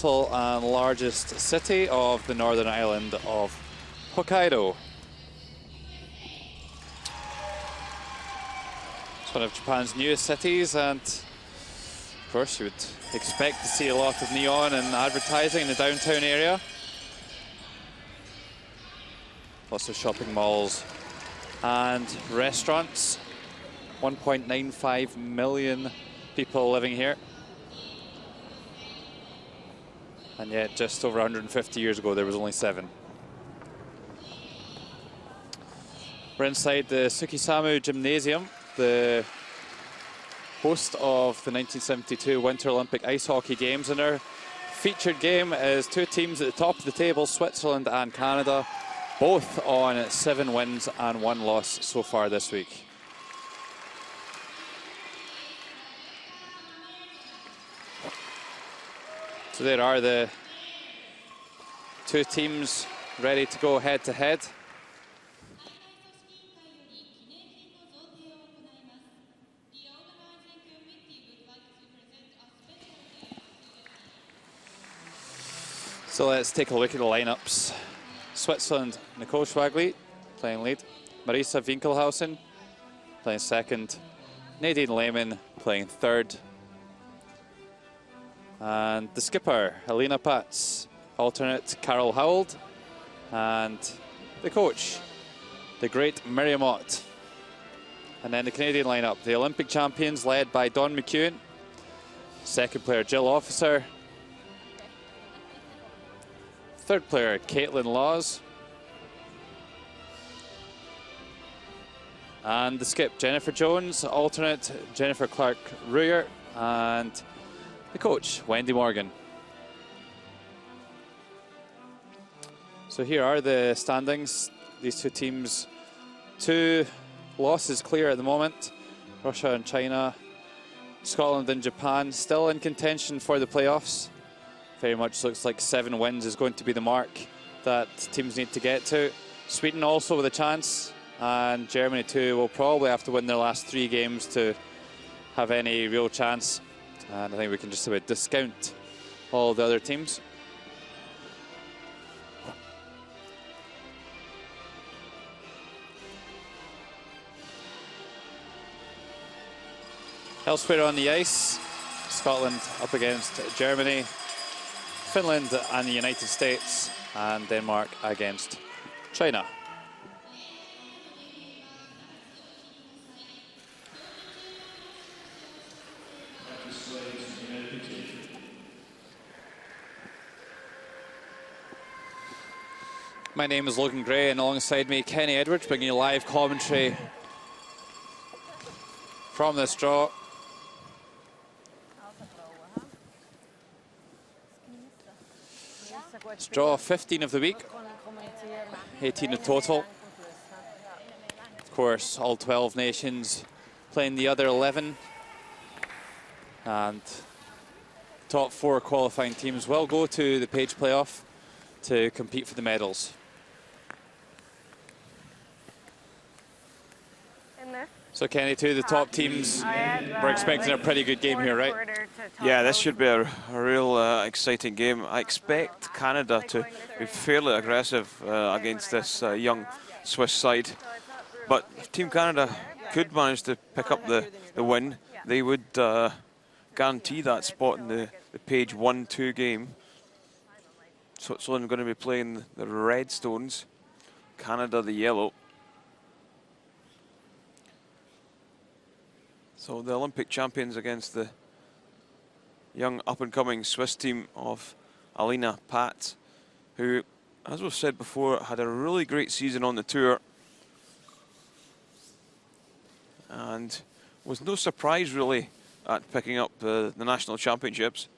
And largest city of the northern island of Hokkaido. It's one of Japan's newest cities, and of course you would expect to see a lot of neon and advertising in the downtown area. Lots of shopping malls and restaurants. 1.95 million people living here. And yet, just over 150 years ago, there was only 7. We're inside the Tsukisama Gymnasium, the host of the 1972 Winter Olympic Ice Hockey Games. And our featured game is 2 teams at the top of the table, Switzerland and Canada, both on 7 wins and 1 loss so far this week. So there are the 2 teams ready to go head to head. So let's take a look at the lineups. Switzerland, Nicole Schwagli playing lead. Marisa Winkelhausen playing second. Nadine Lehmann playing third. And the skipper, Helena Patz, alternate Carol Howald, and the coach, the great Miriam Ott. And then the Canadian lineup, the Olympic champions led by Dawn McEwen, second player Jill Officer, third player Caitlin Laws, and the skip Jennifer Jones, alternate Jennifer Clark-Ruyer, and the coach, Wendy Morgan. So here are the standings. These 2 teams, 2 losses clear at the moment. Russia and China, Scotland and Japan still in contention for the playoffs. Very much looks like 7 wins is going to be the mark that teams need to get to. Sweden also with a chance, and Germany too will probably have to win their last 3 games to have any real chance. And I think we can just about discount all the other teams. Elsewhere on the ice, Scotland up against Germany, Finland and the United States, and Denmark against China. My name is Logan Gray, and alongside me, Kenny Edwards, bringing you live commentary from this draw. It's draw 15 of the week, 18 in total. Of course, all 12 nations playing the other 11. And top 4 qualifying teams will go to the Page Playoff to compete for the medals. So Kenny, 2 of the top teams, we're expecting a pretty good game here, right? Yeah, this should be a real exciting game. I expect Canada to be fairly aggressive against this young Swiss side. But if Team Canada could manage to pick up the win, they would guarantee that spot in the Page 1-2 game. Switzerland are going to be playing the red stones, Canada the yellow. So the Olympic champions against the young up-and-coming Swiss team of Alina Pat, who, as we've said before, had a really great season on the tour. And was no surprise, really, at picking up the national championships.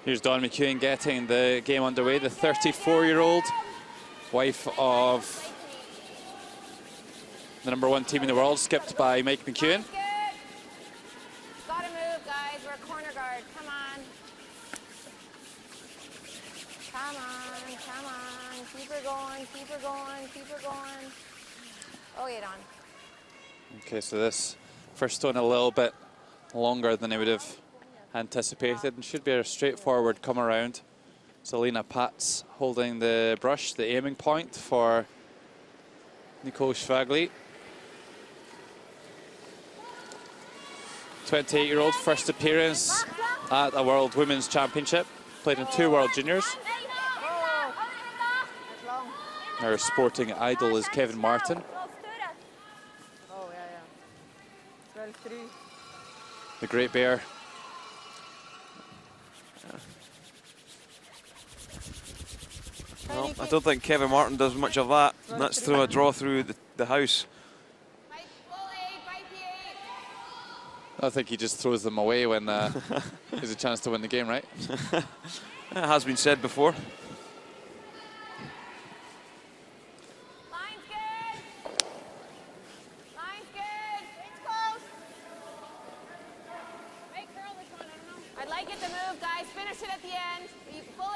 Here's Dawn McEwen getting the game underway, the 34-year-old wife of the #1 team in the world, skipped by Mike McEwen. Gotta move, guys. We're corner guard. Come on. Come on. Come on. Keep her going, keep her going, keep her going. Oh, yeah, on. Okay, so this first stone a little bit longer than I would have anticipated, and should be a straightforward come around. Selena Patz holding the brush, the aiming point for Nicole Schwagli. 28-year-old, first appearance at a World Women's Championship. Played in 2 World Juniors. Her sporting idol is Kevin Martin. The Great Bear. Well, I don't think Kevin Martin does much of that. And that's through a draw through the house. I think he just throws them away when there's a chance to win the game, right? It has been said before. Line's good. Line's good. It's close. Hey, curl this one, I don't know. I'd like it to move, guys. Finish it at the end. Full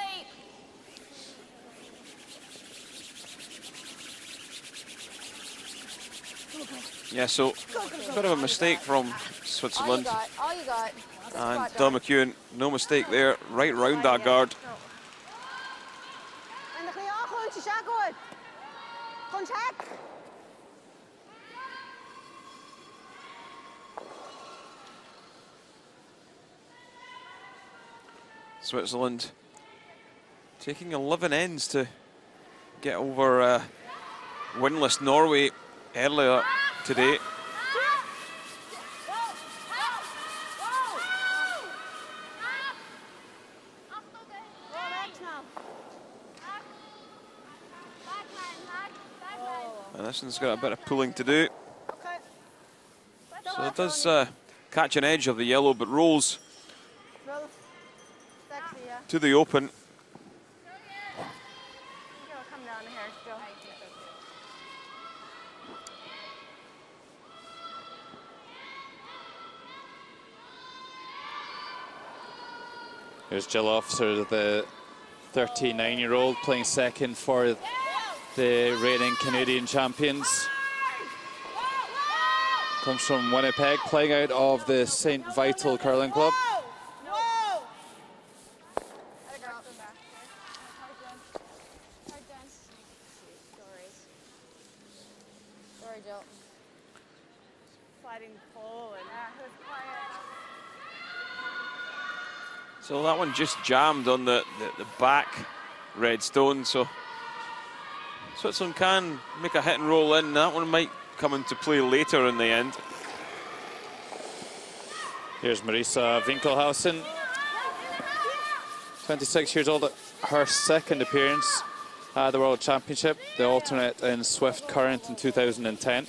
8. Yeah, so a bit of a mistake from Switzerland. All you got. And Don McEwen, no mistake there, right round that guard. Switzerland taking 11 ends to get over winless Norway earlier today. And this one's got a bit of pulling to do. So it does catch an edge of the yellow, but rolls to the open. Here's Jill Officer, the 39-year-old, playing second for the reigning Canadian champions. Comes from Winnipeg, playing out of the St. Vital Curling Club. Sorry, Jill. Sliding pole and So that one just jammed on the back red stone. So Switzerland can make a hit and roll in. That one might come into play later in the end. Here's Marisa Winkelhausen, 26 years old, her second appearance at the World Championship, the alternate in Swift Current in 2010.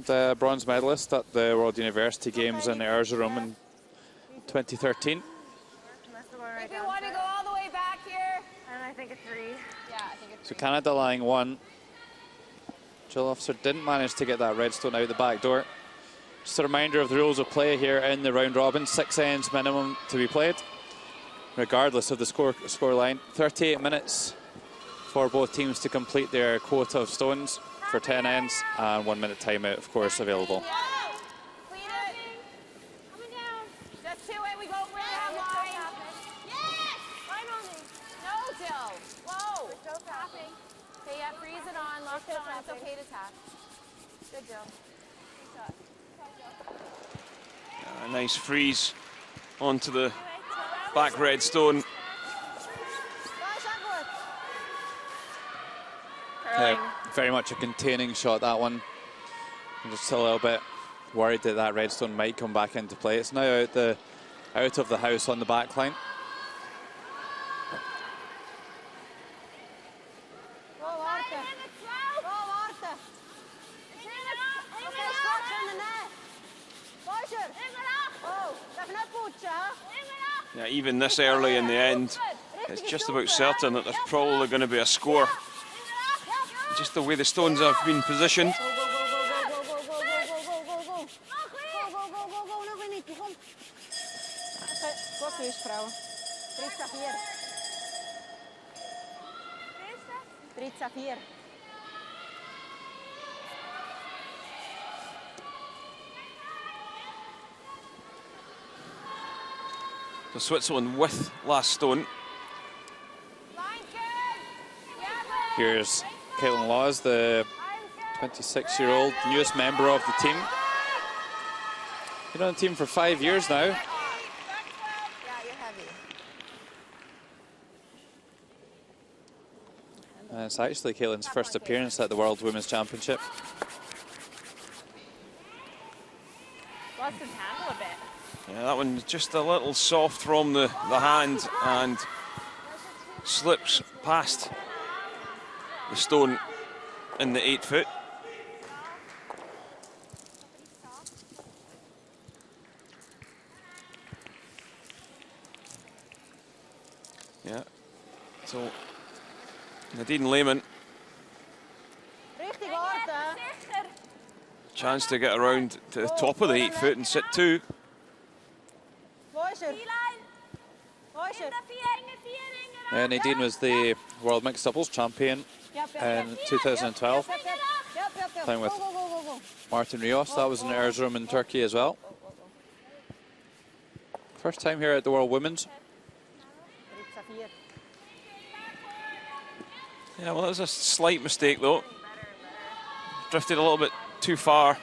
And bronze medalist at the World University Games in Erzurum in 2013. If you want to go all the way back here. And I think it's 3. Yeah, I think it's 3. So Canada lying 1. Jill Officer didn't manage to get that red stone out the back door. Just a reminder of the rules of play here in the round robin. 6 ends minimum to be played, regardless of the score line. 38 minutes for both teams to complete their quota of stones for 10 ends, and 1 minute timeout, of course, available. Clean it. Coming down. Just to it. We go where you have line. Yes. Line on me. No, Jill. Whoa. We're so tapping. Okay, yeah, freeze it on. Lock it on. It's okay to tap. Good, Jill. A nice freeze onto the back red stone. Very much a containing shot, that one. I'm just a little bit worried that that red stone might come back into play. It's now out of the house on the back line. Yeah, even this early in the end, it's just about certain that there's probably going to be a score. Just the way the stones have been positioned. So Switzerland with last stone. Here's Caitlin Laws, the 26-year-old newest member of the team. Been on the team for 5 years now. Yeah, you're heavy. And it's actually Caitlin's first appearance at the World Women's Championship. Lost his handle a bit. Yeah, that one just a little soft from the hand and slips past the stone in the 8 foot. Yeah, so Nadine Lehman, chance to get around to the top of the 8 foot and sit 2. Nadine was the World Mixed Doubles champion in 2012, playing with Martin Rios. That was in Erzurum in Turkey as well. First time here at the World Women's. Yeah, well, that was a slight mistake though. Drifted a little bit too far.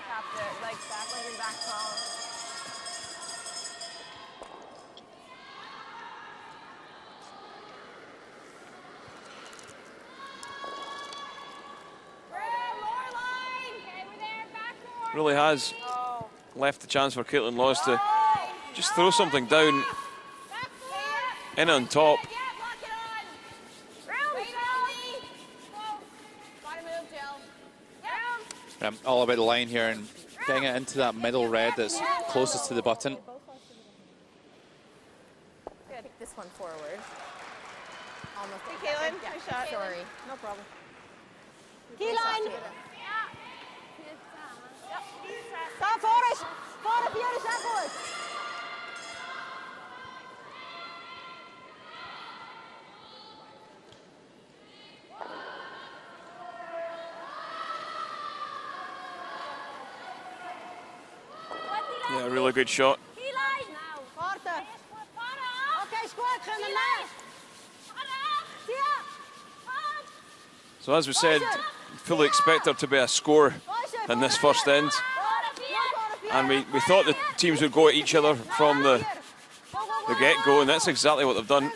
Really has left the chance for Caitlin Laws to just throw something down in on top. All about the line here and getting it into that middle red that's closest to the button. Good. Pick this one forward. Almost. Hey, Caitlin, good shot. Sorry. No problem. Keyline. Stop, Forrest! Forrest, Pierre, Shepard! Yeah, a really good shot. Forte. Okay, squad, gaan we naar. So as we said, fully expect there to be a score in this first end. And we thought the teams would go at each other from the get-go, and that's exactly what they've done.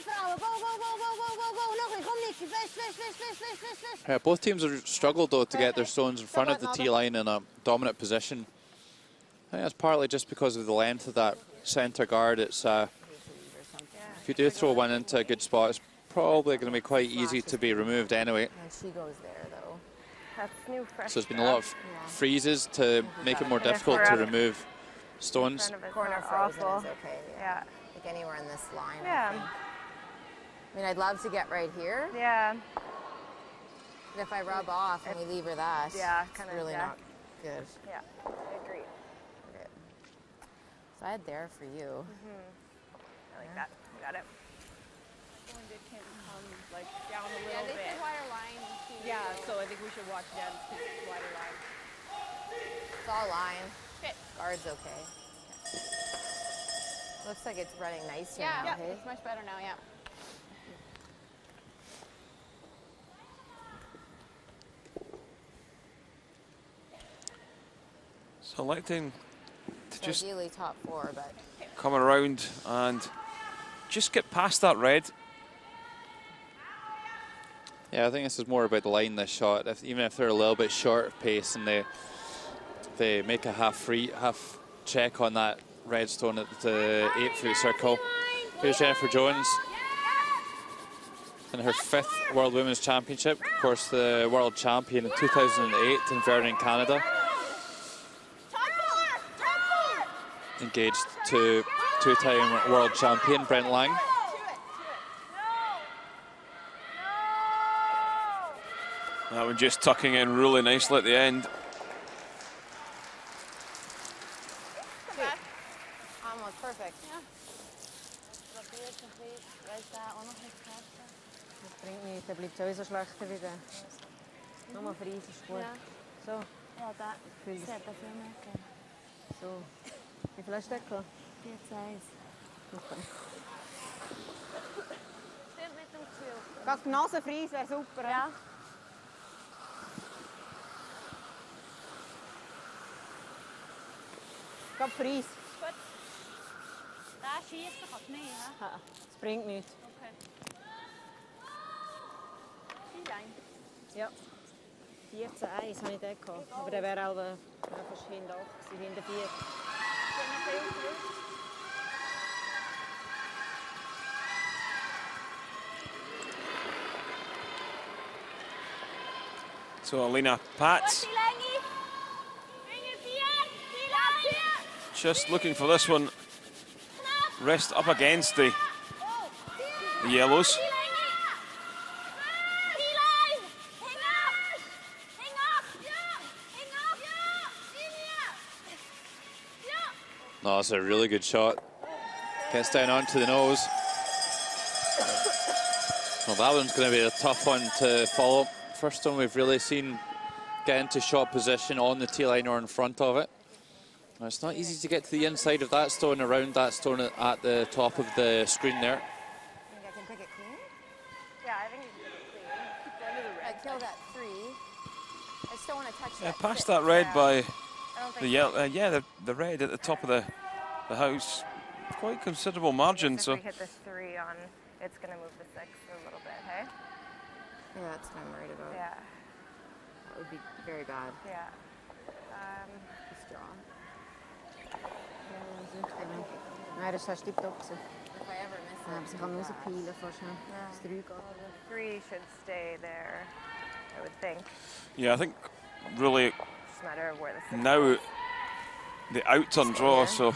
Yeah, both teams have struggled though to get their stones in front of the tee line in a dominant position. I think that's partly just because of the length of that centre guard. It's if you do throw one into a good spot, it's probably going to be quite easy to be removed anyway. And she goes there though. That's new, fresh. So there's been a lot of freezes to make it more difficult to remove stones. Corner frozen is okay. Yeah. Like anywhere in this line. Yeah. I mean, I'd love to get right here. Yeah. But if I rub off and we leave her that, Yeah, it's kinda, really yeah. not good. Yeah, I agree. Okay. So I had there for you. I like that. You got it. One did can come like down a little bit. wider line. Yeah, so I think we should watch Jen's wider line. It's all line. Okay. Guard's okay. Looks like it's running nice here Yeah, now, hey? it's much better now, yeah. Selecting to just Ideally top 4, but come around and just get past that red. Yeah, I think this is more about the line, this shot. Even if they're a little bit short of pace and they make a half check on that red stone at the 8-foot circle. Here's Jennifer Jones in her 5th World Women's Championship. Of course, the world champion in 2008 in Vernon, Canada. Engaged to two-time world champion Brent Lang. That one just tucking in really nicely at the end. almost perfect. Das bringt nichts, der bleibt sowieso schlechter wie der. Nochmal Freeze ist gut. Ja. So. Ja, da. Viel. Das hat er viel mehr gegeben. So. Wie viel hast du gehabt? 4-1. Super. Stimmt mit dem Gefühl. Gerade Nasenfreeze wäre super. Ja. Gerade Freeze. Gut. Da schießen kannst du nicht, hä? Das bringt nichts. Okay. Klein. Ja. 14-1 habe ich den gehabt. Aber der wäre auch fast hinter 8 gewesen, hinter 4. So Alina Pats Die Länge. Finger 4. just looking for this one. Rest up against the yellows. No, that's a really good shot. Gets down onto the nose. Well, that one's going to be a tough one to follow. First one we've really seen get into shot position on the tee line or in front of it. Now, it's not easy to get to the inside of that stone, around that stone at the top of the screen there. I think I can pick it clean? Yeah, I think you can pick it clean. I killed that 3. I still want to touch that. Past 6. that red by I don't think the yellow. Yeah, the red at the top of the house. Quite considerable margin. if So we hit the 3 on, it's going to move the 6 a little bit, hey? Yeah, that's what I'm worried about. Yeah, That would be very bad. yeah. Das Draw. Nein, das ist tiptop. If I ever miss it, Aber sie kann rauspeilen fast. Das 3 geht. 3 should stay there, I would think. yeah, I think really Just a matter of where the 6 now is. the outturn draw. So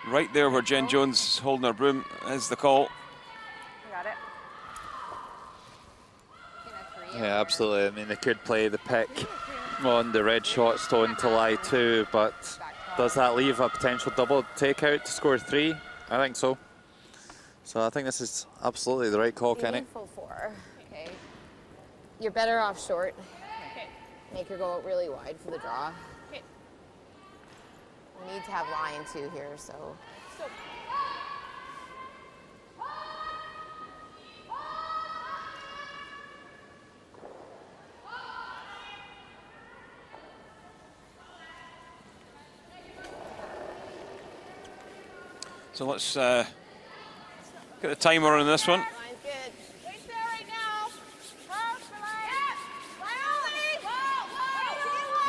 right there where Jen Jones is holding her broom is the call. You got it? Yeah, absolutely. I mean, they could play the pick on the red shot stone to lie 2, but does that leave a potential double takeout to score 3? I think so. So I think this is absolutely the right call, Kenny. Full 4. Okay. You're better off short. Okay. Make her go really wide for the draw. Okay. We need to have line 2 here, so. Stop. So let's get the timer on this one. Line's good. Right there right now. Close the line. Line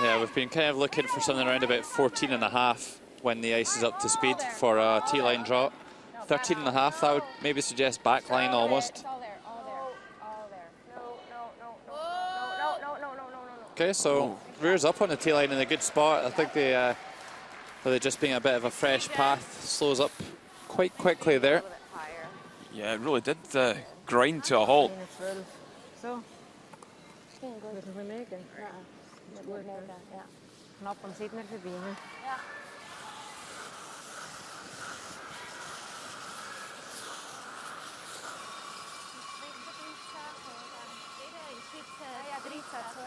only. Yeah, we've been kind of looking for something around about 14.5 when the ice is up to speed for a T-line draw. 13.5, that would maybe suggest back line almost. It's all there. All there. All there. No. Okay, so rears up on the T-line in a good spot. I think they, with it just being a bit of a fresh path, slows up quite quickly there. A little bit higher. Yeah, it really did grind to a halt. 12. So. Ging gut. Wird noch ein bisschen mehr gehen? Ja. Ist gut. Ja. Knapp am 7er vorbei. Ne? Ja.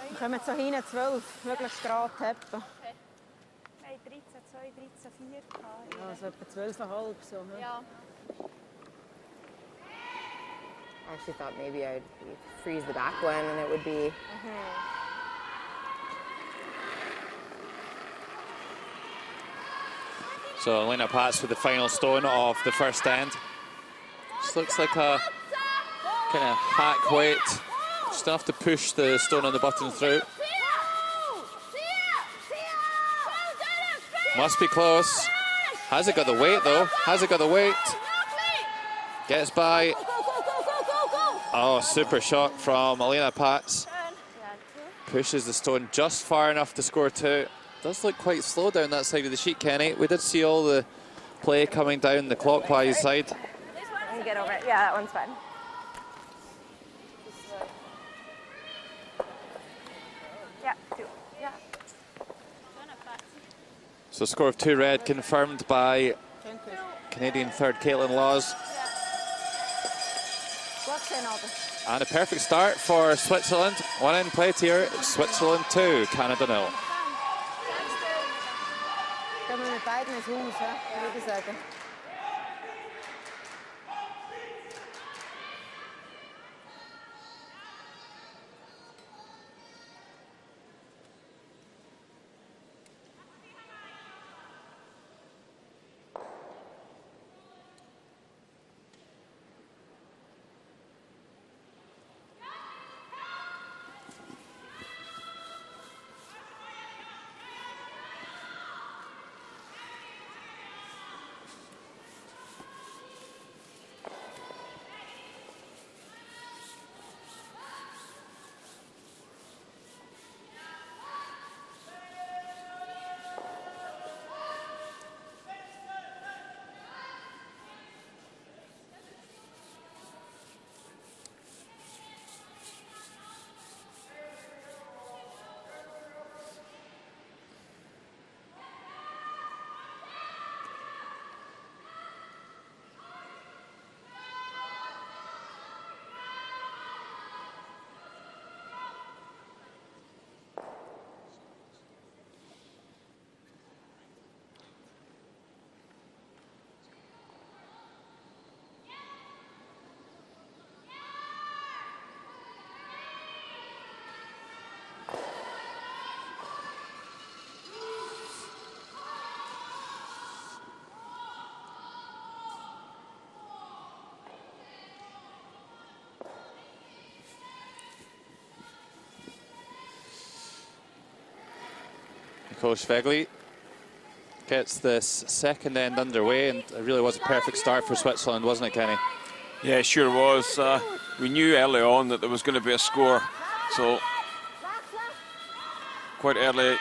Wir kommen so hinten 12, möglichst gerade tappen. Hey, 13, 2, 13, 4 gehabt. Also etwa 12,5 so. Ne? Ja. I actually thought maybe I'd freeze the back one and it would be. So Elena Pats with the final stone of the first end. This looks like a kind of hack weight. Just enough to push the stone on the button through. Must be close. Has it got the weight though? Has it got the weight? Gets by. Oh, super shot from Elena Pats. Pushes the stone just far enough to score 2. Does look quite slow down that side of the sheet, Kenny. We did see all the play coming down the clockwise side. Let me get over it. Yeah, that one's fine. Yeah, 2. Yeah. So score of 2 red confirmed by Canadian third Caitlin Laws. And a perfect start for Switzerland. 1 in played here. Switzerland 2, Canada 0. Gehen wir mit beiden ins Haus, würde ich sagen. Coach Vegley gets this second end underway, and it really was a perfect start for Switzerland, wasn't it, Kenny? Yeah, it sure was. We knew early on that there was going to be a score, so quite early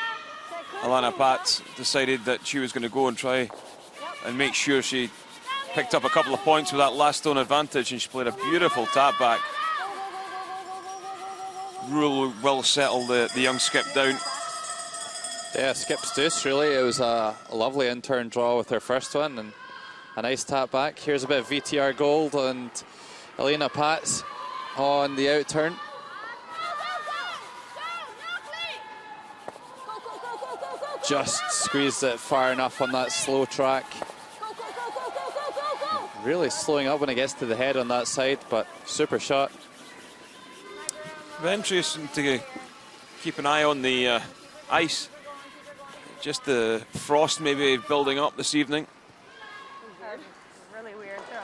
Alana Pats decided that she was going to go and try and make sure she picked up a couple of points with that last stone advantage, and she played a beautiful tap back. Really well settled the young skip down. Yeah, Skip's deuce, really. It was a lovely in-turn draw with her first one, and a nice tap back. Here's a bit of VTR gold, and Alana Pats on the out-turn. Just squeezed it far enough on that slow track. Really slowing up when it gets to the head on that side, but super shot. Very interesting to keep an eye on the ice. Just the frost maybe building up this evening. Really weird throw.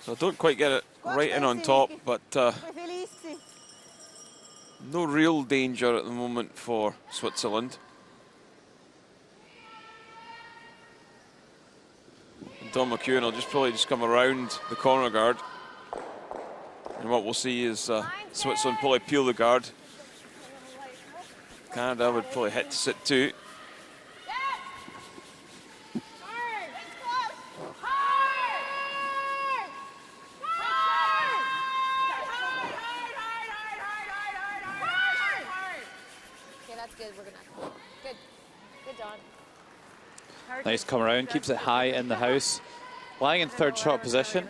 So I don't quite get it right in on top, but no real danger at the moment for Switzerland. And Don McEwen will probably just come around the corner guard. And what we'll see is Switzerland probably peel the guard. Canada would probably hit to sit too. Nice come around, keeps it high in the house. Lying in third shot position.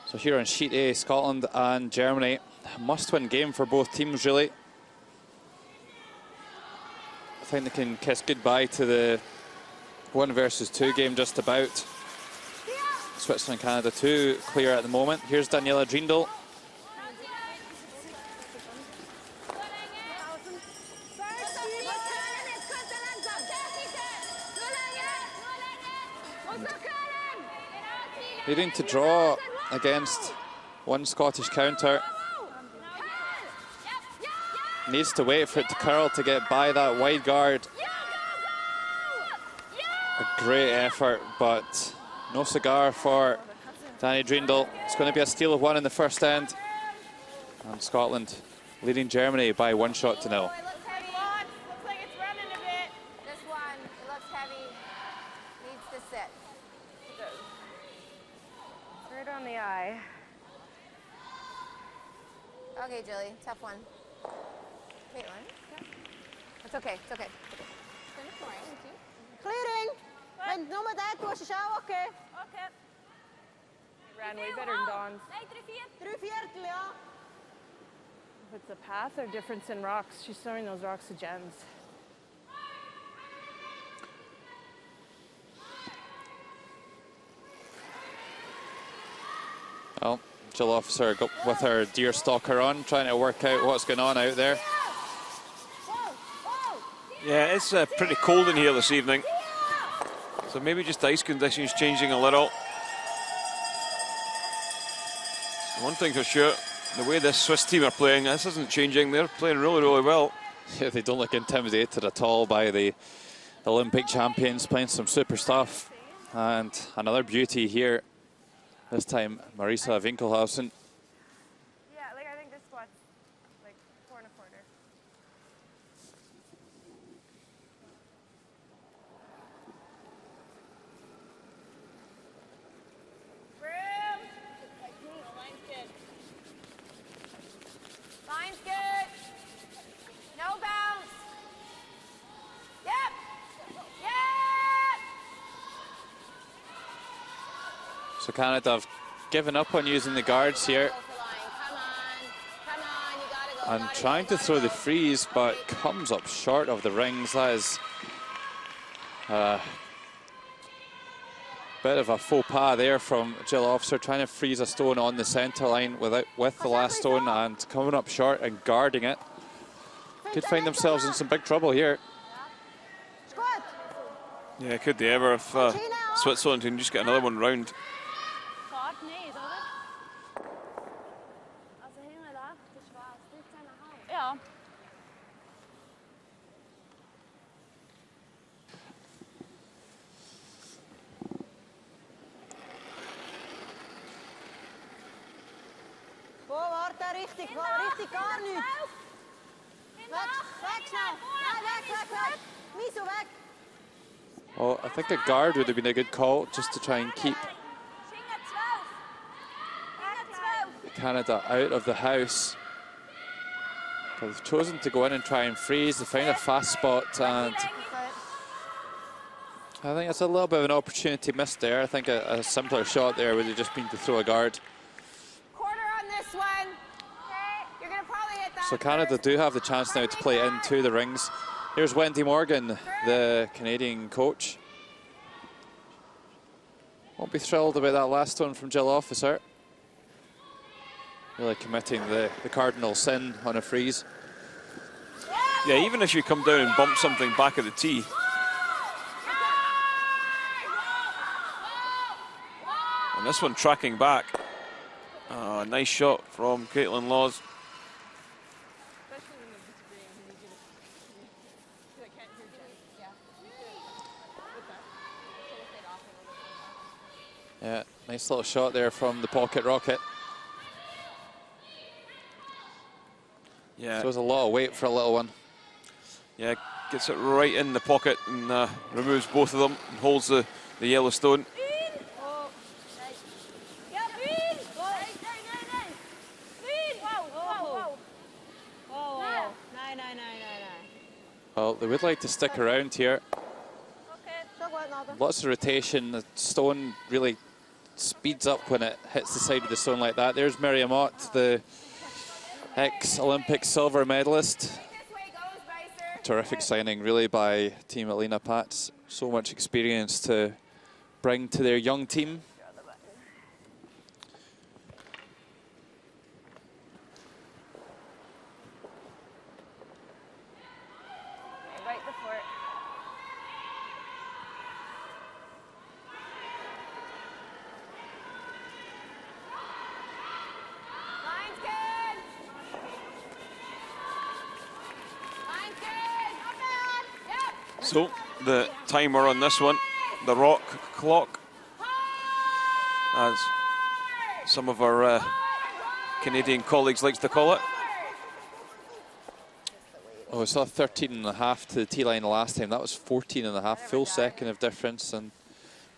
So here on sheet A, Scotland and Germany. Must-win game for both teams, really. I think they can kiss goodbye to the 1 versus 2 game just about. Switzerland, Canada 2 clear at the moment. Here's Daniela Drindel. Needing to draw against one Scottish counter. Needs to wait for it to curl to get by that wide guard. A great effort, but no cigar for Danny Dreendl. It's going to be a steal of 1 in the first end. And Scotland leading Germany by 1 shot to 0. It looks heavy. Looks like it's running a bit. This one, it looks heavy. Needs to sit. Right on the eye. Okay, Julie, tough one. Caitlin? Yeah. It's okay, it's okay. Finish more, thank you. Clearing. Wenn du nur dort tust, ist auch okay. Okay. Ran way better than Dawn's. 3/4, ja. If it's a path or difference in rocks, she's throwing those rocks to gems. Well, Jill Officer got with her deer stalker on, trying to work out what's going on out there. Yeah, it's pretty cold in here this evening. So maybe just ice conditions changing a little. One thing for sure, the way this Swiss team are playing, this isn't changing. They're playing really, really well. Yeah, they don't look intimidated at all by the Olympic champions, playing some super stuff. And another beauty here, this time Marisa Winkelhausen. Yeah, like I think this spot's like 4 1/4. Line's good. No bounce. Yep. Yep. So Canada have given up on using the guards here Go for line. Come on, you gotta go. and gotta trying go, to throw the gotta go. freeze, but comes up short of the rings. That is a bit of a faux pas there from Jill Officer, trying to freeze a stone on the centre line with the last stone and coming up short and guarding it. Could find themselves in some big trouble here. Is gut. Yeah, could they ever if Switzerland can just get another one round. Fahrt nicht, oder? Also hinten da, das schwarz, 13,5. Ja. Wo, warte, richtig gar nicht. Weg schnell. Nein, weg. Wieso weg? Well, I think a guard would have been a good call just to try and keep Canada out of the house. But they've chosen to go in and try and freeze. They found a fast spot, and I think it's a little bit of an opportunity missed there. I think a simpler shot there would have just been to throw a guard. Quarter on this one. You're gonna probably hit that. So Canada do have the chance now to play into the rings. Here's Wendy Morgan, the Canadian coach. Won't be thrilled about that last one from Jill Officer. Really committing the cardinal sin on a freeze. Yeah, even if you come down and bump something back at the tee. And this one tracking back. Oh, nice shot from Caitlin Laws. Yeah, nice little shot there from the pocket rocket. Yeah. So there's a lot of weight for a little one. Yeah, gets it right in the pocket and removes both of them and holds the yellow stone. Well, they would like to stick around here. Lots of rotation. The stone really speeds up when it hits the side of the stone like that. There's Miriam Ott, the ex-Olympic silver medalist. Terrific signing, really, by Team Alina Pats. So much experience to bring to their young team. Right before it. Line's good. Line's good. Not bad. Yep. So the timer on this one the rock clock, as some of our Canadian colleagues likes to call it. Oh, we saw 13.5 to the T-line last time. That was 14.5, full second of difference, and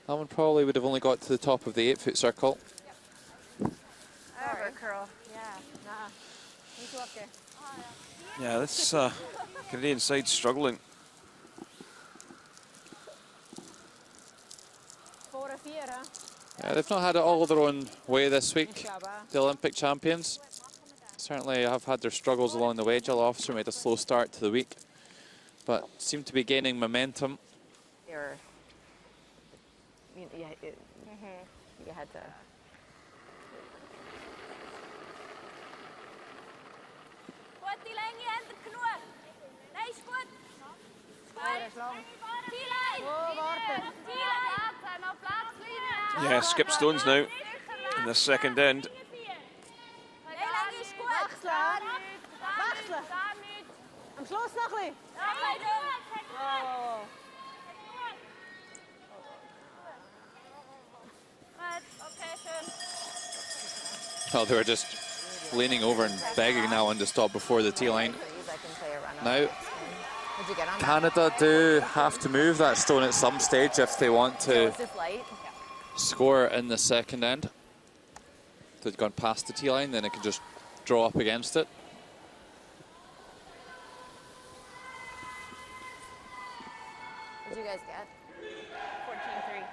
that one probably would have only got to the top of the 8-foot circle. Sorry, curl. Yeah, nah. Niet zo wakker. Yeah, this Canadian side struggling. 4 en 4, hè? Yeah, they've not had it all their own way this week, the Olympic champions. Certainly have had their struggles along the way. Jill Officer made a slow start to the week, but seem to be gaining momentum. You had to. Goed, die lijn je in de knoop. Nee, is goed. T-line. Oh, wachten. T-line. Nou plaats. Yeah, skip stones now in the second end. Wachtelen. Am Schluss nog een. Oh. Oh, they were just leaning over and begging that one to stop before the T-line. Now, Canada do have to move that stone at some stage if they want to score in the second end. If they've gone past the T-line, then it can just draw up against it. What did you guys get? 14-3.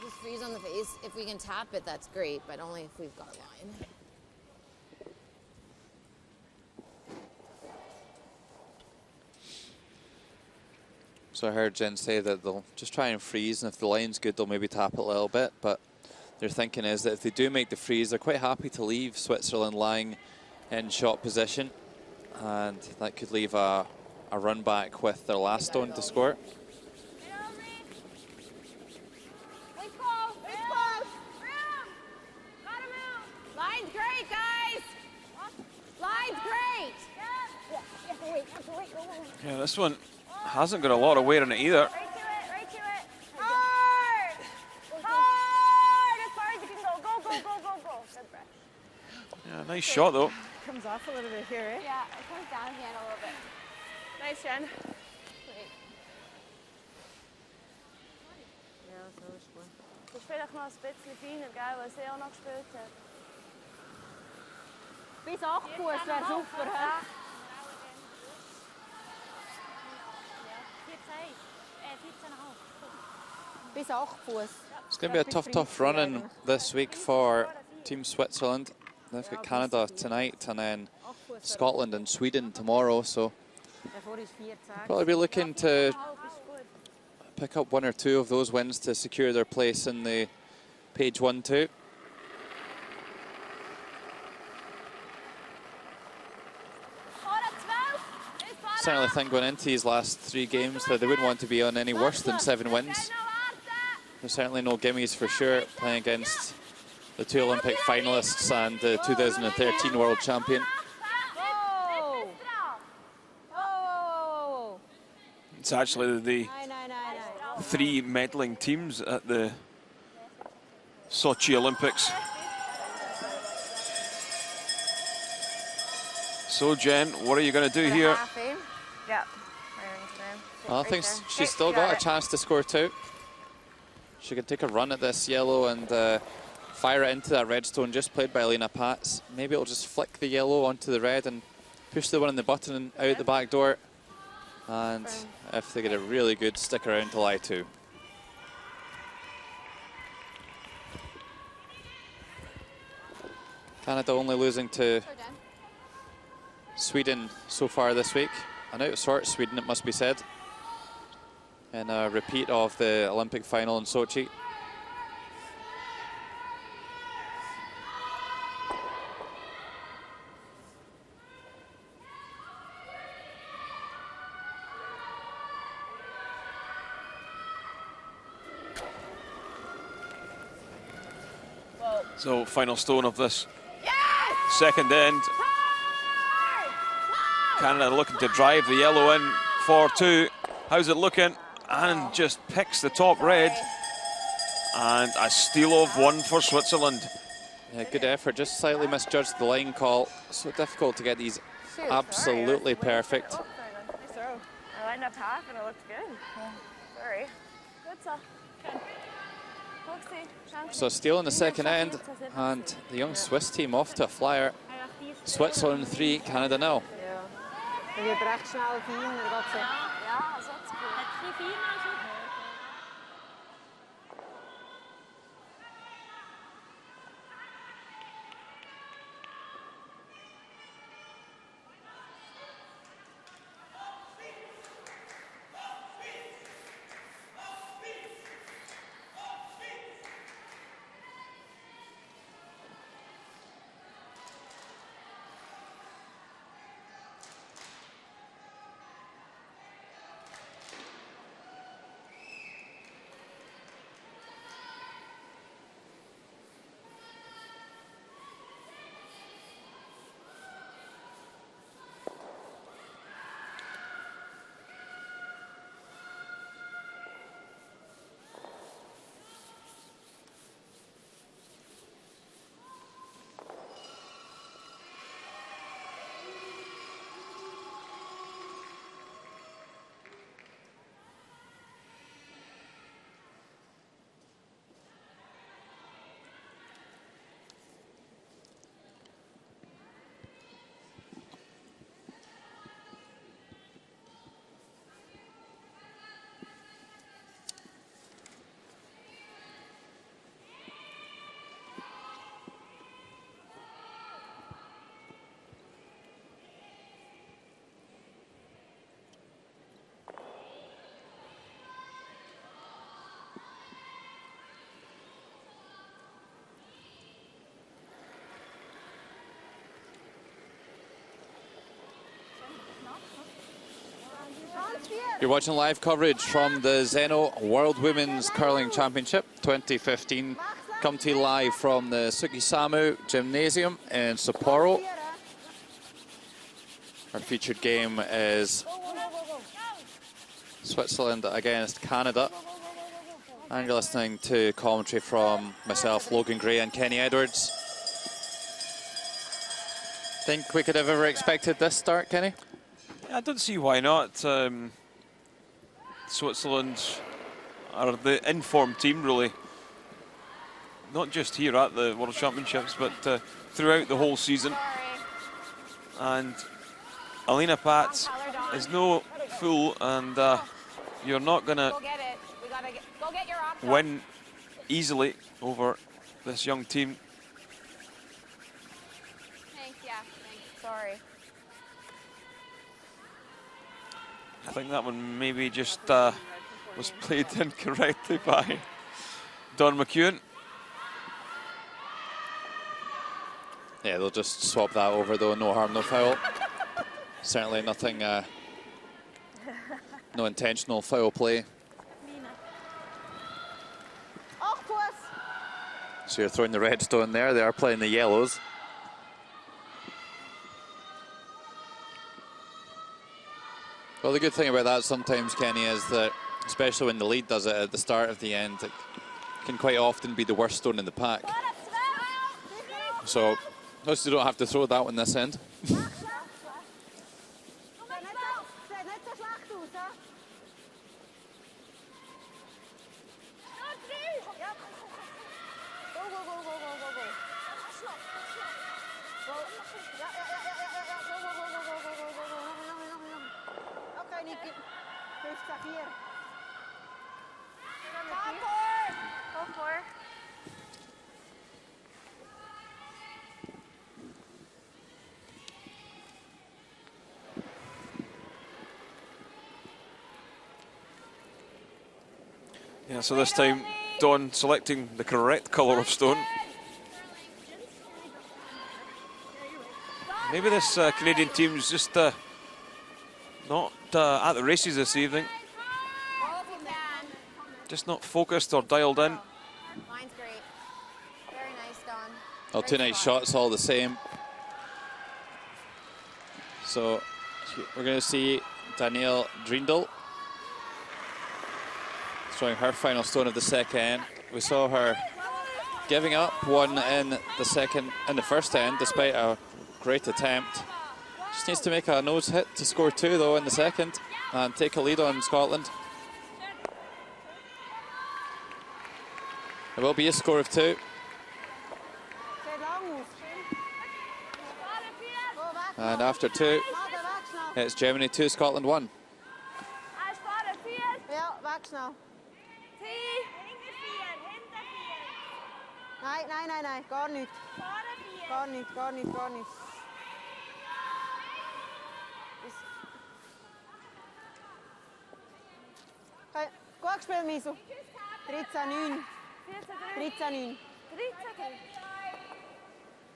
Just freeze on the face. If we can tap it, that's great, but only if we've got a line. So I heard Jen say that they'll just try and freeze, and if the line's good, they'll maybe tap it a little bit. But their thinking is that if they do make the freeze, they're quite happy to leave Switzerland lying in shot position, and that could leave a run back with their last stone to score. Line's great, guys! Line's great! Yeah, this one hasn't got a lot of weight on it either. Right to it. Hard! Hard! As far as you can go. Go. Good breath. Yeah, nice shot though. Comes off a little bit here, eh? Yeah, it comes down again a little bit. Nice, Jen. Great. Ja, zo is het goed. Dus vandaag nog een beetje fijner, gell, was heel nog gespeeld heeft. Bis 8 Fuß wäre super, hä? Bis 8 Fuß. It's going to be a tough run-in this week for Team Switzerland. They've got Canada tonight and then Scotland and Sweden tomorrow, so Daarvoor is 4 zaken. probably be looking to pick up 1 or 2 of those wins to secure their place in the page 1-2. Certainly think going into these last 3 games that they wouldn't want to be on any worse than 7 wins. There's certainly no gimmies for sure, playing against the 2 Olympic finalists and the 2013 world champion. It's actually the 3 medaling teams at the Sochi Olympics. So Jen, what are you going to do here? Yeah. Well, I think she's still got a chance to score 2. She could take a run at this yellow and fire it into that red stone just played by Elena Pats. Maybe it'll just flick the yellow onto the red and push the one in the button out the back door. And if they get a really good, stick around till I2. Canada only losing to Sweden so far this week. An outsort Sweden, it must be said, in a repeat of the Olympic final in Sochi. So final stone of this second end. Canada looking to drive the yellow in for 2. How's it looking? and just picks the top red. And a steal of one for Switzerland. Yeah, good effort, just slightly misjudged the line call. So difficult to get these absolutely perfect. Oh, sorry, nice throw. I lined up half and it looked good. Yeah. Sorry. Gut so. Schön. Hochsee, Chance. So steal in the second end, and the young Swiss team off to a flyer. Switzerland 3, Canada 0. Ja. Er wird recht schnell fein, er geht so. Ja, also hat's gut. Hat viel feiner schon. You're watching live coverage from the ZEN-NOH World Women's Curling Championship 2015. Come to you live from the SUI-CAN Gymnasium in Sapporo. Our featured game is Switzerland against Canada. And you're listening to commentary from myself, Logan Gray, and Kenny Edwards. Think we could have ever expected this start, Kenny? I don't see why not. Switzerland are the informed team, really. Not just here at the World Championships, but throughout the whole season. And Alina Pats is no fool, and you're not going to win easily over this young team. Thanks, yeah, thanks. Sorry. I think that one maybe just was played incorrectly by Don McEwen. Yeah, they'll just swap that over though, no harm, no foul. Certainly nothing, no intentional foul play. So you're throwing the red stone there, they are playing the yellows. Well, the good thing about that sometimes, Kenny, is that, especially when the lead does it at the start of the end, it can quite often be the worst stone in the pack. So, notice you don't have to throw that one this end. Yeah, so this time Don selecting the correct colour of stone. Maybe this Canadian team's just not at the races this evening. Just not focused or dialed in. Mine's great. Very nice, Don. Well, two nice shots all the same. So we're going to see Danielle Drindel throwing her final stone of the second end. We saw her giving up one in the first end, despite a great attempt. Just needs to make a nose hit to score 2 though in the second and take a lead on Scotland. It will be a score of 2. And after 2, it's Germany 2, Scotland 1. Ja, weg snel. Nee, gar niet. Gar niet. Okay. Goed gespeeld, Miso. 13-9. 13-9.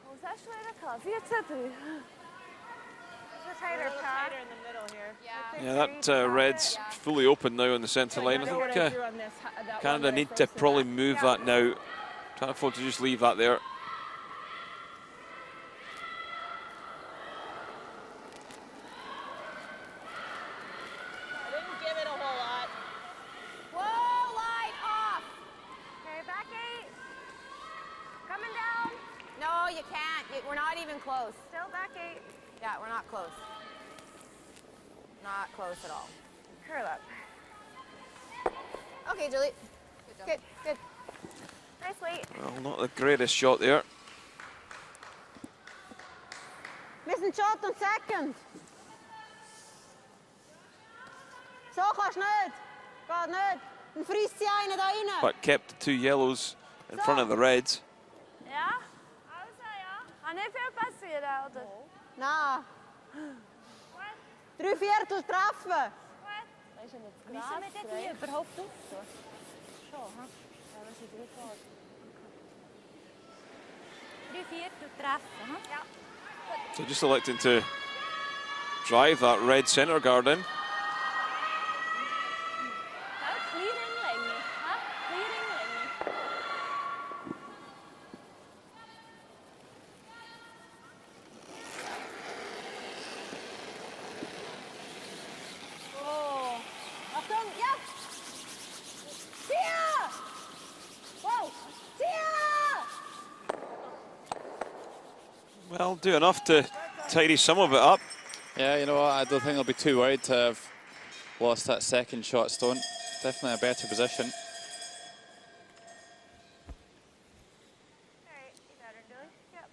Hoe is dat schwer? 14-3. Tighter in the middle here. Yeah, that red's fully open now on the centre line. I think Canada need to probably move that now. Can't afford to just leave that there. I didn't give it a whole lot. Whoa, light off. Okay, back 8. Coming down. No, you can't. We're not even close. Still back 8. Yeah, we're not close. Not close at all. Curl up. Okay, Julie. Good. Nice weight. Well, not the greatest shot there. Missing shot on second. So kannst du nicht. Geht nicht. Dann frisst sie einen da rein. But kept the 2 yellows in front of the reds. Ja? Also, ja. Kann nicht viel passieren, oder? Nein. 3/4 treffen. Wie sind wir denn hier überhaupt auf? Schon, ha? Ja, wir sind 3/4 treffen, ha? Ja. So just electing to drive that red centre guard in. Clearing-Länge, ha? Clearing-Länge. Oh. Achtung, ja. Tia! Wow. Tia! Well, do enough to tidy some of it up. Yeah, you know what, I don't think they'll be too worried to have lost that second shot stone. Definitely a better position. All right, you got her, Julie. Yep.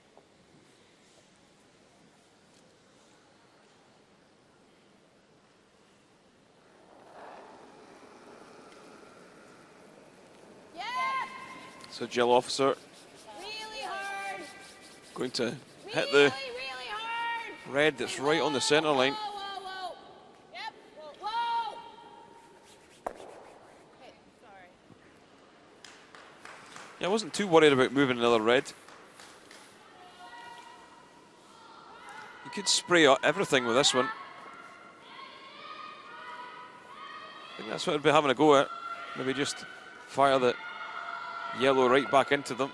Yeah! So Jill Officer Really hard. going to hit the Really hard. red that's right on the centre line. Whoa. Yep. Whoa. Okay, sorry. Yeah, I wasn't too worried about moving another red. You could spray out everything with this one. I think that's what I'd be having a go at. Maybe just fire the yellow right back into them.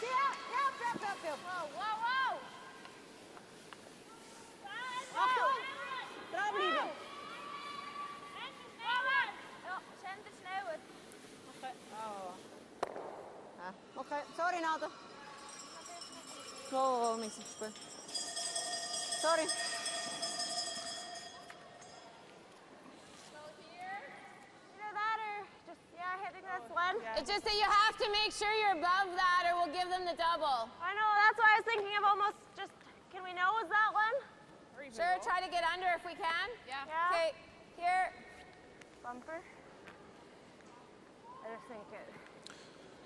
Yep. Whoa. Achtung. Dran bleiben. Ja, Schänder schneller. Okay, sorry, Nada. Oh, Missy gespielt. Sorry. Either that or just, hitting this one. It's just that you have to make sure you're above that or we'll give them the double. I know, that's why I was thinking of almost just, can we nose that one? Sure, try to get under if we can. Yeah. Okay, here. Bumper. I just think it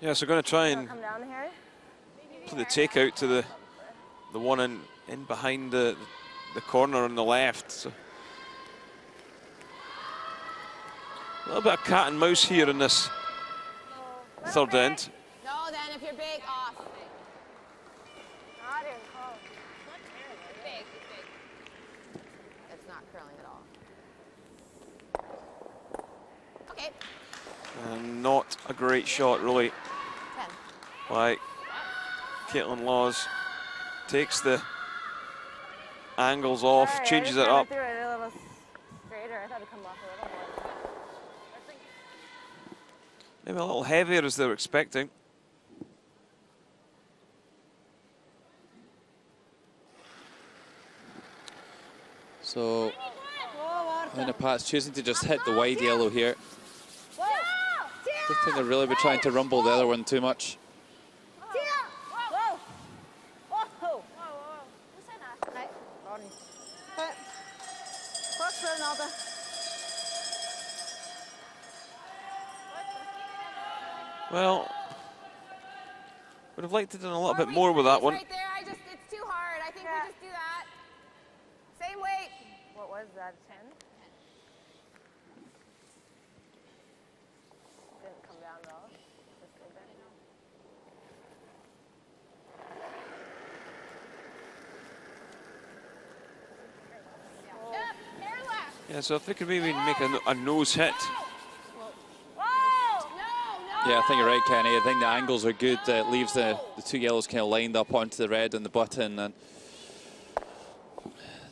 Yeah, so going to try and come down here. play the takeout to the one in behind the corner on the left. So a little bit of cat and mouse here in this third end. No, then if you're big, off. Not even close. Big. It's not curling at all. Okay, And not a great shot, really, 10. by Caitlin Laws. Takes the angles off, Sorry, changes it I up. threw it a little straighter. I thought it'd come off a little more. Maybe a little heavier as they were expecting. So Elena Pat's choosing to just hit the wide yellow here. I don't think they'll really be trying to rumble the other one too much. Well, would have liked to do a little bit more with that one. Right there, it's too hard. I think we just do that. Same weight. What was that, 10? Didn't come down at all. Just stayed there. Yeah, so if they could maybe make a nose hit. Yeah, I think you're right, Kenny. I think the angles are good. It leaves the two yellows kind of lined up onto the red and the button, and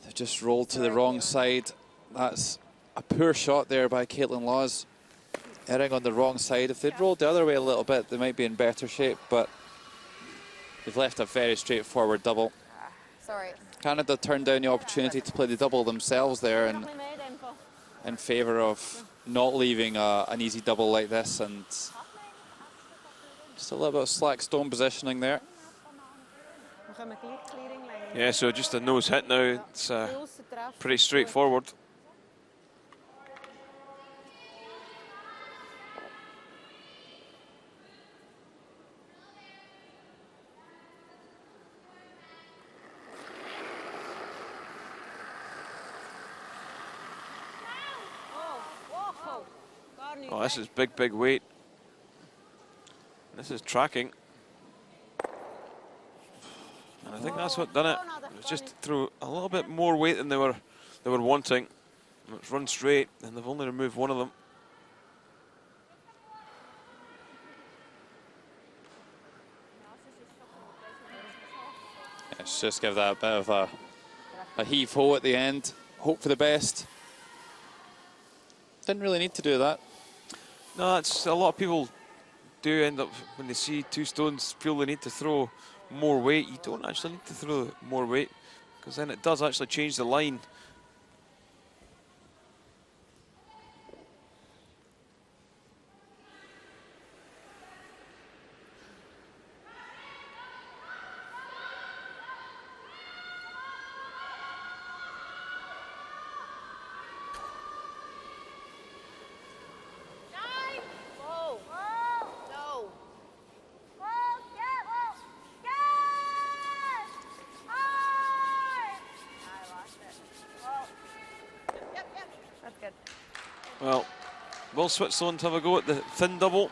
they've just rolled to the wrong side. That's a poor shot there by Caitlin Laws, erring on the wrong side. If they'd rolled the other way a little bit, they might be in better shape, but they've left a very straightforward double. Sorry. Canada turned down the opportunity to play the double themselves there, and in favour of not leaving an easy double like this, and just a little bit of slack stone positioning there. Yeah, so just a nose hit now. It's pretty straightforward. Oh, this is big, big weight. This is tracking. And I think that's what done it. It was just through a little bit more weight than they were wanting. It's run straight, and they've only removed one of them. Let's just give that a bit of a heave-ho at the end. Hope for the best. Didn't really need to do that. No, it's a lot of people do end up, when they see two stones, feel they need to throw more weight. You don't actually need to throw more weight, because then it does actually change the line. Well, will Switzerland have a go at the thin double?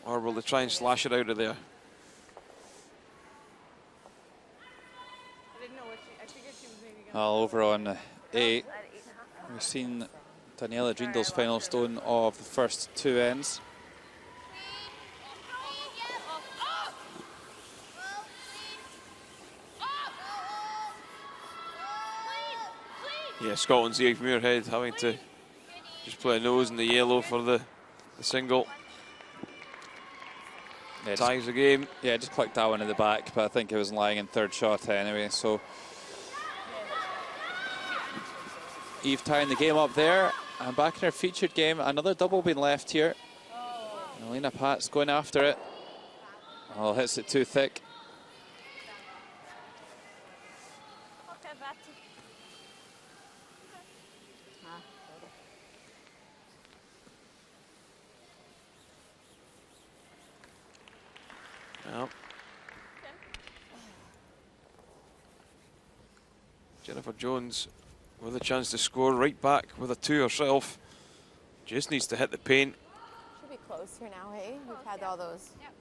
Or will they try and slash it out of there? Over on 8. We've seen Daniela Drindle's final stone of the first two ends. Yeah, Scotland's Eve Muirhead having to just play a nose in the yellow for the single. Yeah, ties the game. Yeah, just clicked that one in the back, but I think it was lying in third shot anyway, so Eve tying the game up there, and back in her featured game, another double being left here. Elena Pat's going after it. Oh, hits it too thick. Well, Jennifer Jones with a chance to score right back with a 2 herself. Just needs to hit the paint. Should be close here now, hey? We've had all those. Yep.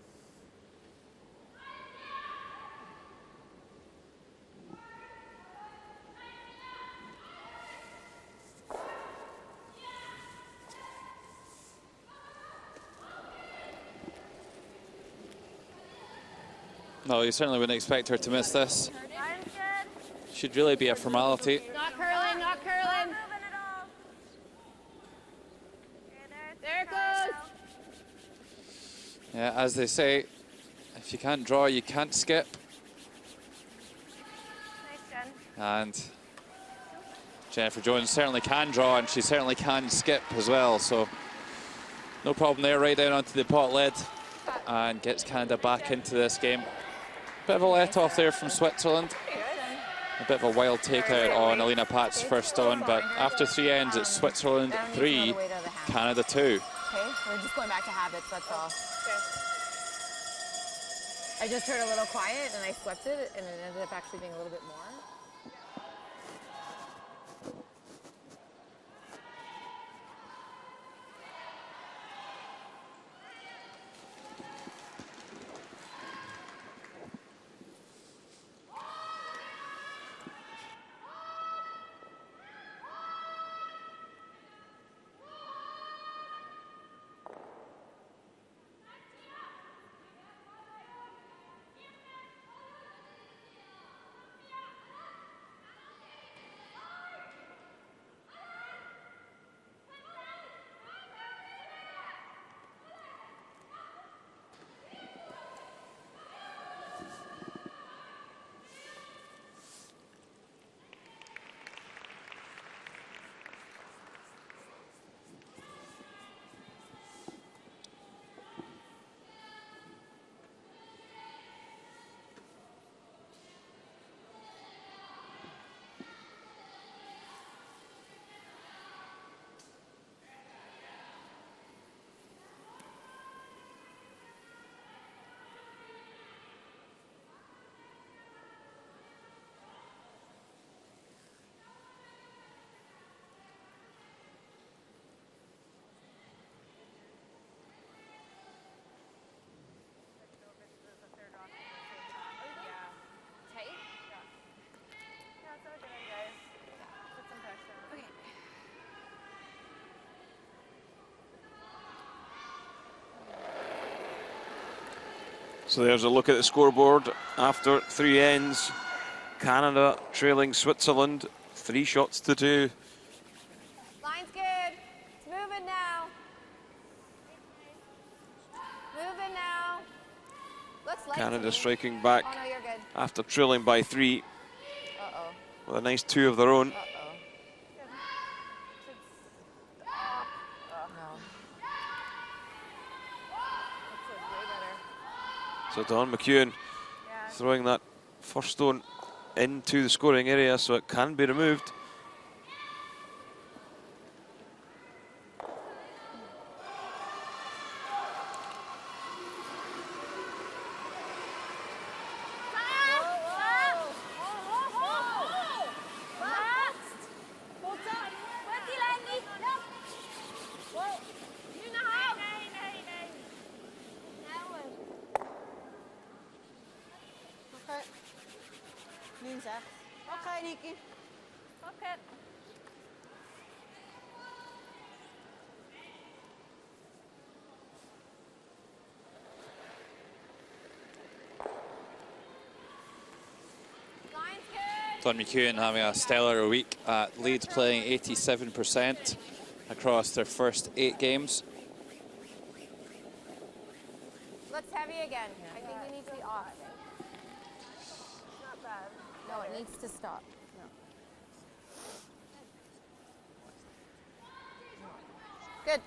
No, you certainly wouldn't expect her to miss this. should really be a formality. Not curling, not curling. Not moving at all. Okay, There it goes. Yeah, as they say, if you can't draw, you can't skip. Nice, Jen. And Jennifer Jones certainly can draw, and she certainly can skip as well. So no problem there, right down onto the pot lid, and gets Canada back into this game. Bit of a let-off there from Switzerland. A bit of a wild takeout on Alina Pat's first stone, but after 3 ends, it's Switzerland 3, Canada 2. Okay, we're just going back to habits, that's all. I just heard a little quiet and I swept it, and it ended up actually being a little bit more. So there's a look at the scoreboard after 3 ends. Canada trailing Switzerland 3 shots to 2. Line's good. It's moving now. Moving now. Looks like Canada striking back Oh, no, you're good. after trailing by 3 Uh-oh. with a nice 2 of their own. Uh-oh. No. So Dawn McEwen throwing that first stone into the scoring area so it can be removed. Okay, Nikki. Okay. Dawn McEwen having a stellar week at Leeds, playing 87% across their first 8 games. Looks heavy again. I think you need to be off. Not bad. No, it needs to stop. No. Good.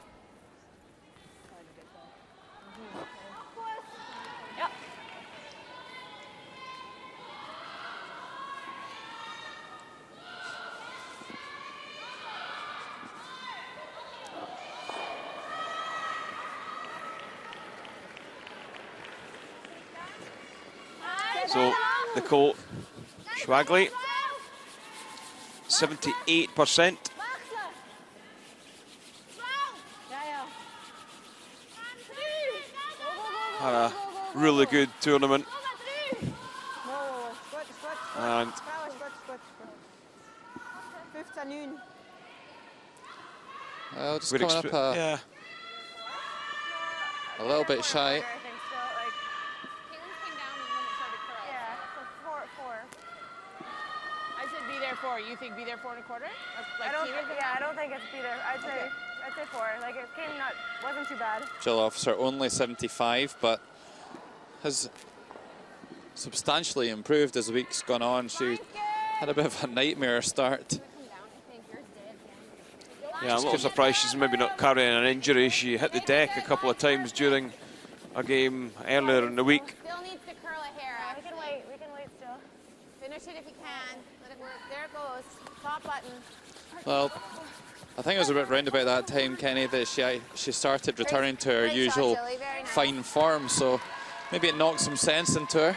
Yep. So Nicole Schwagley, 78%. Had a really good tournament. And Well, just we'd coming up yeah, a little bit shy. I think so. Like, Caitlin's came down when it started curl. yeah, so 4 at 4. I there 4. You think be there 4 1/4? Like I don't. Keenan? Yeah, I don't think it's be there. I'd say 4. Like it came wasn't too bad. Jill Officer only 75, but has substantially improved as the week's gone on. She had a bit of a nightmare start. Yeah, I'm a little surprised she's maybe not carrying an injury. She hit the deck a couple of times during a game earlier in the week. Still needs to curl a hair. We can wait. We can wait still. Finish it if you can. Let it work. There it goes. Top button. Well, I think it was a bit round about that time, Kenny, that she started returning to her Great shot, usual Jilly. Very nice. fine form, so maybe it knocked some sense into her. Yeah.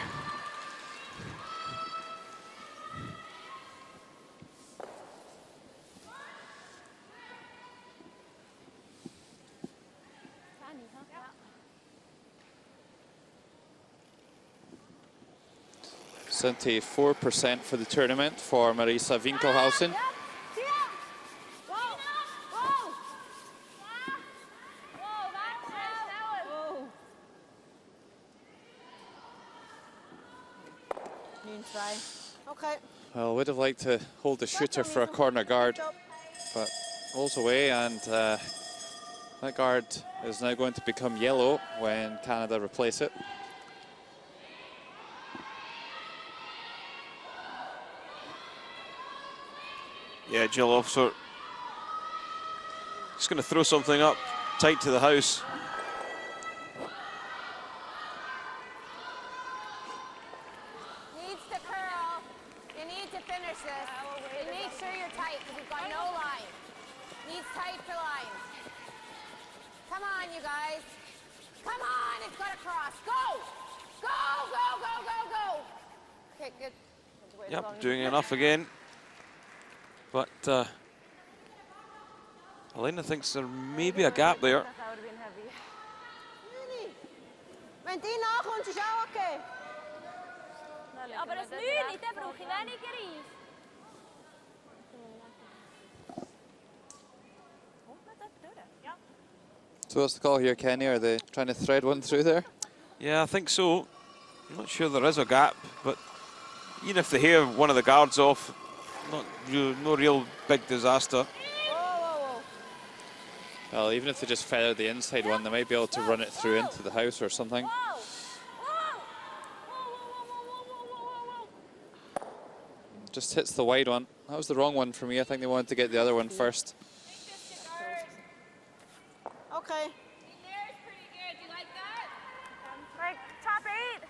74% for the tournament for Marisa Winkelhausen. Okay. Well, would have liked to hold the shooter for a corner guard, but rolls away, and that guard is now going to become yellow when Canada replace it. Yeah, Jill Officer just going to throw something up tight to the house. Needs to curl. You need to finish this. And make sure you're tight because you've got no line. Needs tight for lines. Come on, you guys. Come on, it's got to cross. Go! Go, go, go, go, go. Okay, good. Yep, doing enough again. But Elena thinks there may be a gap there. That would have been heavy. Wenn die nachkommt, ist auch okay. Aber das Mühle, der brauche ich weniger Eis. So what's the call here, Kenny? Are they trying to thread one through there? Yeah, I think so. I'm not sure there is a gap, but even if they hear one of the guards off, no real big disaster. Well, even if they just feather the inside one, they might be able to run it through into the house or something. Just hits the wide one. That was the wrong one for me. I think they wanted to get the other one first. Okay. There's pretty good. You like that? Like top 8.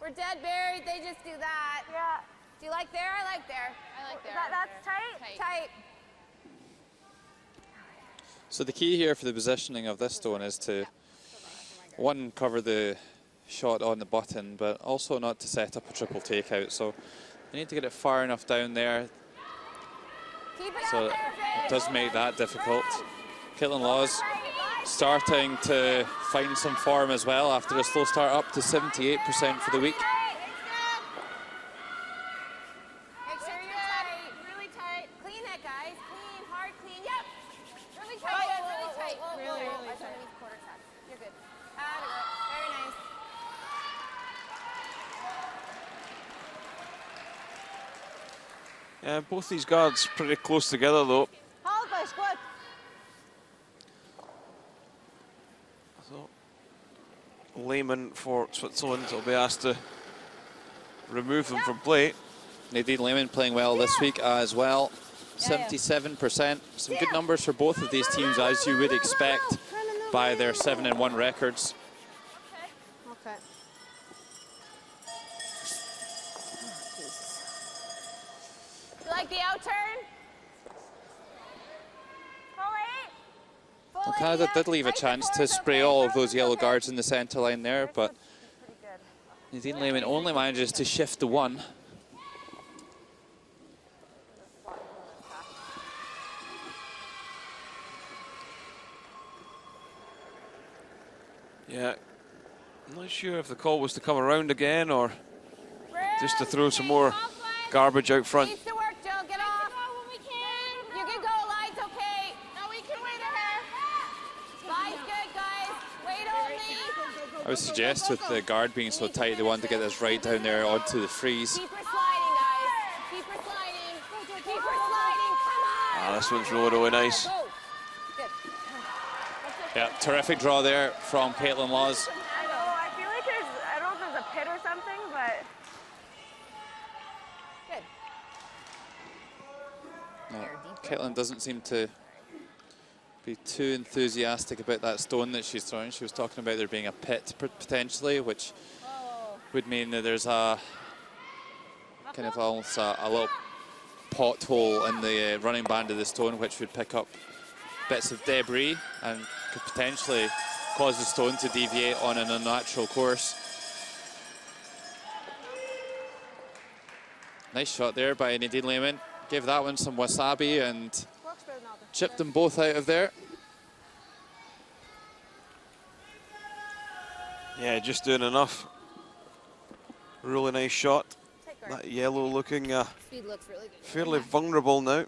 We're dead buried. They just do that. Yeah. Do you like there? I like there. I like there. That's tight. Tight. So the key here for the positioning of this stone is to, one, cover the shot on the button, but also not to set up a triple takeout. So you need to get it far enough down there. Keep it So out there, it does make that difficult. Caitlin Laws starting to find some form as well after a slow start, up to 78% for the week. Make sure you're tight. Really tight. Clean that, guys. Clean, hard, clean. Yep. Really tight. Really tight. Really tight. Quarter tap. You're good. Very nice. Yeah, both these guards pretty close together though. Halbwegs, good. So, Lehman for Switzerland will be asked to remove them from play. Nadine Lehman playing well this week as well. 77%. Some good numbers for both of these teams, as you would expect by their 7-1 records. Okay. You like the out turn? Well, Canada did leave a chance to spray all of those yellow guards in the centre line there, but Nadine Lehman only manages to shift the one. Yeah, I'm not sure if the call was to come around again or just to throw some more garbage out front. Needs to work, Jill. Get off. You can go. Line's okay. No, we can wait her. Line's good, guys. Wait only. would suggest with the guard being so tight, they want to get this right down there onto the freeze. Keep her sliding, guys. Keep her sliding. Keep her sliding. Come on. Ah, this one's really, really nice. Go. Good. Yeah, terrific draw there from Caitlin Laws. I know. I feel like I don't know if there's a pit or something, but. Good. No, Caitlin doesn't seem to be too enthusiastic about that stone that she's throwing. She was talking about there being a pit potentially, which would mean that there's a kind of almost a little pothole in the running band of the stone, which would pick up bits of debris and could potentially cause the stone to deviate on an unnatural course. Nice shot there by Nadine Lehman. Gave that one some wasabi and chipped them both out of there. Yeah, just doing enough. Really nice shot. That yellow looking Speed looks really good. fairly vulnerable now.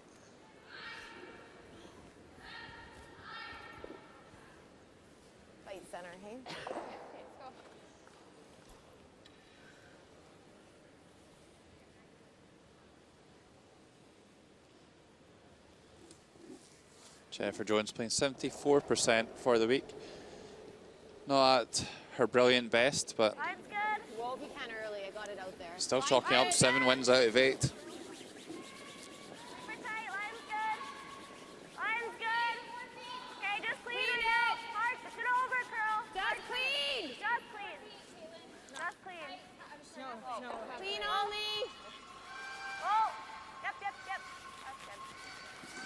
Fight center, hey? Jennifer Jones playing 74% for the week. Not at her brilliant best, but Line's good. Whoa, if you can early, I got it out there. still chalking up 7 wins out of 8. Super tight. Line's good. Line's good. Okay, just clean it. Hard. Get over, curl. Just clean. Just clean. Just clean. Clean only. Oh. Yep. That's good.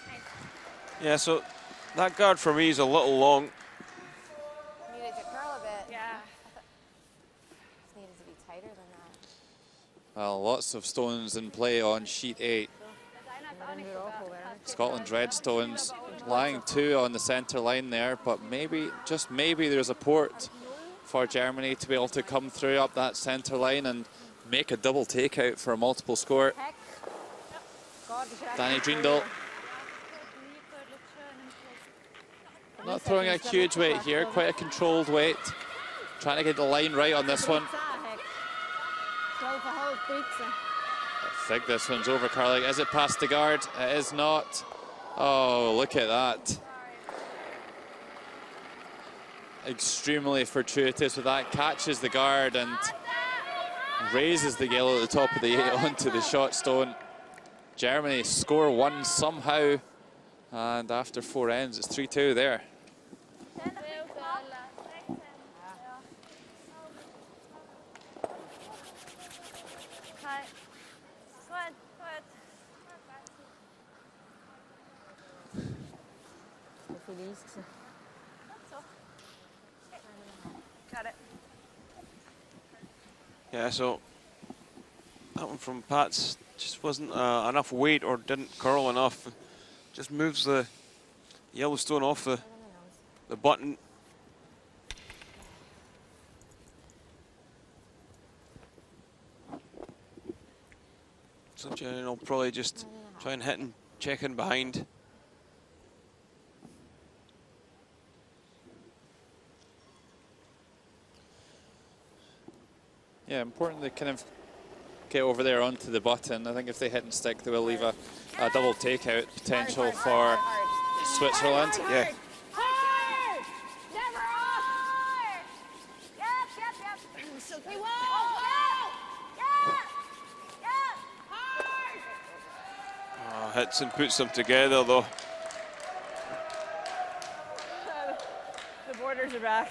Nice. Yeah, so that guard for me is a little long. Needed to curl a bit. Yeah. Just needed to be tighter than that. Well, lots of stones in play on sheet 8. Scotland's red stones lying 2 on the centre line there, but maybe, just maybe, there's a port for Germany to be able to come through up that centre line and make a double takeout for a multiple score. Danny Dreendal not throwing a huge weight here, quite a controlled weight. Trying to get the line right on this one. I think this one's over, Carly. Is it past the guard? It is not. Oh, look at that. Extremely fortuitous with that. Catches the guard and raises the yellow at the top of the 8 onto the shot stone. Germany score 1 somehow. And after 4 ends, it's 3-2 there. Got it. Yeah, so that one from Pat's just wasn't enough weight or didn't curl enough. Just moves the Yellowstone off the button. So Jen will probably just try and hit and check in behind. Yeah, important to kind of get over there onto the button. I think if they hit and stick, they will leave a double takeout potential for Switzerland. Yeah. Hard! Never off! Yep. Hey, whoa! Yep. Hard! Hits and puts them together though. The borders are back.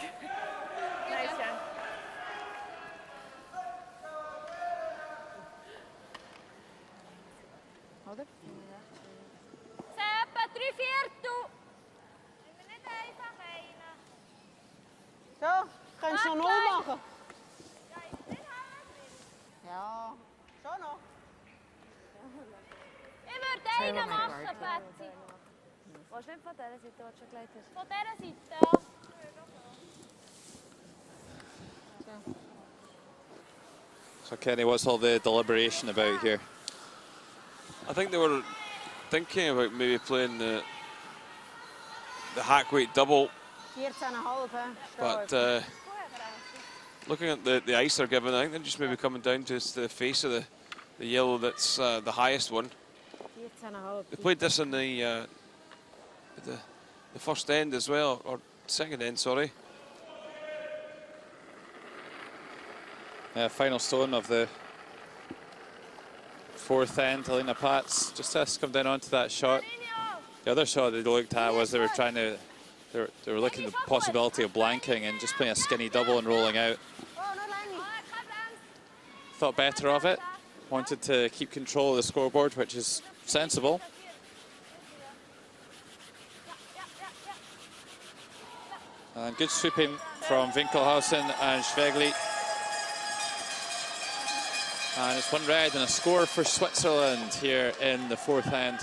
Nice, Jen. Zo, ga je zo nog maken? Ja. Zo nog. Ich würde einen machen, Patsy. Willst du nicht von dieser Seite, wo du schon gelegt hast? Von dieser Seite. So Kenny, what's all the deliberation about here? I think they were thinking about maybe playing the hack weight double, 14,5 hè. but looking at the ice they're given, I think they're just maybe coming down to the face of the yellow that's the highest one. They played this in the first end as well, or second end, sorry. Final stone of the fourth end. Helena Pats just has to come down onto that shot. The other shot they looked at was they were trying to, they were looking at the possibility of blanking and just playing a skinny double and rolling out. Thought better of it. Wanted to keep control of the scoreboard, which is sensible. And good sweeping from Winkelhausen and Schwegli. And it's one red and a score for Switzerland here in the fourth end.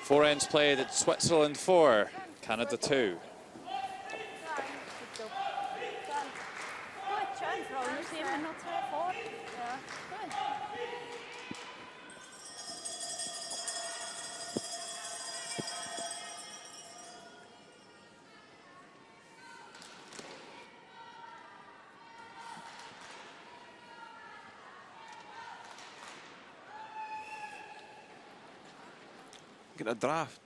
4 ends played at Switzerland 4, Canada 2. Get a draft.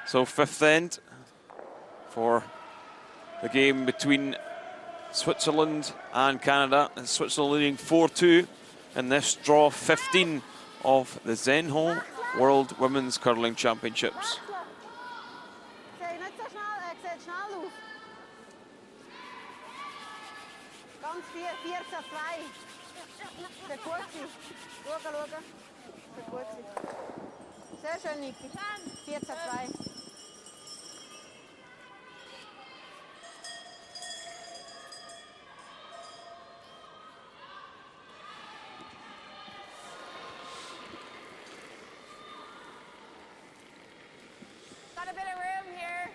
So fifth end for the game between Switzerland and Canada. And Switzerland leading 4-2 in this draw 15 of the ZEN-NOH World Women's Curling Championships. Sehr schön, Niki. 4-2. Got a bit of room here.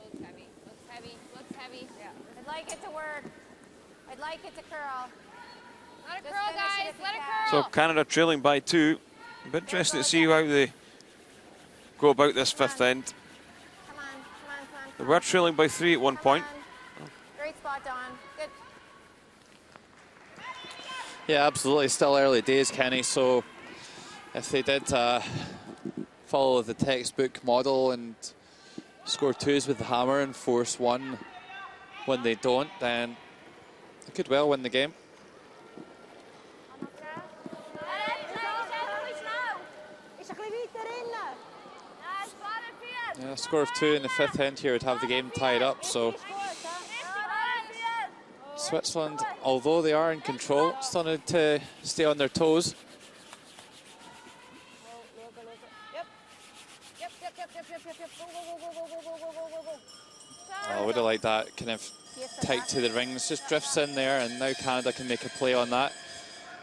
Looks heavy, looks heavy, looks heavy. Yeah. I'd like it to work. I'd like it to curl. Let it curl, guys. Let it curl. So Canada trailing by 2. A bit interesting to see how they go about this fifth end. Come on, come on, come on. They were trailing by 3 at one point. Great spot, Don. Good. Yeah, absolutely. Still early days, Kenny. So if they did follow the textbook model and score 2s with the hammer and force 1 when they don't, then they could well win the game. Yeah, a score of 2 in the fifth end here would have the game tied up. So Switzerland, although they are in control, still need to stay on their toes. I would have liked that kind of tight to the rings. Just drifts in there, and now Canada can make a play on that.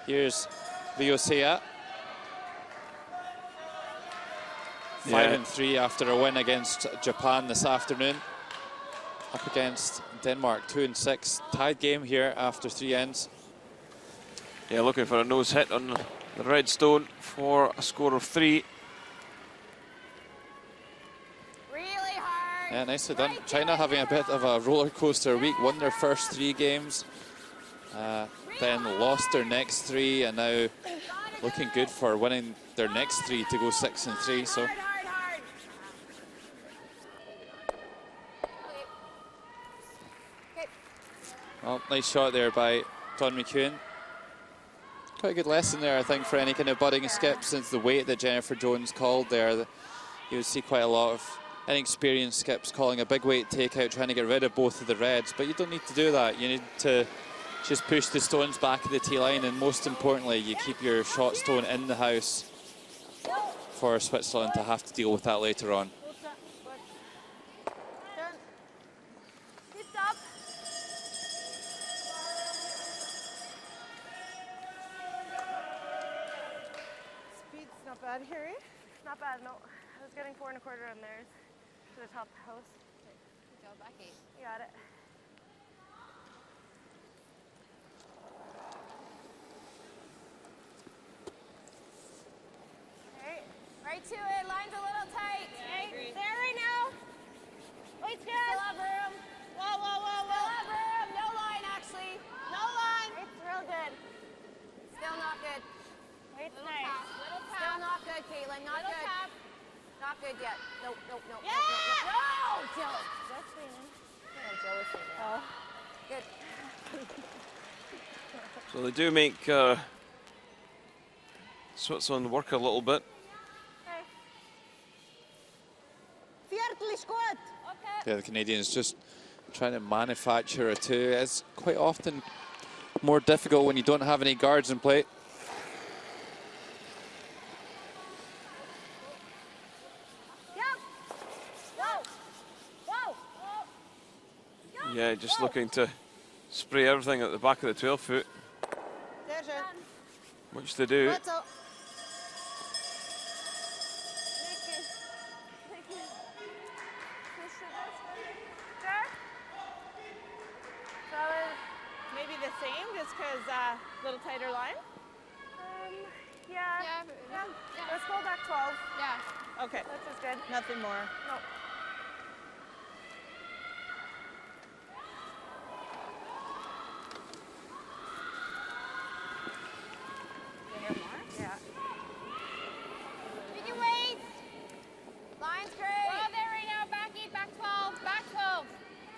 Here's Liosea. 5-3 after a win against Japan this afternoon. Up against Denmark, 2-6. Tied game here after 3 ends. Yeah, looking for a nose hit on the red stone for a score of 3. Read Yeah, nicely done. China having a bit of a roller coaster week. Won their first 3 games, then lost their next 3, and now looking good for winning their next 3 to go 6-3. So. Well, nice shot there by Don McEwen. Quite a good lesson there, I think, for any kind of budding skip, since the weight that Jennifer Jones called there. You would see quite a lot of inexperienced skips calling a big weight takeout, trying to get rid of both of the reds, but you don't need to do that. You need to just push the stones back at the tee line, and most importantly, you keep your shot stone in the house for Switzerland to have to deal with that later on. Speed's not bad here, eh? Not bad, no. I was getting 4 1/4 on theirs to the top of the house. Good job, Becky. You got it. Right to it, line's a little tight. Okay, there right now. Wait, Still have room. Whoa, whoa, whoa, Still whoa. have room. No line, actually. No line. It's real good. Still not good. Wait, Little nice. tap. Little tap. Still not good, Caitlin. Not Little good. tap. Not good yet. Nope, nope, nope. Yeah! Nope, nope, nope. No, Jill. That's leaning. No, Jill is leaning. Oh. Good. So they do make Switzerland work a little bit. Viertel is good. Okay. Yeah, the Canadians just trying to manufacture a 2. It's quite often more difficult when you don't have any guards in play. Yep. Whoa. Whoa. Whoa. Yeah, just looking to spray everything at the back of the 12 foot, Sehr schön. which they do. Gut so. Maybe the same, just because a little tighter line? Yeah. Yeah. Let's go back 12. Yeah. Okay. That's just good. Nothing more. No. Yeah. Make it wait. Line's great. Well, there right now. Back 8, back 12, back 12.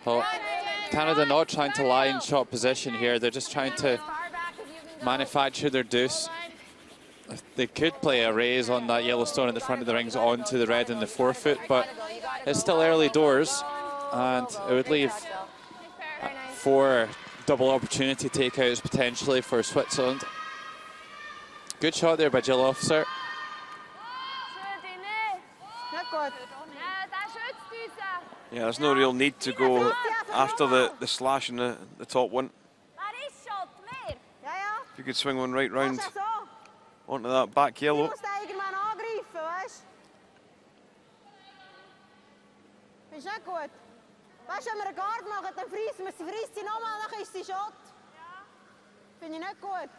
Well, Run, Caitlin. Canada not trying to lie in shot position here. They're just trying to As far back as you can go. manufacture their deuce. They could play a raise on that yellow stone at the front of the rings onto the red in the 4 foot, but it's still early doors, and it would leave 4 double opportunity takeouts potentially for Switzerland. Good shot there by Jill Officer. Not good. Yeah, there's no real need to go after the slash in the top one. Ja, ja. If you could swing one right round Das ist ja so. onto that back Du yellow. musst irgendwann angreifen, weißt du? Ist nicht gut. Weißt du, wenn wir einen Guard machen, dann frisst sie nochmal, dann ist sie Shot. Finde ich nicht gut.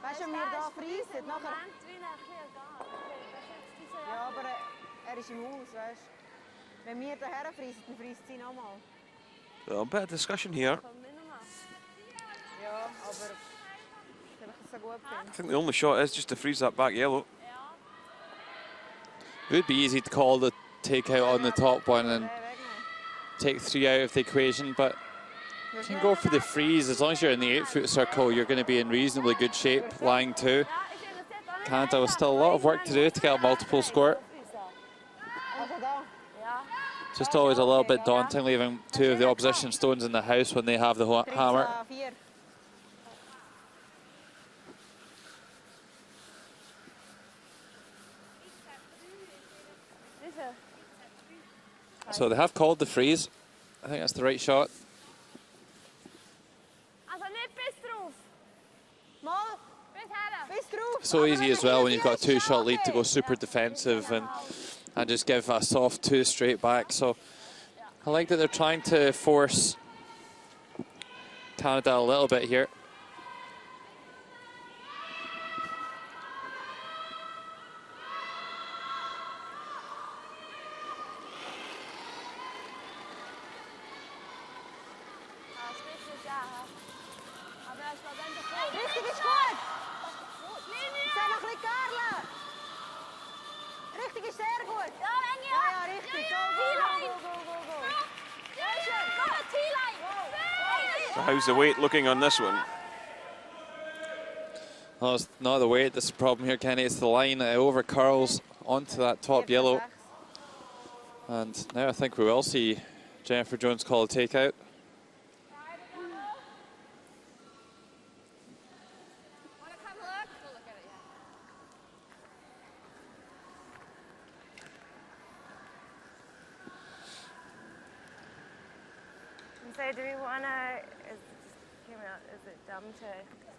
Weißt du, wenn wir hier freissen, nachher... Ja, aber er ist im Haus, weißt du? Wenn wir daher freissen, dann frisst sie nochmal. A bit of discussion here. Ja, aber... Ob ich das so gut I finde. think the only shot is just to freeze that back yellow. It would be easy to call the takeout on the top one and Wegnehmen. take 3 out of the equation, but you can go for the freeze. As long as you're in the 8 foot circle, you're going to be in reasonably good shape lying 2. Canada has still a lot of work to do to get a multiple score. Also da. Just always a little bit daunting leaving 2 of the opposition stones in the house when they have the hammer. 4. So they have called the freeze. I think that's the right shot. Also nicht bis drauf. Mal, Bis her. bis drauf. So easy as well when you've got a 2-shot lead to go super defensive and just give a soft 2 straight back. So I like that they're trying to force Canada a little bit here. So how's the weight looking on this one? Well, it's not the weight that's the problem here, Kenny. It's the line that over curls onto that top yellow. And now I think we will see Jennifer Jones call a takeout. So do we want to, is it dumb to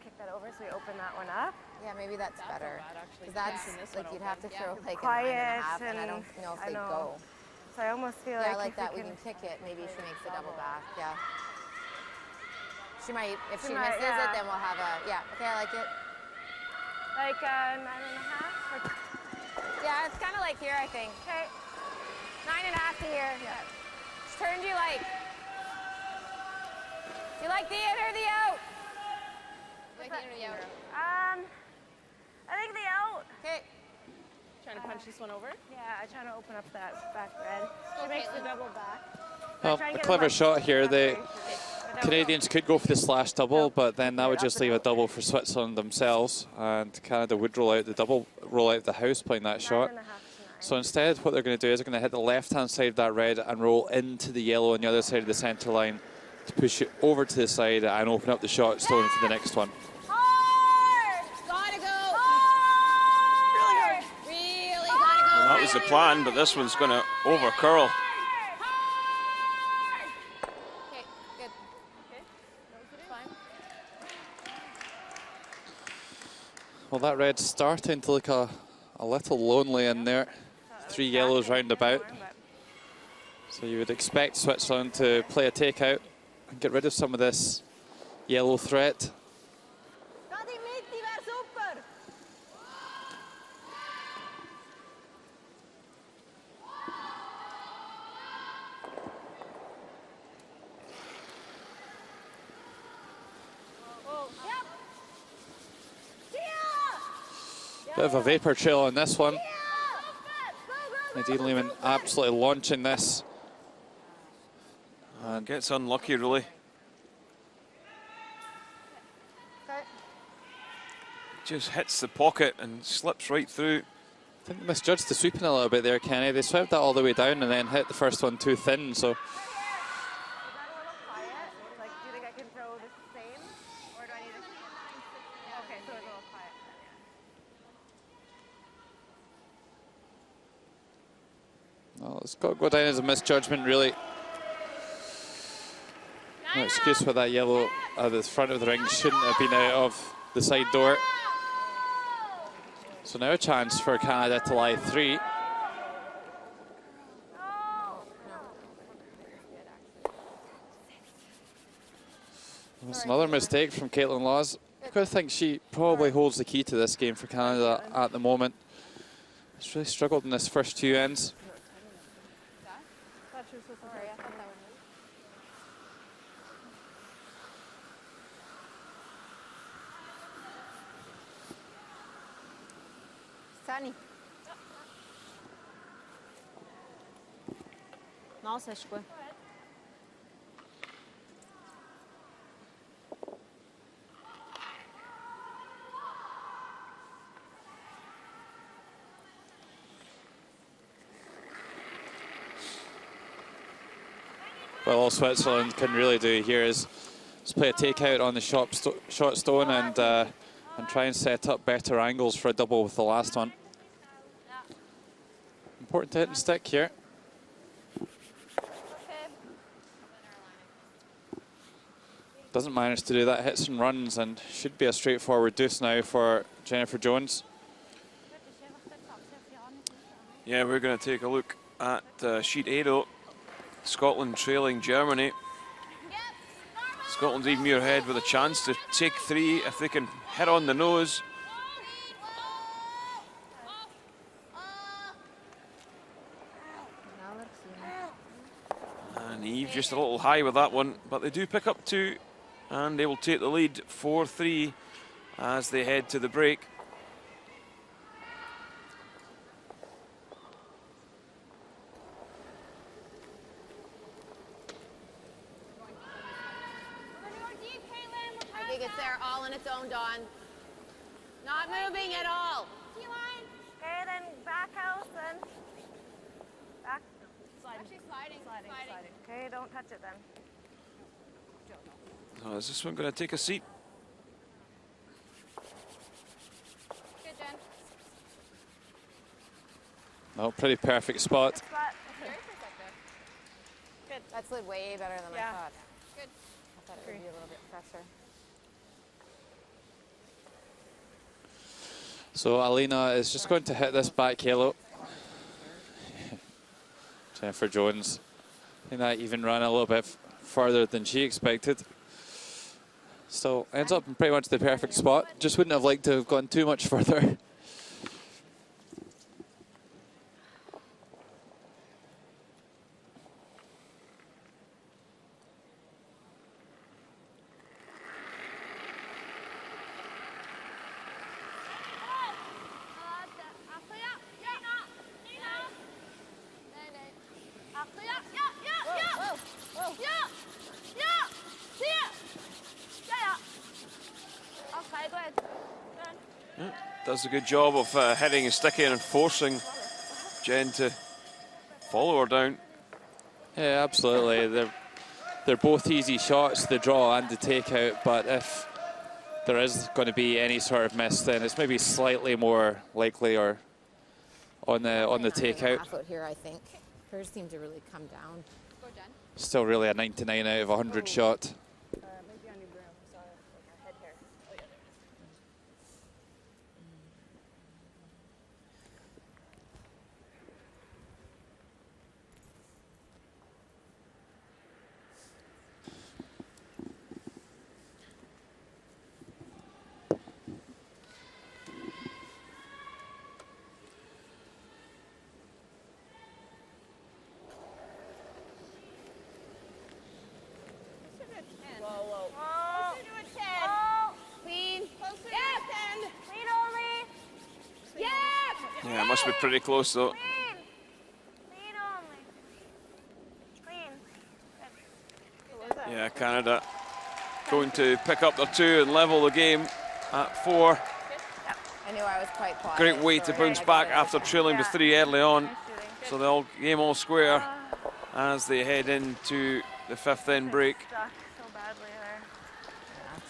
kick that over so we open that one up? Yeah, maybe that's better. Because that's, like, you'd have to throw like Quiet a 9.5, and I don't know if they go. So I almost feel Yeah, like like that, we can kick it. Maybe she makes a double back, yeah. She might, if she misses it, then we'll have a, yeah, okay, I like it. Like a 9.5? Yeah, it's kind of like here, I think. Okay. 9.5 to here. Yeah. She turned you like, do you like the in or the out? Like the in or the out? I think the out. Okay. Trying to punch this one over? Yeah, I'm trying to open up that back red. She makes the double back. Well, a clever shot here. The Canadians could go for the slash double, but then that would just leave a double for Switzerland themselves, and Canada would roll out the double, roll out the house playing that shot. So instead, what they're going to do is they're going to hit the left-hand side of that red and roll into the yellow on the other side of the centre line to push it over to the side and open up the shot stone for the next one. Hard! Gotta go! Hard! Really gotta go! Well, that was the plan, but this one's going to over curl. Okay, good. Okay. Fine. Well, that red's starting to look a little lonely in there. 3 yellows round about. So you would expect Switzerland to play a takeout and get rid of some of this yellow threat. Bit of a vapor trail on this one. Nadine Lehman absolutely launching this. And gets unlucky, really. Just hits the pocket and slips right through. I think they misjudged the sweeping a little bit there, Kenny. They swept that all the way down and then hit the first one too thin. So. Well, it's got to go down as a misjudgment, really. No excuse for that yellow at the front of the ring shouldn't have been out of the side door. So now a chance for Canada to lie 3. That's another mistake from Caitlin Laws. I've got to think she probably holds the key to this game for Canada at the moment. She's really struggled in this first 2 ends. Nossa, acho que foi. Well, all Switzerland can really do here is play a takeout on the shot stone and try and set up better angles for a double with the last one. Important to hit and stick here. Doesn't manage to do that, hits and runs, and should be a straightforward deuce now for Jennifer Jones. Yeah, we're going to take a look at sheet 8. Scotland trailing Germany. Scotland's even ahead with a chance to take 3 if they can hit on the nose. And Eve just a little high with that one, but they do pick up 2, and they will take the lead 4-3 as they head to the break. zone, Dawn. Not moving at all. Okay, then back house, then. Back. Actually sliding. Okay, don't touch it then. So is this one going to take a seat? Good, Jen. No, pretty perfect spot. Good spot. Good. That slid way better than Yeah. I thought. Good. I thought it would be a little bit fresher. So Alina is just going to hit this back halo. Jennifer Jones, I think that even ran a little bit further than she expected. Still ends up in pretty much the perfect spot. Just wouldn't have liked to have gone too much further. Does a good job of hitting and sticking and forcing Jen to follow her down. Yeah, absolutely. They're both easy shots, the draw and the takeout, but if there is going to be any sort of miss, then it's maybe slightly more likely or on the takeout. Half out here, I think. Hers seemed to really come down. Go, Jen. Still really a 99 out of 100 shot. Maybe on your broom. Sorry, like a head hair. Oh, yeah, Yeah, it must be pretty close though. Clean only. Clean. Yeah, Canada going to pick up their 2 and level the game at 4. I knew I was quite quiet. Great way to bounce back after trailing with 3 early on. So the game all square as they head into the 5th end break. Stuck so badly there. Yeah.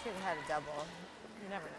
Should have had a double. You never know.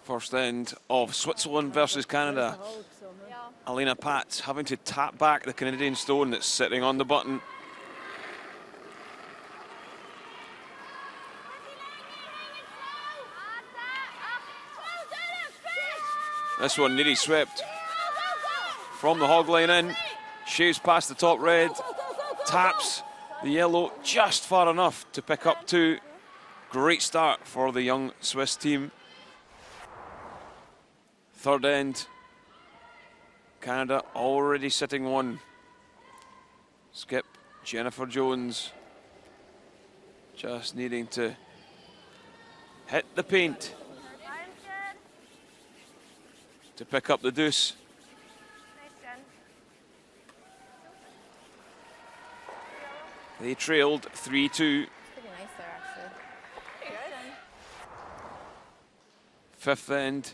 First end of Switzerland versus Canada. Alina Patz having to tap back the Canadian stone that's sitting on the button. This one nearly swept from the hog line in. Shaves past the top red, taps the yellow just far enough to pick up 2. Great start for the young Swiss team. Third end, Canada already sitting 1. Skip Jennifer Jones just needing to hit the paint to pick up the deuce. Nice, Jen. They trailed 3-2. Pretty nice there, actually. Pretty good. 5th end,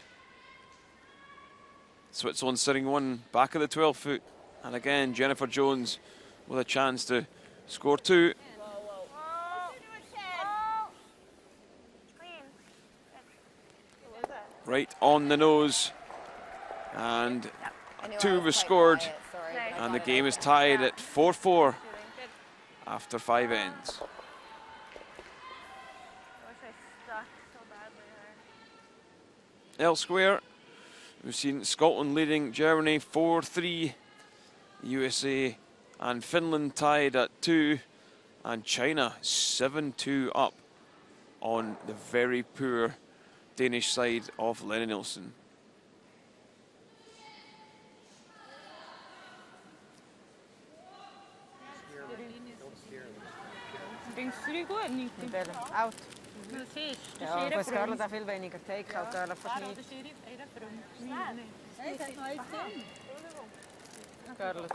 Switzerland sitting 1, back of the 12 foot. And again, Jennifer Jones with a chance to score 2. Clean. Right on the nose. And I knew I 2 was was quite scored. quiet, sorry, Nice. but I And the thought game I is was- tied at 4-4 after 5 ends. I wish I stuck so badly there. Elsewhere, we've seen Scotland leading Germany 4-3 USA and Finland tied at 2, and China 7-2 up on the very poor Danish side of Lenny Nielsen. Out. Ja, bei Scarlett da viel weniger Take, halt da verschneiden. Scarlett.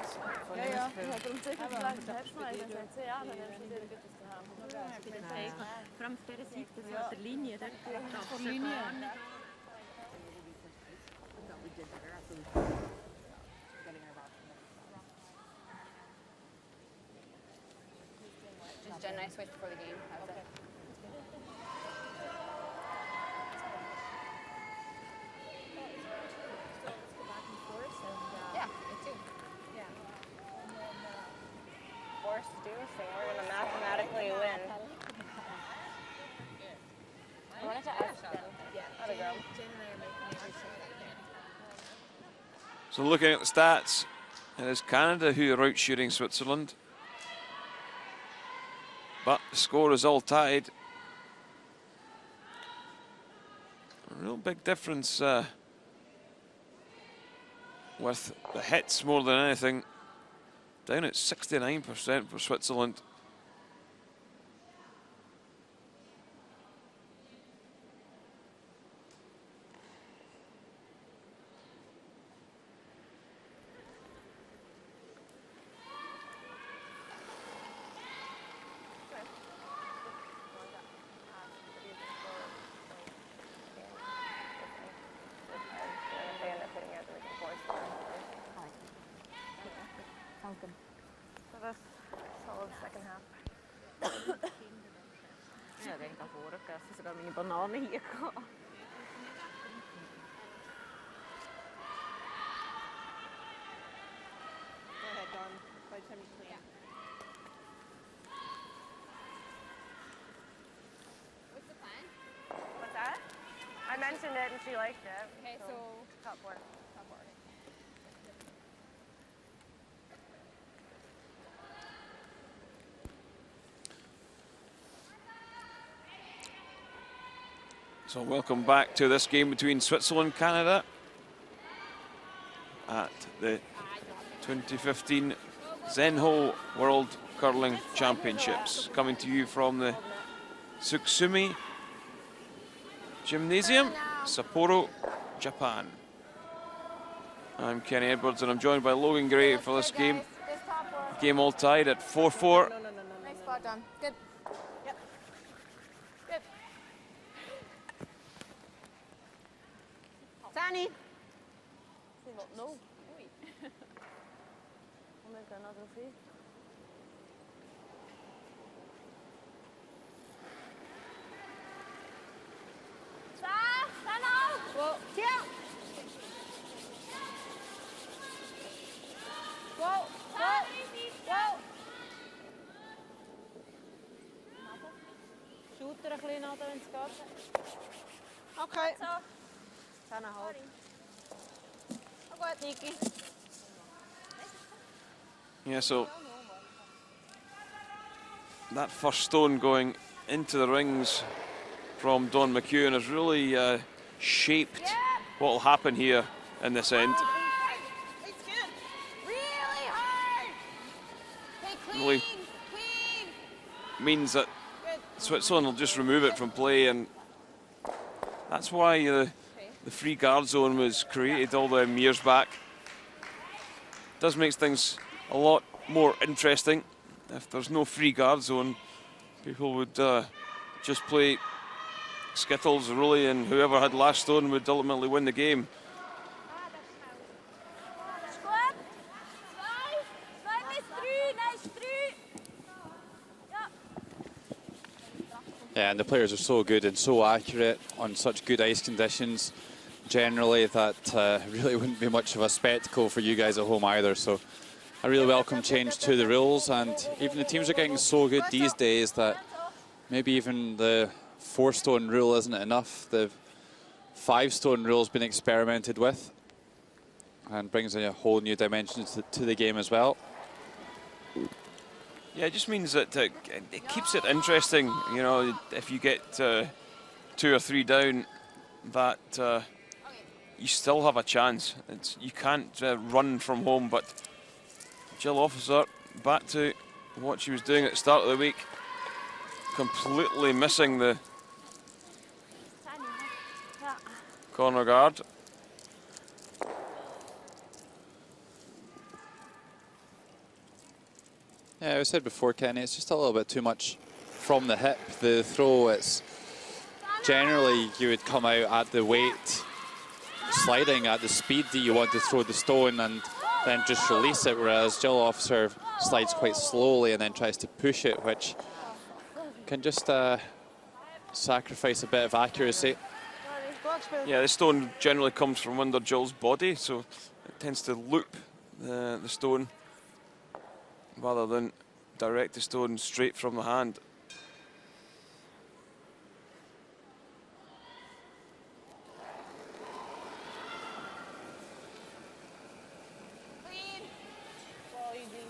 Ja, ja. Darum sicher gesagt, das hättest du mal gesagt. Ja, dann wäre es wieder gut, das zu haben. Vor allem auf dieser Seite, so auf der Linie, dort auf der Linie. Just Jen and I switched before the game. That was it. Yeah, me too. Yeah. Forced to do thing. We're going to mathematically win. I wanted to ask Jen. How'd it go? Jen and I are making every shot. So looking at the stats, it is Canada who are out shooting Switzerland. But the score is all tied. A real big difference with the hits more than anything. Down at 69% for Switzerland. So that's solid second half. Ja, ik denk dat vorige keer is sogar meine Banane hier gekommen. Go ahead, Dawn. By the time you clean. What's the plan? What's that? I mentioned it and she liked it. Okay, so top four. top four. So welcome back to this game between Switzerland and Canada at the 2015 ZEN-NOH World Curling Championships. Coming to you from the Tsutsumi Gymnasium, Sapporo, Japan. I'm Kenny Edwards and I'm joined by Logan Gray for this game. This top four. Game all tied at 4-4. Nice spot, Dawn. Good. Yep. Good. Sani. No. I'll make another fee. Whoa. Yeah. Whoa. Whoa. Whoa. Shoot er een klein auto in het gaat. Oké. Sana hold. I'll go ahead, Nikki. Yeah, so that first stone going into the rings from Dawn McEwen has really shaped what will happen here in this end. It's good. Really hard. Okay, clean. Really Clean. means that Good. Switzerland will just remove it from play, and that's why the free guard zone was created all them years back. Does make things a lot more interesting. If there's no free guard zone, people would just play skittles really, and whoever had last stone would ultimately win the game. Squad. Slide is through. Nice through. Yeah, and the players are so good and so accurate on such good ice conditions generally that really wouldn't be much of a spectacle for you guys at home either. So a really welcome change to the rules, and even the teams are getting so good these days that maybe even the 4-stone rule isn't enough. The 5-stone rule has been experimented with. and brings in a whole new dimension to the game as well. Yeah, it just means that it keeps it interesting. You know, if you get 2 or 3 down, that you still have a chance. You can't run from home, but Jill Officer back to what she was doing at the start of the week, completely missing the corner guard. Yeah, I said before, Kenny, it's just a little bit too much from the hip. The throw, it's generally you would come out at the weight, sliding at the speed that you want to throw the stone and then just release it, whereas Jill Officer slides quite slowly and then tries to push it, which can just sacrifice a bit of accuracy. Yeah, the stone generally comes from under Jill's body, so it tends to loop the stone rather than direct the stone straight from the hand. Clean. Well, easy.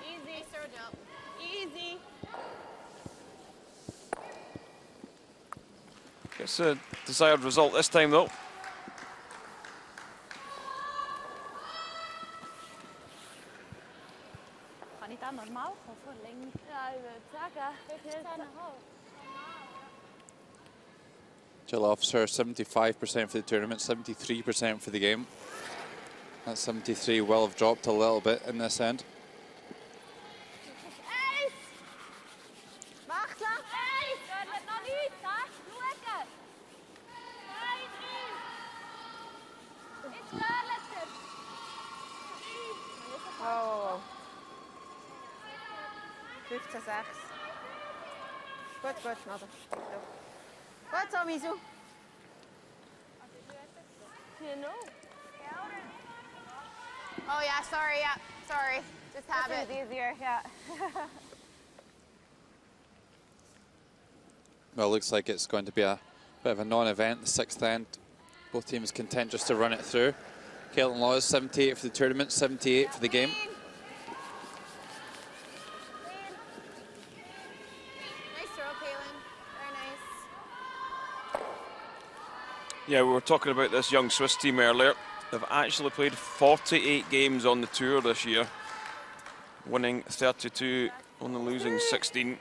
Easy, Sir Jill. Easy. Gets a desired result this time, though. Kan niet aan normaal of voor lengte? Ja, takken. Jill Officer, 75% for the tournament, 73% for the game. That 73 will have dropped a little bit in this end. Oh. 5-6. Goed, goed, Natte. Goed zo, Mizu. Oh yeah, sorry, yeah, sorry. Just have it. Easier, yeah. Well, it looks like it's going to be a bit of a non-event, the 6th end. Both teams content just to run it through. Caitlin Laws, 78 for the tournament, 78 for the game. Nice throw, Caitlin. Very nice. Yeah, we were talking about this young Swiss team earlier. They've actually played 48 games on the tour this year, winning 32, only losing 16.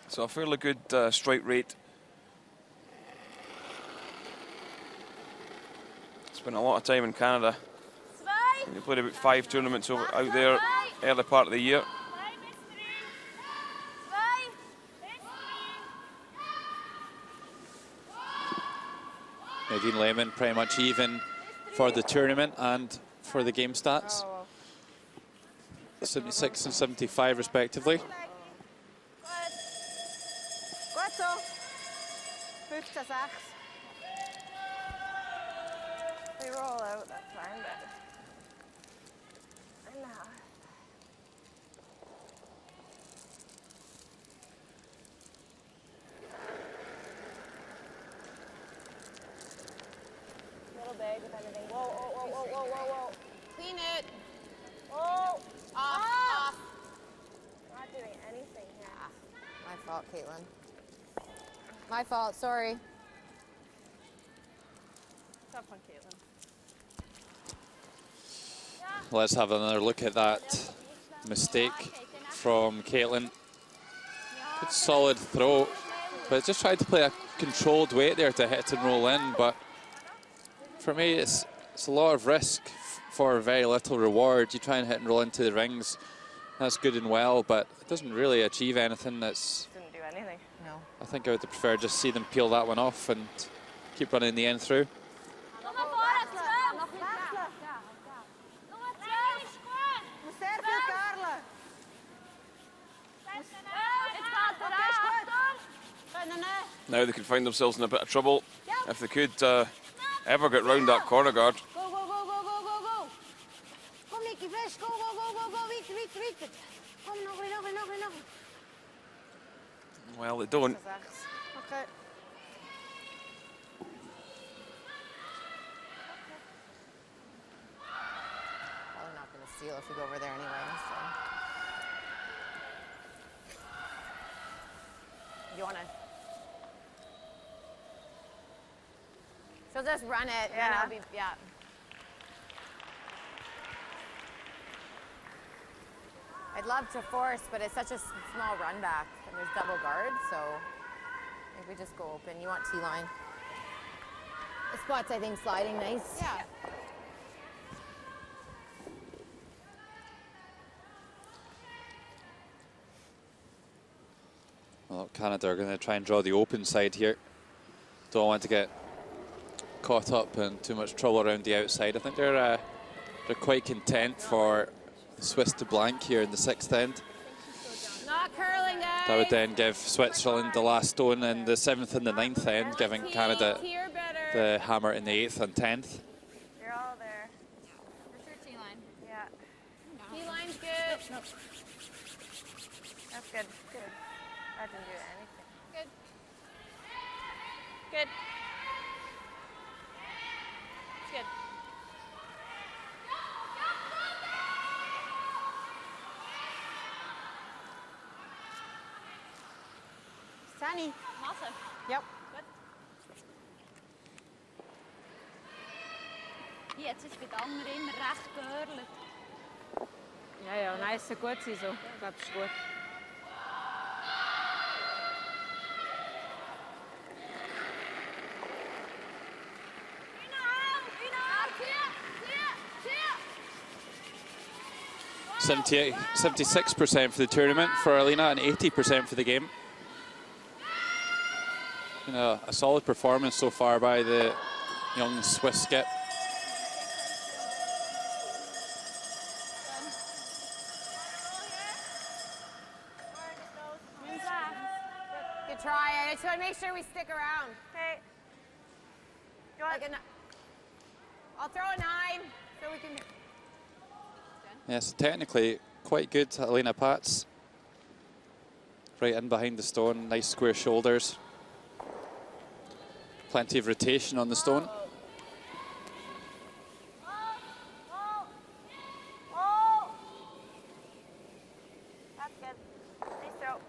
So a fairly good strike rate. Spent a lot of time in Canada. They played about 5 tournaments out there early part of the year. Nadine Lehman pretty much even for the tournament and for the game stats. 76 and 75 respectively. Goed zo. 5-6. We roll out, that's fine, but... And now. Little big, if anything. Whoa, whoa, whoa, whoa, whoa, whoa, whoa. Clean it. Oh! Off. Not doing anything here. My fault, Caitlin. My fault, sorry. Tough one, Caitlin. Let's have another look at that mistake from Caitlin. Good solid throw, but just tried to play a controlled weight there to hit and roll in. But for me, it's a lot of risk for very little reward. You try and hit and roll into the rings, that's good and well, but it doesn't really achieve anything. That's, Didn't do anything. No. I think I would prefer just see them peel that one off and keep running the end through. Now they could find themselves in a bit of trouble if they could ever get round that corner guard. Go, go, go, go, go, go, go. Kom, Nicky, flash. Go, go, go, go, go. Wiet, wiet, wiet. Kom, nog weer, nog weer, nog weer, nog weer. Well, they don't. Okay. deal if we go over there anyway. So. You wanna? So just run it. Yeah. And I'll be, yeah. I'd love to force, but it's such a small run back, and there's double guard, so if we just go open, you want T-line. The spot's, I think, sliding nice. Yeah. Well, Canada are going to try and draw the open side here. Don't want to get caught up in too much trouble around the outside. I think they're quite content for the Swiss to blank here in the 6th end. Not curling, guys. That would then give Switzerland the last stone in the 7th and the 9th end, giving Canada the hammer in the 8th and 10th. You're all there. For sure T-line. Yeah. T-line's good. Nope. That's good. Good. I didn't do anything. Good. Good. It's good. Sunny. Massive. Yep. Good. Hier, jetzt ist bei den anderen immer recht gehörlet. Ja, ja, nein, es soll gut sein so. Ich glaube, es ist gut. .78, 76% for the tournament for Alina and 80% for the game. You know, a solid performance so far by the young Swiss skip. Good try. I just want to make sure we stick around. Okay. You want I'll throw a 9 so we can. Yes, technically quite good, Alina Pats. Right in behind the stone, nice square shoulders. Plenty of rotation on the stone. Oh! That's good. Nice throw.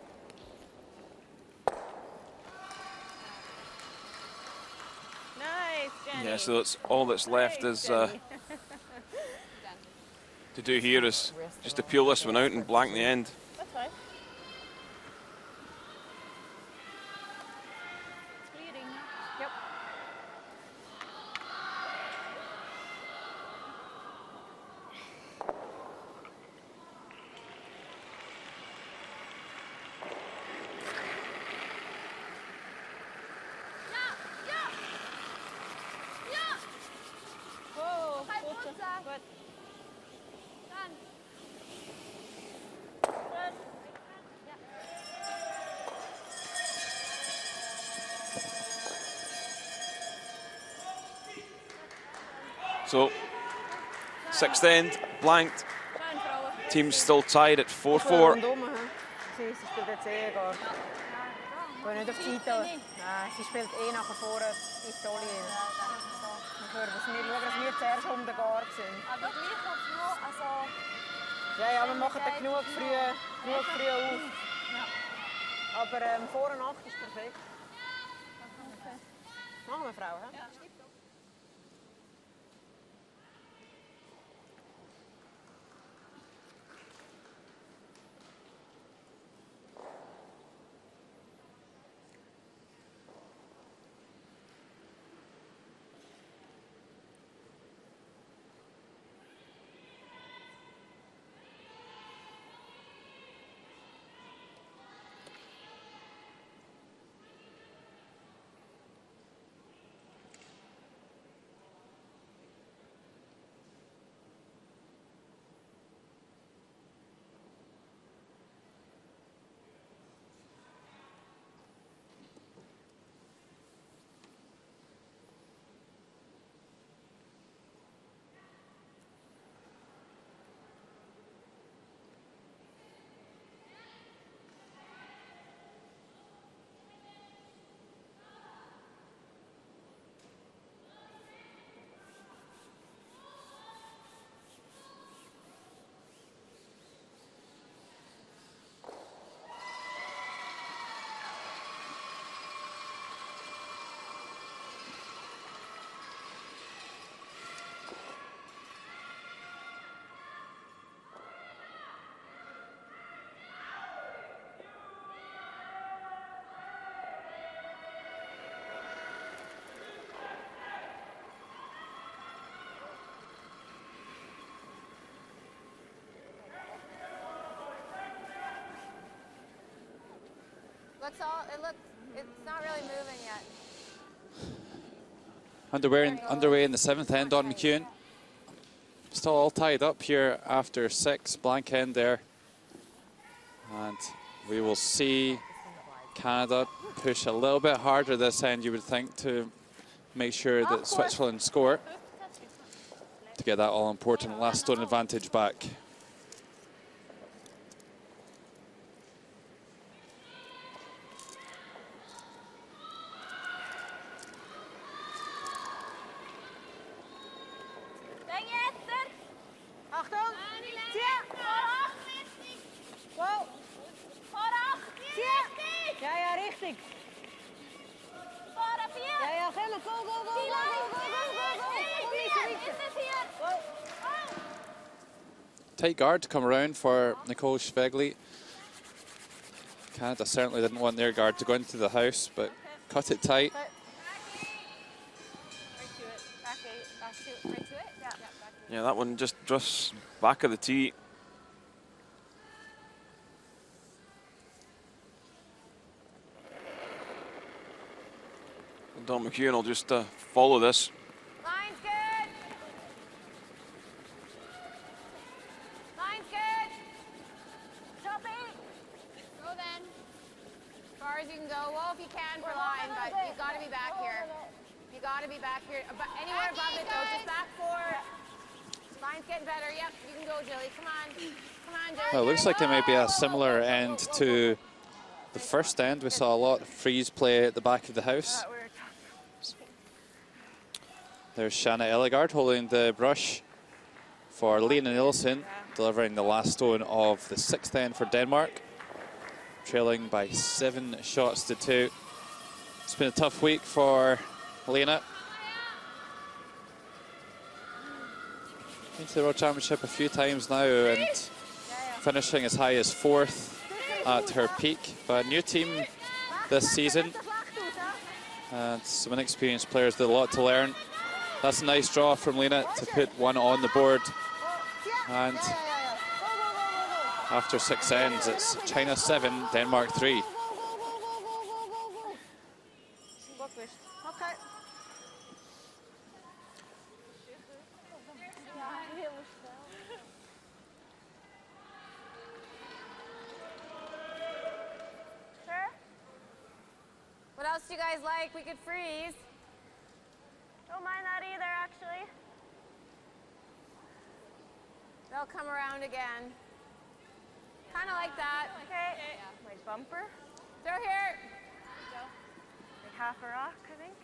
Nice, Jenny. Yeah, so that's all that's left is to do here is just to peel this one out and blank the end. That's fine. It's bleeding now. Yep. Whoa, High good. punch, Good. Done. Good. So, 6th end, blanked. Team's still tied at 4-4. Sie spielt jetzt eh gar. Geh nicht auf die Seite. Nein, sie spielt eh nachher vorne in die Dolly. Wir schauen, dass wir zuerst um den Gar sind. Aber gleich noch, also... Ja, wir machen dann genug früh auf. Aber vor und 8 ist perfekt. Machen wir, Frau, hä? looks all, it's not really moving yet. Underway in the 7th end on McEwen. Still all tied up here after 6, blank end there. And we will see Canada push a little bit harder this end, you would think, to make sure that Switzerland score to get that all-important last stone advantage back. Tight guard to come around for Nicole Schvegli. Canada certainly didn't want their guard to go into the house, but cut it tight. Yeah, that one just drifts back of the tee. Don McEwen will just follow this. Line's good. Line's good. Top 8. Go then. As far as you can go. Well, if you can for line, but you've got to be back here. You got to be back here. Anywhere above it, though. Just back 4. Line's getting better. Yep, you can go, Jilly. Come on. Come on, Jilly. Well, it looks like it may be a similar end to the first end. We saw a lot of freeze play at the back of the house. There's Shanna Ellegard holding the brush for Lena Nielsen, delivering the last stone of the 6th end for Denmark, trailing by 7 shots to 2. It's been a tough week for Lena. Been to the World Championship a few times now and finishing as high as 4th at her peak. But a new team this season and some inexperienced players with a lot to learn. That's a nice draw from Lena to put one on the board. And after 6 ends, it's China 7, Denmark 3. What else do you guys like? We could freeze. Don't mind that either, actually. They'll come around again. Kind of like that. Okay. My bumper. Throw here. Like half a rock, I think.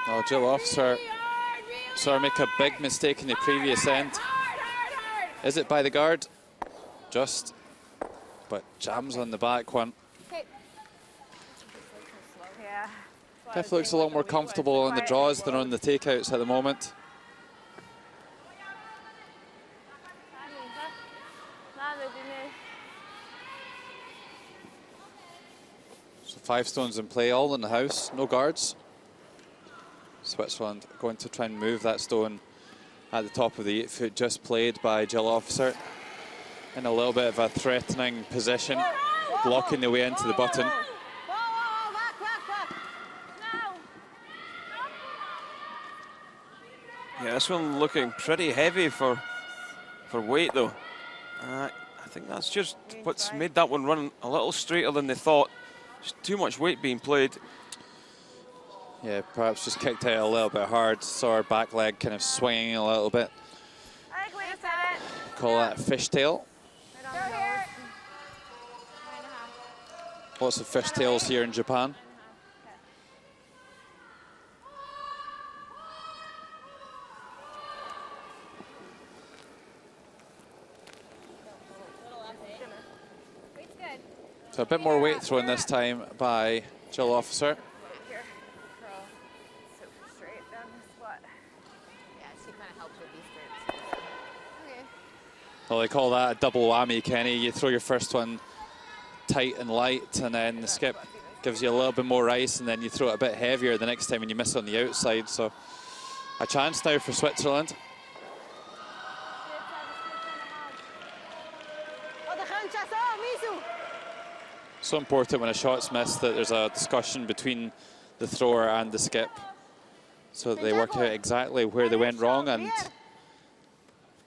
Oh, Jill Officer saw her make a big mistake in the previous end. Is it by the guard? Just, but jams on the back one. Yeah. Definitely looks a lot more comfortable on the draws than on the takeouts at the moment. So 5 stones in play, all in the house, no guards. Switzerland going to try and move that stone at the top of the 8-foot, just played by Jill Officer in a little bit of a threatening position, blocking the way into the button. Yeah, this one looking pretty heavy for weight though. I think that's just what's made that one run a little straighter than they thought. Just too much weight being played. Yeah, perhaps just kicked out a little bit hard. Saw her back leg kind of swinging a little bit. Call that a fishtail. Lots of fishtails here in Japan. So a bit more weight thrown this time by Jill Officer. Well, they call that a double whammy, Kenny. You throw your first one tight and light, and then the skip gives you a little bit more ice, and then you throw it a bit heavier the next time when you miss on the outside. So a chance now for Switzerland. So important when a shot's missed that there's a discussion between the thrower and the skip, so that they work out exactly where they went wrong, and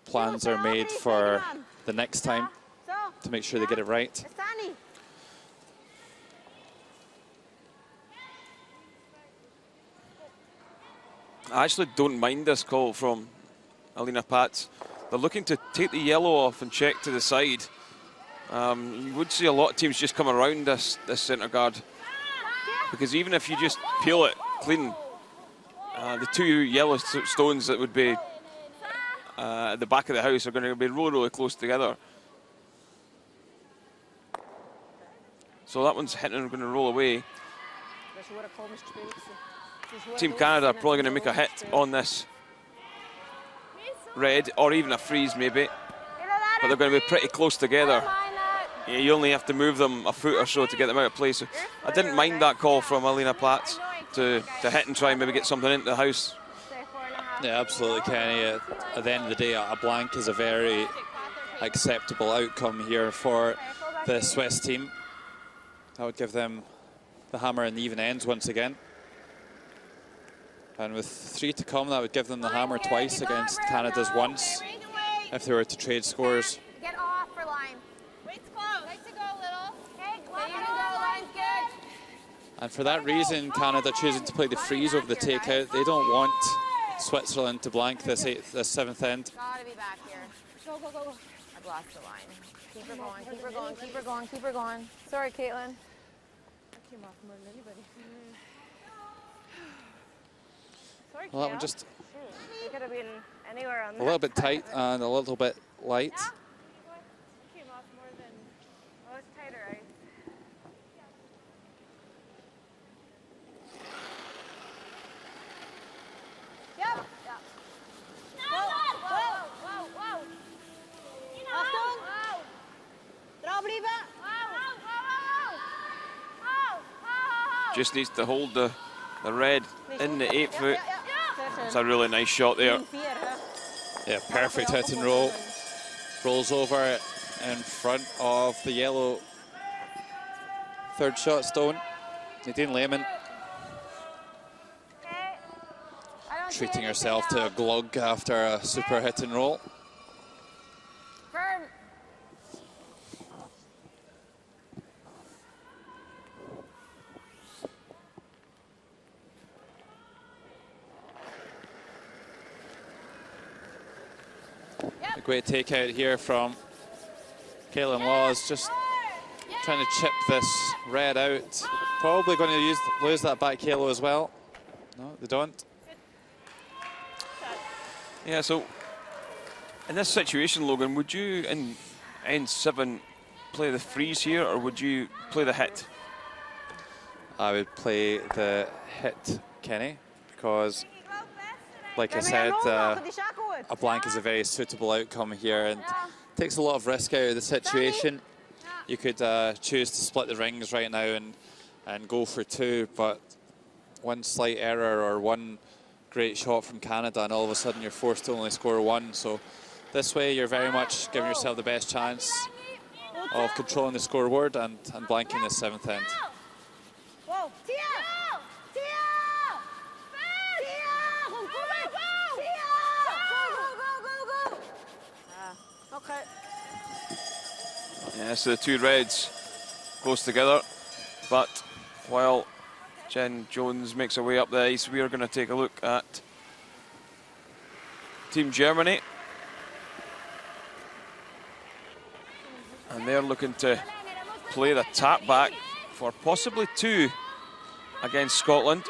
plans are made for the next time to make sure they get it right. I actually don't mind this call from Alina Pats. They're looking to take the yellow off and check to the side. You would see a lot of teams just come around this centre guard, because even if you just peel it clean, the two yellow stones that would be at the back of the house are going to be really, really close together. So that one's hitting and going to roll away. Team Canada are probably going to make a hit on this red, or even a freeze maybe, but they're going to be pretty close together. Yeah, you only have to move them a foot or so to get them out of play. So I didn't mind that call from Alina Platz to hit and try and maybe get something into the house. Yeah, absolutely, Kenny. At the end of the day, a blank is a very acceptable outcome here for the Swiss team. That would give them the hammer and the even ends once again. And with 3 to come, that would give them the hammer twice against Canada's once, if they were to trade scores. Get off for line. Wait's close. Like to go, little. Okay, you can go, line's good. And for that reason, Canada choosing to play the freeze over the takeout. They don't want Switzerland to blank this 7th end. Gotta be back here. Go, go, go. I've lost the line. Keep her going, keep her going, keep her going, keep her going. Sorry, Caitlin. I came off more than anybody. Sorry, Well, that one just It could have been anywhere on a little bit tight and a little bit light. Came off more than. Oh, it's tighter, right? Yep. Whoa, whoa, whoa, whoa. Achtung. Draufbleiben. Just needs to hold the red in the 8 foot. It's a really nice shot there. Yeah, perfect hit and roll. Rolls over in front of the yellow third shot stone. Nadine Lehman treating herself to a glug after a super hit and roll. Firm. A great takeout here from Caitlin Laws, just trying to chip this red out. Probably going to lose that back yellow as well. No, they don't. Yeah, so in this situation, Logan, would you in N7 play the freeze here, or would you play the hit? I would play the hit, Kenny, because, like I said, a blank is a very suitable outcome here and takes a lot of risk out of the situation. You could choose to split the rings right now and go for 2, but one slight error or one great shot from Canada and all of a sudden you're forced to only score 1. So this way you're very much giving yourself the best chance of controlling the scoreboard and blanking the 7th end. Whoa, Tia! Tia! Okay. Yeah, so the 2 reds close together, but while Jen Jones makes her way up the ice, we are going to take a look at Team Germany. And they're looking to play the tap back for possibly 2 against Scotland.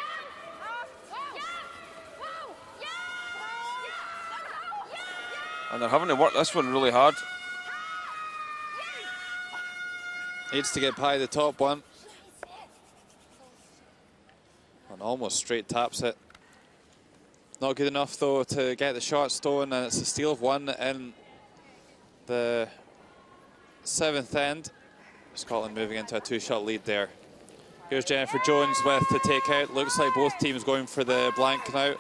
And they're having to work this one really hard. Needs to get by the top one. And almost straight taps it. Not good enough though to get the shot stone, and it's a steal of 1 in the 7th end. Scotland moving into a 2-shot lead there. Here's Jennifer Jones with the takeout. Looks like both teams going for the blank now.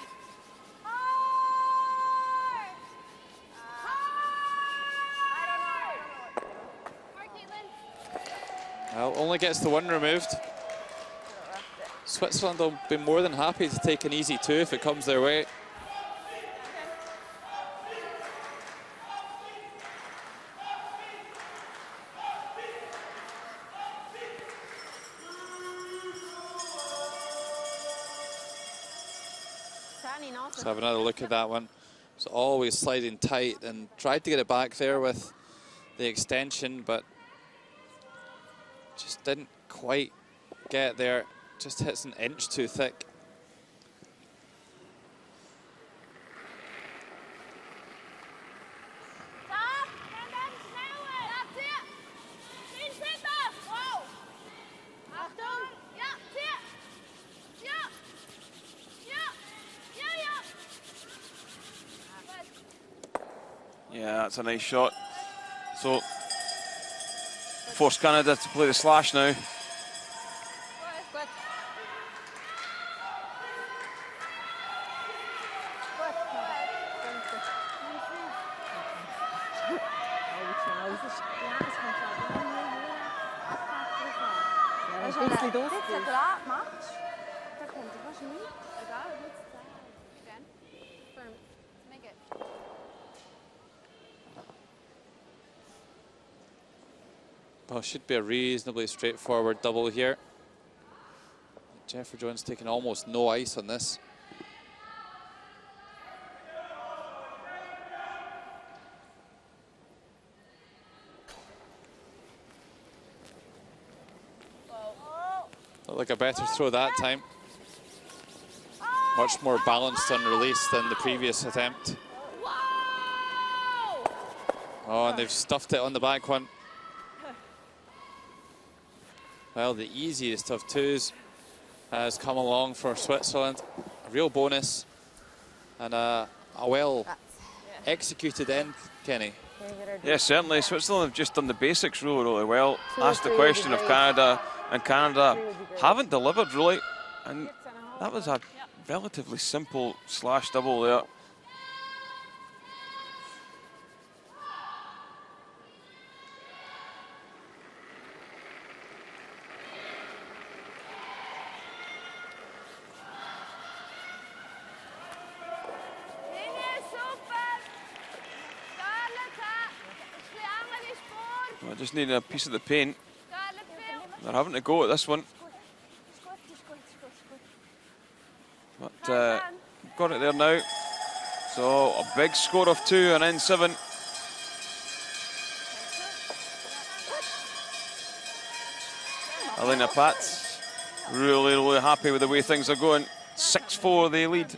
Well, only gets the 1 removed. Switzerland will be more than happy to take an easy 2 if it comes their way. Let's have another look at that one. It's always sliding tight and tried to get it back there with the extension, but just didn't quite get there. Just hits an inch too thick. Yeah, that's a nice shot. So, force Canada to play the slash now. Well, should be a reasonably straightforward double here. Jennifer Jones taking almost no ice on this. Looked like a better throw that time. Much more balanced on release than the previous attempt. Oh, and they've stuffed it on the back one. Well, the easiest of 2s has come along for Switzerland. A real bonus and a well executed end, Kenny. Yes, certainly. Switzerland have just done the basics really, really well. Asked the question of Canada, and Canada haven't delivered really. And that was a relatively simple slash double there. I just need a piece of the paint. They're having to go at this one. But got it there now. So a big score of 2 and then 7. Elena Pats really, really happy with the way things are going. 6-4 they lead.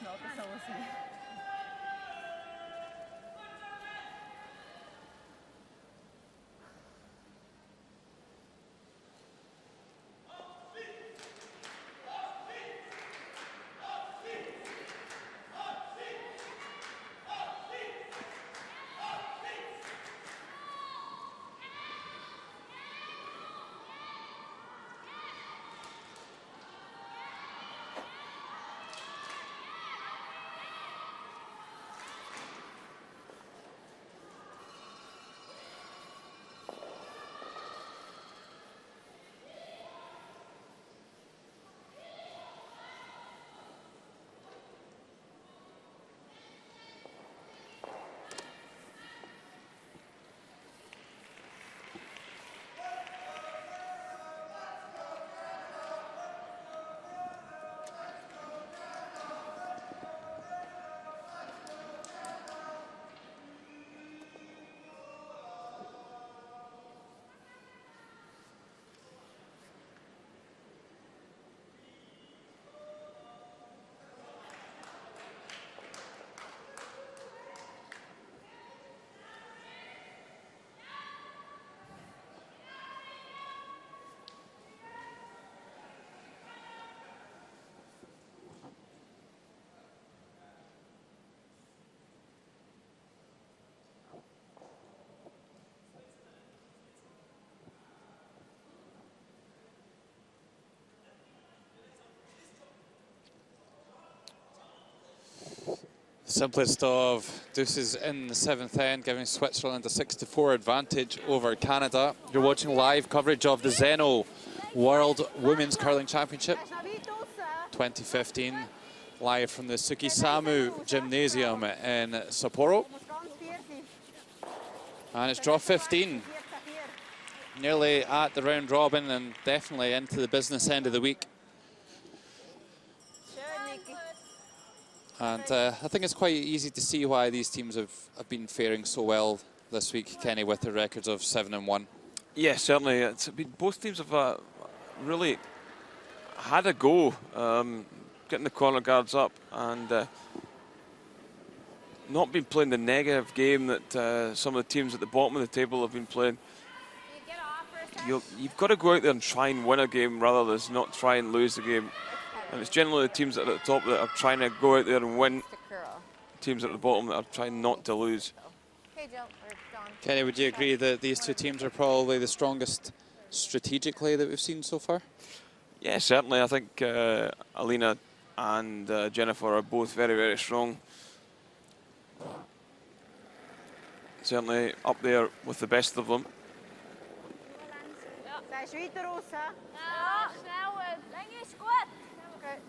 Simplest of deuces in the 7th end, giving Switzerland a 6-4 advantage over Canada. You're watching live coverage of the ZEN-NOH World Women's Curling Championship 2015, live from the Suki-Samu Gymnasium in Sapporo. And it's draw 15. Nearly at the round robin and definitely into the business end of the week. And I think it's quite easy to see why these teams have been faring so well this week, Kenny, with their records of 7-1. Yeah, certainly. It's been, both teams have really had a go getting the corner guards up and not been playing the negative game that some of the teams at the bottom of the table have been playing. You've got to go out there and try and win a game rather than not try and lose the game. And it's generally the teams that are at the top that are trying to go out there and win. Teams at the bottom that are trying not to lose. Kenny, would you agree that these two teams are probably the strongest strategically that we've seen so far? Yeah, certainly. I think Alina and Jennifer are both very, very strong. Certainly up there with the best of them.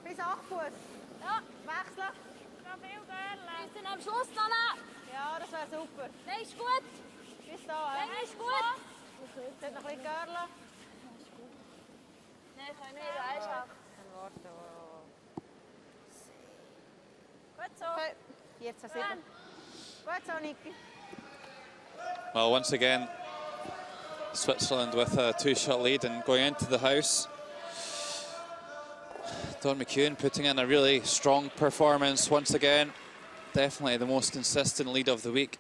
Bis 8 Fuß. Ja, wechseln. Ja, viel Görle. Bis am Schluss noch. Ja, das wäre super. Nein, ist gut. Bis da. Nein, ist gut. Jetzt noch ein bisschen Görle. Nein, kann nicht. Weißt du. Dann warten. Gut so. Okay. 14-7. Gut so, Niki. Well, once again, Switzerland with a 2-shot lead and going into the house. Dawn McEwen putting in a really strong performance once again. Definitely the most consistent lead of the week.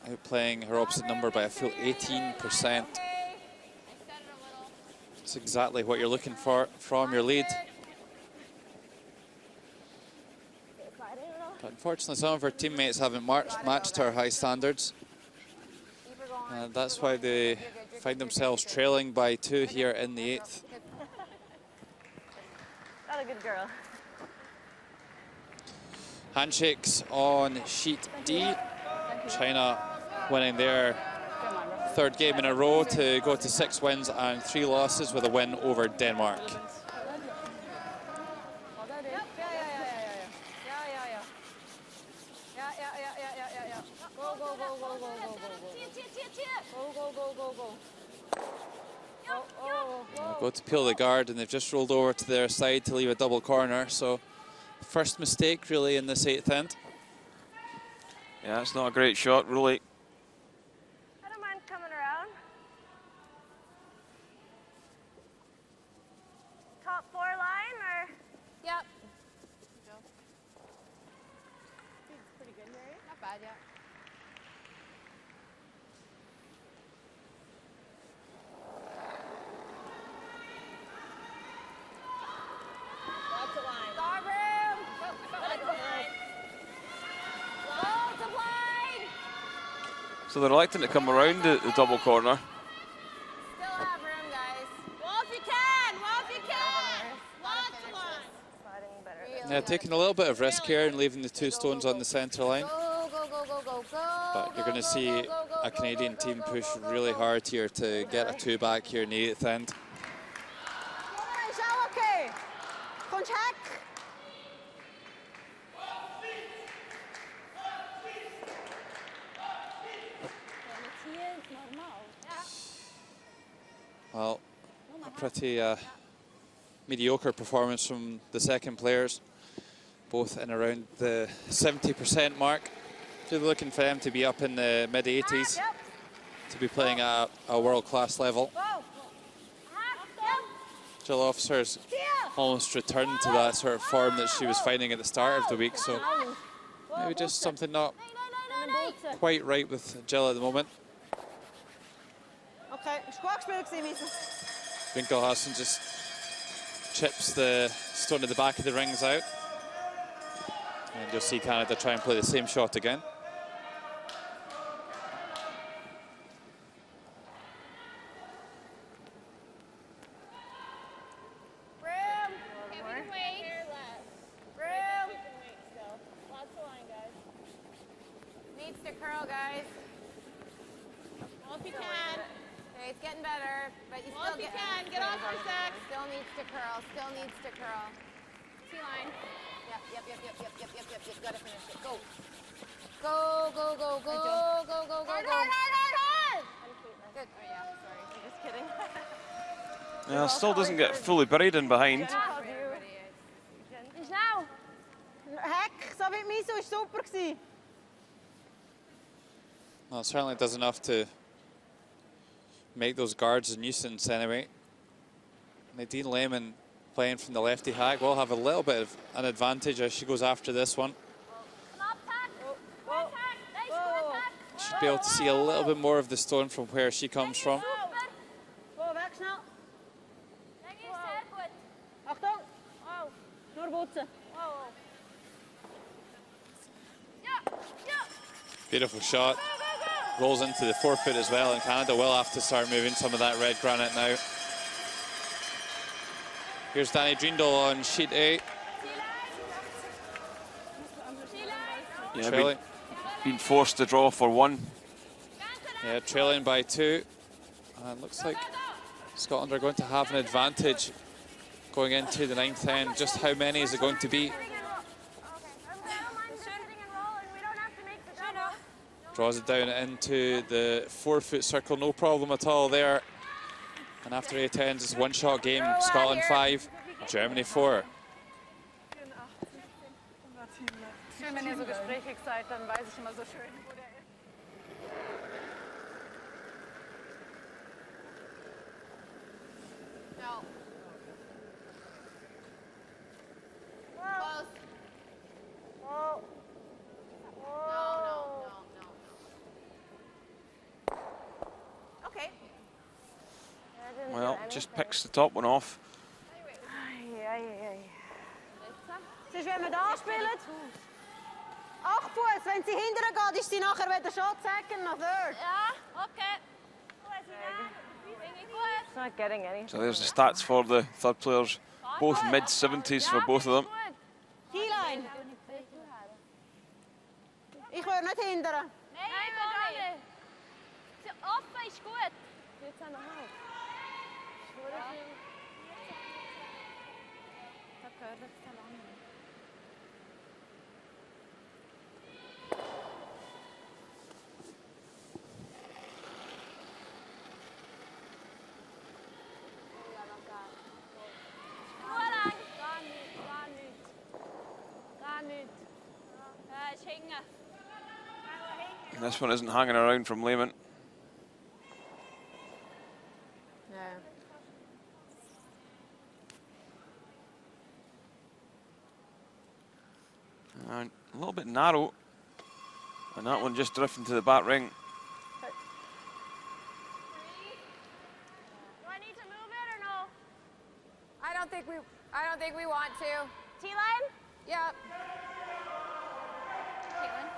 Outplaying her opposite number by a full 18%. That's exactly what you're looking for from your lead. But unfortunately, some of her teammates haven't matched her high standards. And that's why they find themselves trailing by 2 here in the 8th. Not a good girl. Handshakes on sheet D. China winning their 3rd game in a row to go to 6 wins and 3 losses with a win over Denmark. Go to peel the guard and they've just rolled over to their side to leave a double corner. So first mistake really in this 8th end. Yeah, it's not a great shot, really. I don't mind coming around. Top 4 line or? Yep. Pretty good here. Not bad yet. So they're electing to come around the double corner. Still have room, guys. Well, if you can. Well, if you can. Lots of line. Yeah, taking a little bit of risk here and leaving the 2 stones on the centre line. Go, go, go, go, go, go. But you're going to see a Canadian team push really hard here to get a 2 back here in the 8th end. Okay. Contact. Well, a pretty mediocre performance from the second players, both in around the 70% mark. Really looking for them to be up in the mid-80s to be playing at a world-class level. Jill Officer's almost returned to that sort of form that she was finding at the start of the week, so maybe just something not quite right with Jill at the moment. Okay, Winkelhassen just chips the stone at the back of the rings out. And you'll see Canada try and play the same shot again. Room. Okay, we can wait. Room. Lots of line, guys. needs to curl, guys. Well, if you can. Okay, it's getting better, but you still get. Get off for a sec. Still needs to curl. Still needs to curl. T-line. Yep. Gotta finish it. Go. Go. Hard. Good. Oh, yeah, sorry. I'm just kidding. Yeah, still doesn't get fully buried in behind. Snel. Hek, dat weet niet zo super gezien. Well, it certainly does enough to make those guards a nuisance anyway. Nadine Lehman playing from the lefty hack will have a little bit of an advantage as she goes after this one. Should be able to see a little bit more of the stone from where she comes from. Go, weg snel. Achtung. Doorbotsen. Beautiful shot. Rolls into the forefoot as well, and Canada will have to start moving some of that red granite now. Here's Danny Drindle on sheet 8. Yeah, been forced to draw for 1. Yeah, trailing by 2. And looks like Scotland are going to have an advantage going into the 9th end. Just how many is it going to be? Draws it down into the forefoot circle, no problem at all there. And after 8 ends, it's a one-shot game. Scotland 5, Germany 4. Schön, wenn ihr so gesprächig seid, dann weiß ich immer so schön, wo der ist. No. Close. No. Okay. Well, just picks the top one off. Het is, wenn man da spielt. 8 Fuß, wenn sie hinterher geht, ist sie nachher wieder shot second nach third. Ja, okay. It's not getting any. So there's the stats for the third players. Both mid-70s for both of them. T-line. Ich will nicht hindern. Nee, gar nicht. Offen ist gut. 14,5. Da gehört es dann an. This one isn't hanging around from Lehman. And a little bit narrow. And that one just drifting to the back ring. Do I need to move it or no? I don't think we want to. T-line? Yep. Caitlin.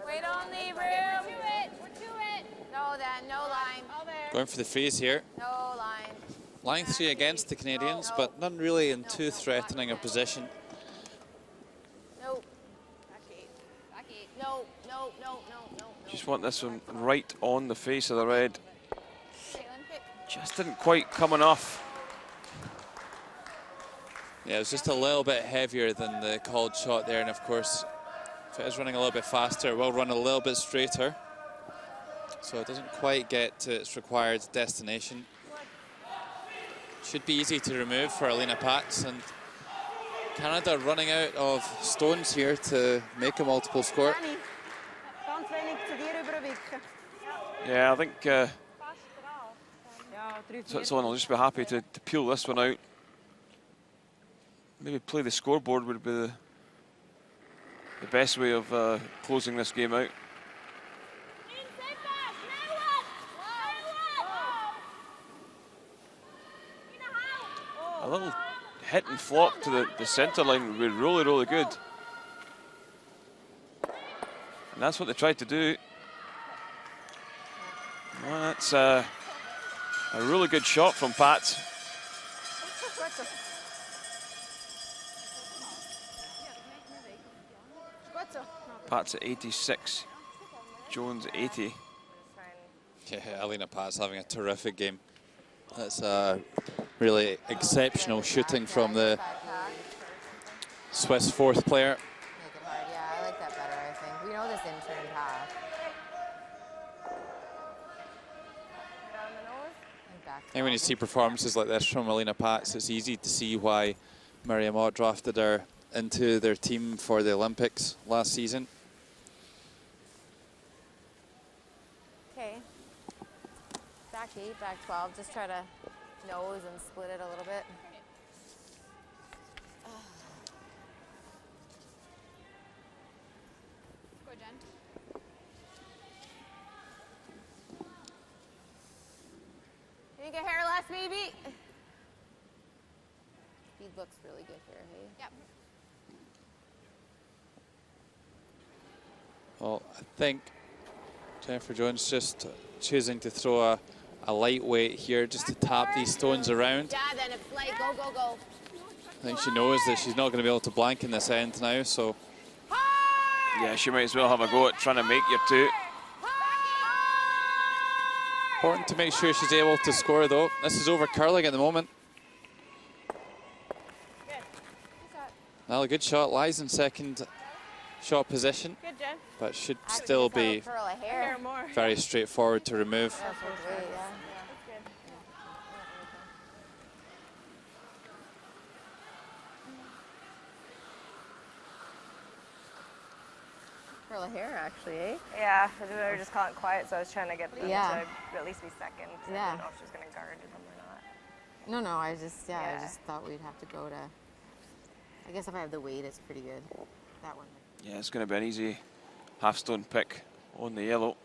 We don't leave room. We're to it. No, then, no line. Going for the freeze here. No line. Line 3 against the Canadians, but none really in too threatening a position. No. Back 8. No. Just want this one right on the face of the red. Caitlin, pick. Just didn't quite come enough. Yeah, it was just a little bit heavier than the called shot there, and of course, if it is running a little bit faster, it will run a little bit straighter. So it doesn't quite get to its required destination. Should be easy to remove for Alina Pats, and Canada running out of stones here to make a multiple score. Danny, ganz wenig zu dir überwicken. Yeah, I think Ja, 3-4. Switzerland will just be happy to peel this one out. Maybe play the scoreboard would be the best way of closing this game out. A little hit and flop to the centre line would be really, really good. And that's what they tried to do. Well, that's a really good shot from Pat. Pat's at 86, Jones 80. Yeah, Alina Pat's having a terrific game. That's really exceptional shooting from the Swiss fourth player. Make it hard. Yeah, I like that better, I think. We know this intern path. And when you see performances like this from Alina Pats, it's easy to see why Miriam Ott drafted her into their team for the Olympics last season. Okay. Back 8, back 12. Just try to nose and split it a little bit. Go, Jen. Think a hair less, maybe? Speed looks really good here, hey? Yep. Well, I think Jennifer Jones just choosing to throw a lightweight here just to tap these stones around. Yeah, then it's like, go, go, go. I think she knows that she's not going to be able to blank in this end now, so. Yeah, she might as well have a go at trying to make your two. Important to make sure she's able to score, though. This is over curling at the moment. Well, a good shot. Lies in second shot position, Good, Jen. but should still be Curl a hair. More. very straightforward to remove. That's great, yeah. Curl a hair, actually, eh? Yeah, we were just calling it quiet, so I was trying to get them Yeah. to at least be second. So I Yeah. didn't know if she was going to guard them or not. No, I just, I Yeah. just thought we'd have to go to, I guess if I have the weight, it's pretty good. That one. Yeah, it's going to be an easy half-stone pick on the yellow.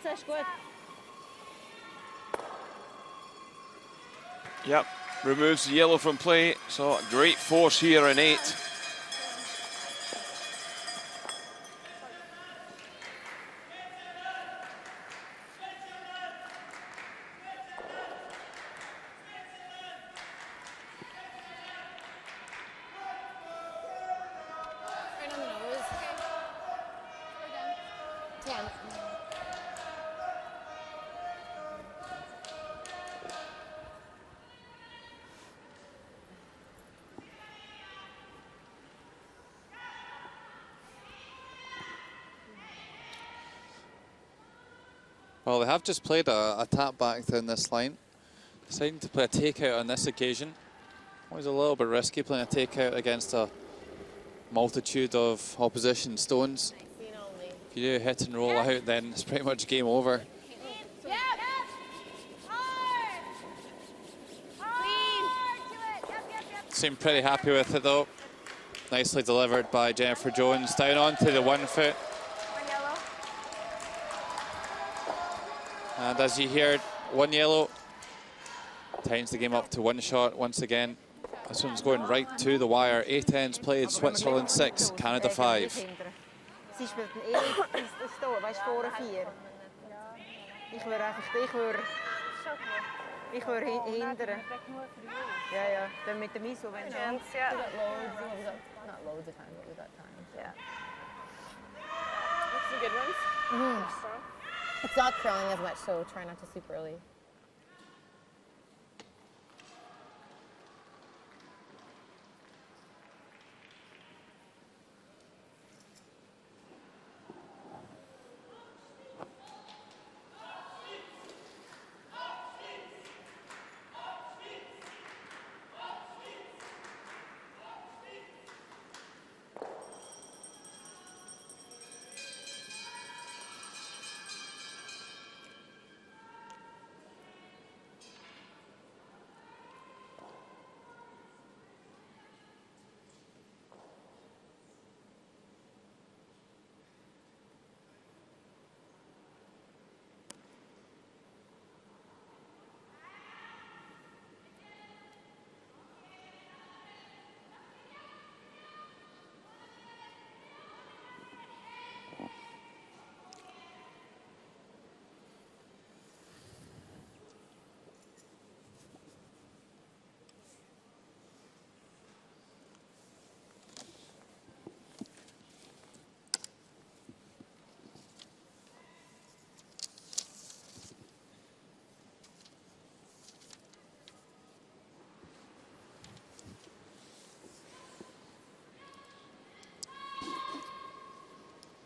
Gut, gut. Yep, removes the yellow from play, so great force here in 8. Right on the nose. Go, Jen. 10. Well, they have just played a tap back down this line. Deciding to play a takeout on this occasion. Always a little bit risky playing a takeout against a multitude of opposition stones. If you do hit and roll out, then it's pretty much game over. Yep. Seem pretty happy with it though. Nicely delivered by Jennifer Jones. Down onto the 1 foot. And as you heard, 1 yellow. Tightens the game up to 1 shot once again. This one's going right to the wire. 8 ends played, Switzerland 6, Canada 5. Sie spielt ein das Tor, weißt du, vorne 4. Ich würde einfach, ich würde hindern. Ja, ja, dann mit dem ISO, wenn Chance, yeah. Not loads of time, but we got time. Yeah. That's some good ones. Mm-hmm. It's not curling as much, so try not to super early.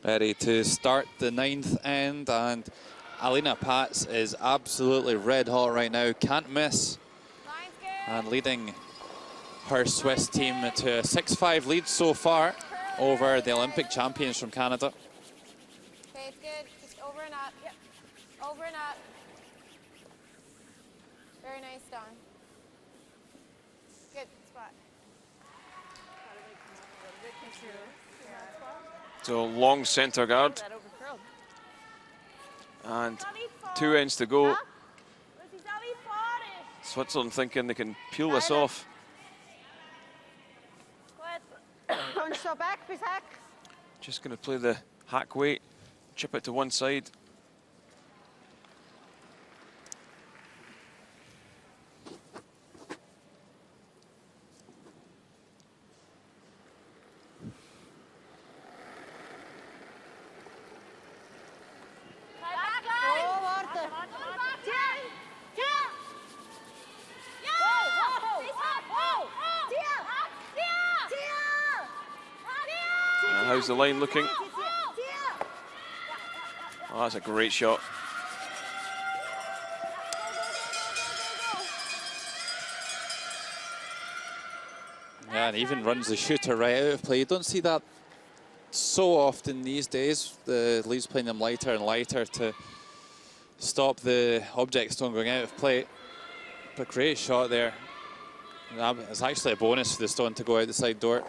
ready to start the 9th end, and Alina Pats is absolutely red hot right now, can't miss, and leading her Swiss team to a 6-5 lead so far over the Olympic champions from Canada. Okay, it's good. Just over and up. Yep. Over and up. Very nice, Dawn. Good spot. So long center guard. And 2 ends to go. Switzerland thinking they can peel this off. So back, bis hack. Just going to play the hack weight, chip it to one side. How's the line looking? Oh, that's a great shot. Yeah, and even runs the shooter right out of play. You don't see that so often these days. The league's playing them lighter and lighter to stop the object stone going out of play. But great shot there. It's actually a bonus for the stone to go out the side door.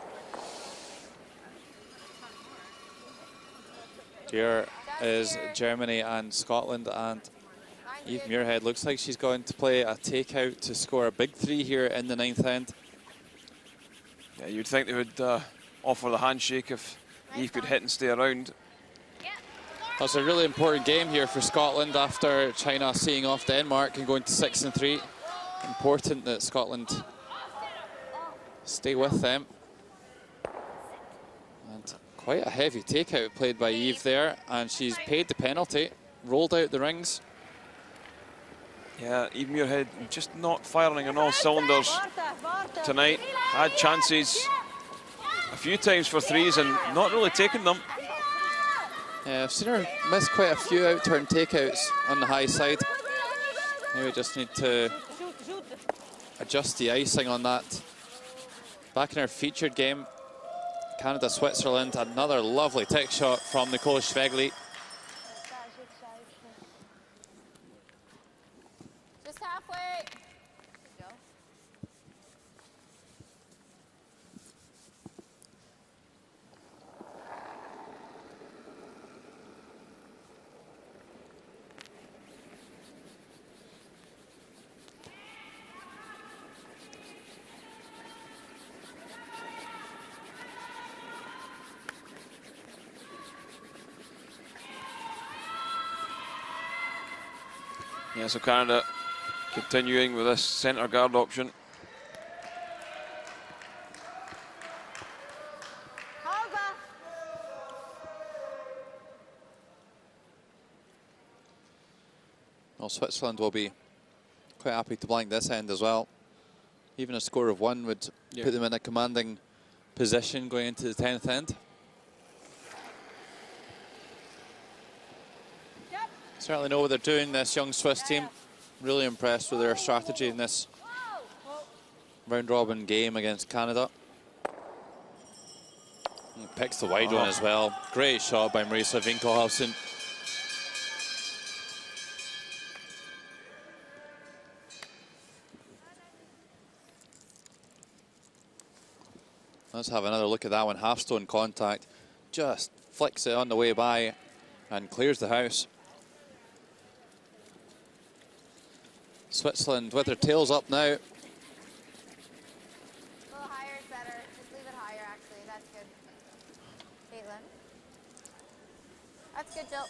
Here is Germany and Scotland, and Eve Muirhead looks like she's going to play a takeout to score a big 3 here in the 9th end. Yeah, you'd think they would offer the handshake if Eve could hit and stay around. That's a really important game here for Scotland after China seeing off Denmark and going to 6-3. Important that Scotland stay with them. And quite a heavy takeout played by Eve there, and she's paid the penalty, rolled out the rings. Yeah, Eve Muirhead just not firing on all cylinders tonight. Had chances a few times for threes and not really taking them. Yeah, I've seen her miss quite a few out-turn takeouts on the high side. Maybe we just need to adjust the icing on that. Back in our featured game, Canada-Switzerland, another lovely tech shot from Nicole Schwegli. Just halfway. Go. Yeah, so Canada continuing with this centre guard option. Well, Switzerland will be quite happy to blank this end as well. Even a score of 1 would put them in a commanding position going into the 10th end. Certainly know what they're doing, this young Swiss team. Really impressed with their strategy in this round-robin game against Canada. He picks the wide one as well. Great shot by Marisa Winkelhausen. Let's have another look at that one. Half-stone contact. Just flicks it on the way by and clears the house. Switzerland with their tails up now. A little higher is better. Just leave it higher, actually. That's good. Caitlin. That's good, Jill.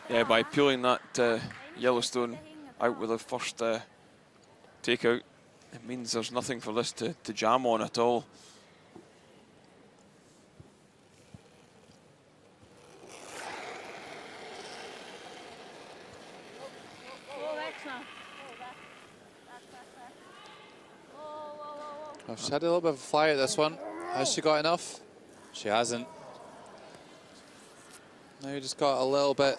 Yeah, by peeling that Yellowstone out with the first takeout, it means there's nothing for this to jam on at all. Oh, she had a little bit of a fly at this one. Has she got enough? She hasn't. Now you just got a little bit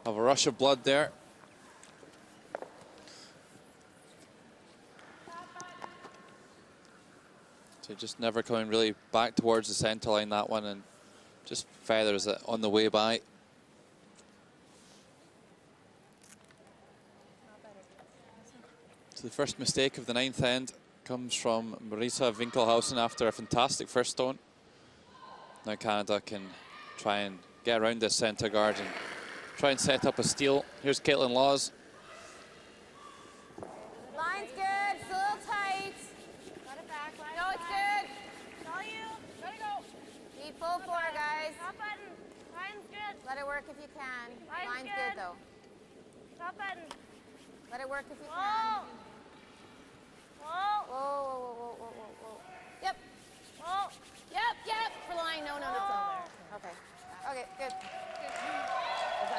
of a rush of blood there. So just never coming really back towards the center line, that one, and just feathers it on the way by. So the first mistake of the 9th end comes from Marisa Winkelhausen after a fantastic first stone. Now Canada can try and get around this center guard and try and set up a steal. Here's Caitlin Laws. Line's good, it's a little tight. Got it back. Line No, it's good. It's all you. Gotta go. Need full four, guys. Top button. Line's good. Let it work if you can. Line's Line's good. good though. Top button. Let it work if you Whoa. can. Whoa. Whoa, whoa, whoa, whoa, whoa, whoa, whoa. Yep. Whoa. Yep. For line. No. Okay. Okay, good.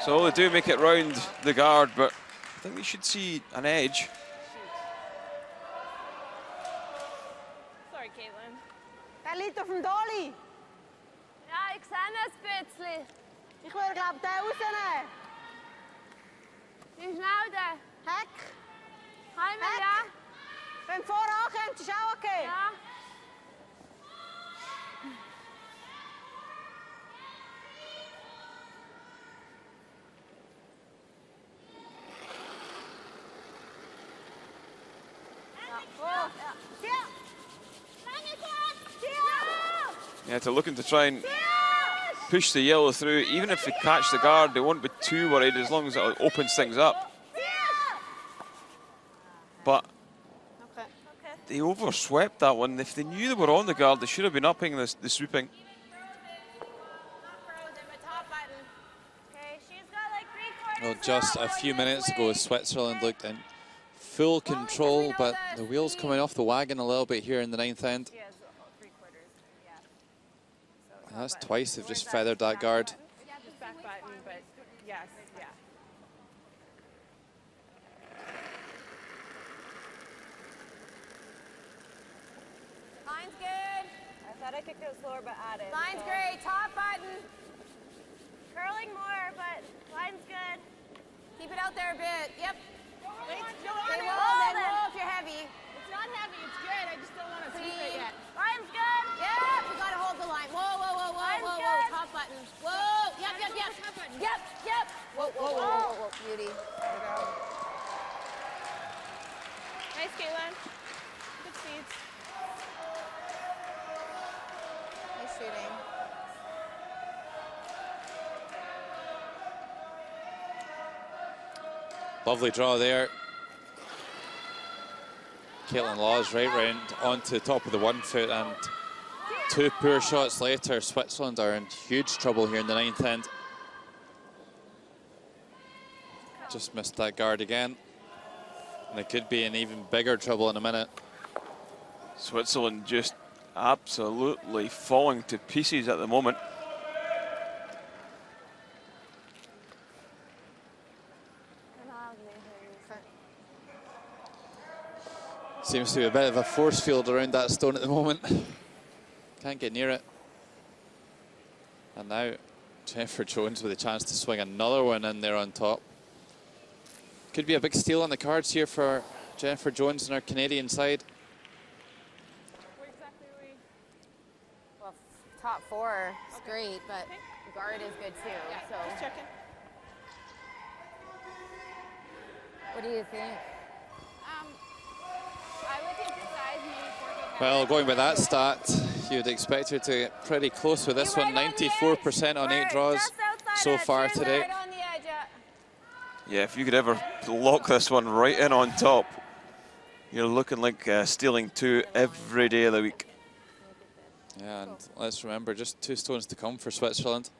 So they do make it round the guard, but I think we should see an edge. Sorry, Caitlin. Der liegt auf dem Dolly. Ja, ich sehe ein bisschen. Ich würde, glaube ich, den rausnehmen. Wie schnell der? Heck. Heimel, Heck. ja? Wenn du vorankommst, ist auch okay. Ja. Yeah, they're looking to try and push the yellow through. Even if they catch the guard, they won't be too worried as long as it opens things up. But they overswept that one. If they knew they were on the guard, they should have been upping the sweeping. Okay, she's got like 3/4. Well, just a few minutes ago, Switzerland looked in full control, but the wheels coming off the wagon a little bit here in the 9th end. She has 3/4. Yeah. So And that's twice they've just feathered that guard. just back button, but yes, yeah. Line's good. I thought I could go slower, but add it. Line's great. Top button. Curling more, but line's good. Keep it out there a bit. Yep. Wait, no, Okay, no, whoa if you're heavy. It's not heavy. It's good. I just don't want to sweep it yet. Line's good. Yep, we gotta hold the line. Whoa. Line's good. Top button. Whoa. Yep. Yep. Whoa. Beauty. There we go. Nice, Caitlin. Good speeds. Nice shooting. Lovely draw there. Caitlin Laws right round onto the top of the 1 foot, and 2 poor shots later, Switzerland are in huge trouble here in the 9th end. Just missed that guard again. And they could be in even bigger trouble in a minute. Switzerland just absolutely falling to pieces at the moment. Seems to be a bit of a force field around that stone at the moment. Can't get near it. And now Jennifer Jones with a chance to swing another one in there on top. Could be a big steal on the cards here for Jennifer Jones and our Canadian side. Where exactly are we? Well, top 4 is great, but guard is good too. So Just checking. what do you think? I would think the size maybe 4 Well, going by that stat, you'd expect her to get pretty close with this one. 94% on 8 draws so far today. Right on the edge. Yeah, if you could ever lock this one right in on top, you're looking like stealing 2 every day of the week. Yeah, and let's remember, just 2 stones to come for Switzerland.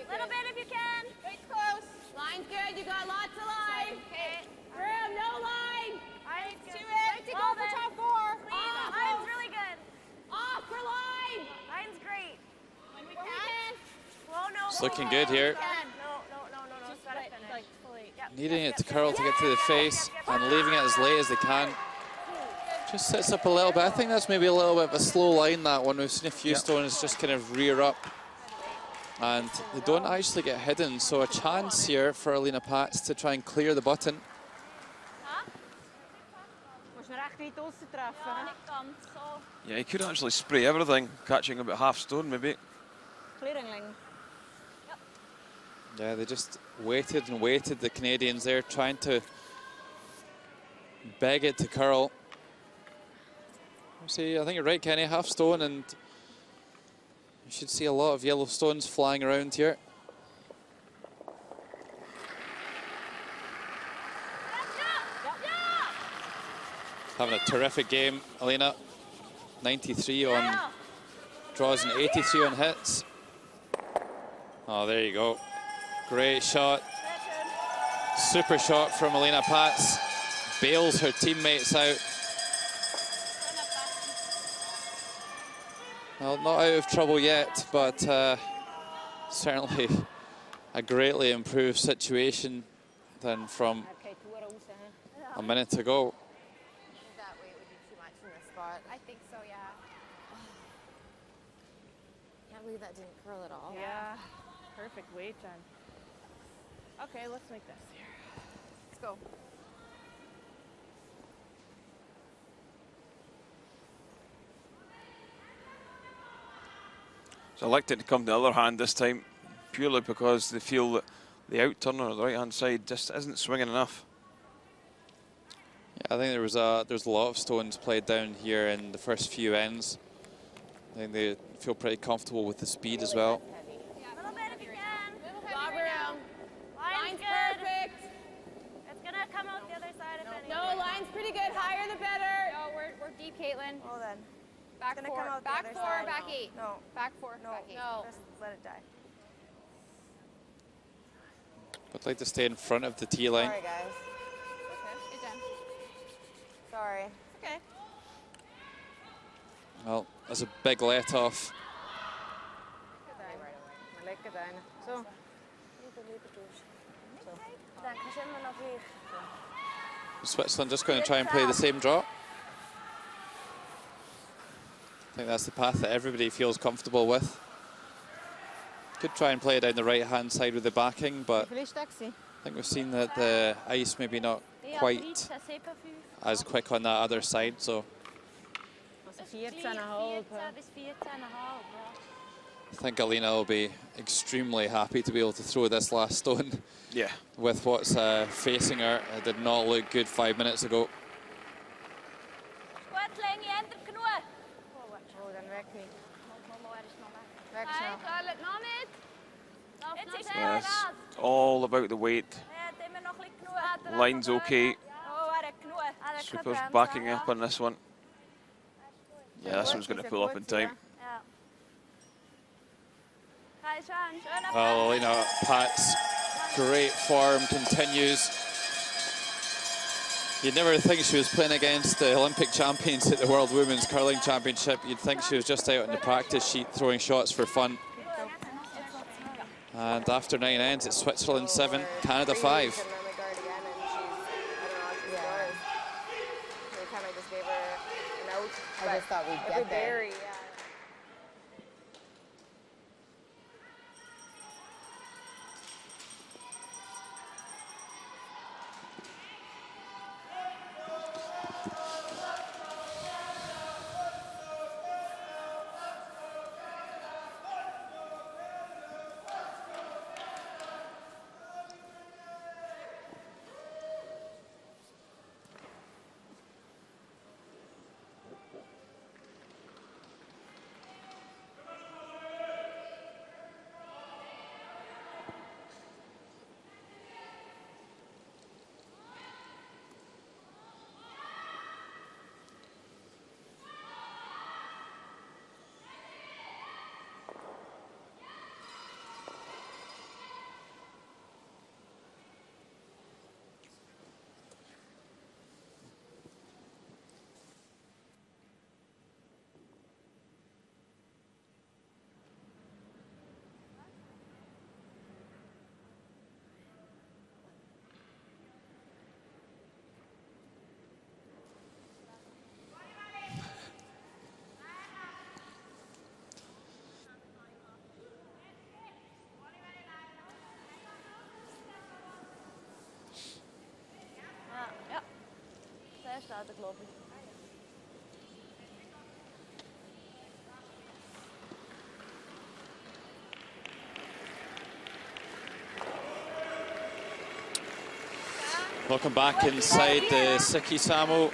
Little bit if you can. It's close. Line's good. You got lots of line. Okay. Graham, no line. Line's good. To it. Right to go for top 4. Clean. Line's really good. It's looking good here. No. Just gotta finish. Like, fully. Yep. Needing it to curl to get to the face and leaving it as late as they can. Just sits up a little bit. I think that's maybe a little bit of a slow line, that one. We've seen a few stones just kind of rear up. And they don't actually get hidden. So a chance here for Alina Pats to try and clear the button. Yeah, he could actually spray everything, catching about half stone maybe. Yeah, they just waited and waited, the Canadians there, trying to beg it to curl. See, I think you're right, Kenny, half stone, and you should see a lot of yellow stones flying around here. Having a terrific game, Alina. 93 on draws and 83 on hits. Oh, there you go. Great shot. Super shot from Alina Pats. Bails her teammates out. Well, not out of trouble yet, but certainly a greatly improved situation than from a minute ago. That weight would be too much in this spot. I think so, yeah. Can't believe that didn't curl at all. Yeah. Perfect weight then. Okay, let's make this here. Let's go. So elected to come to the other hand this time, purely because they feel that the out turner on the right hand side just isn't swinging enough. Yeah, I think there's a lot of stones played down here in the first few ends. I think they feel pretty comfortable with the speed as well. A little bit if you can. Lob room. Line's good. perfect. It's gonna come out the other side if anything. No, line's pretty good. Higher the better. No, we're deep, Caitlin. Well then. Back It's gonna four, come out the back other four, side. back eight. No. Back four, No. back eight. No. Just let it die. I'd like to stay in front of the tee line. Sorry, guys. Good done. Sorry. Okay. Well, that's a big let off. So. Switzerland just going to try and play the same draw. I think that's the path that everybody feels comfortable with. Could try and play down the right-hand side with the backing, but I think we've seen that the ice maybe not quite as quick on that other side, so I think Alina will be extremely happy to be able to throw this last stone. Yeah. With what's facing her. It did not look good 5 minutes ago. Yeah, it's all about the weight. Line's okay. Super's backing up on this one. Yeah, this one's going to pull up in time. Well, Alina Pats' great form continues. You'd never think she was playing against the Olympic champions at the World Women's Curling Championship. You'd think she was just out on the practice sheet throwing shots for fun. And after 9 ends, it's Switzerland 7, Canada 5. I just thought we'd get there. Seite, glaube ich. Welcome back inside the SUI-CAN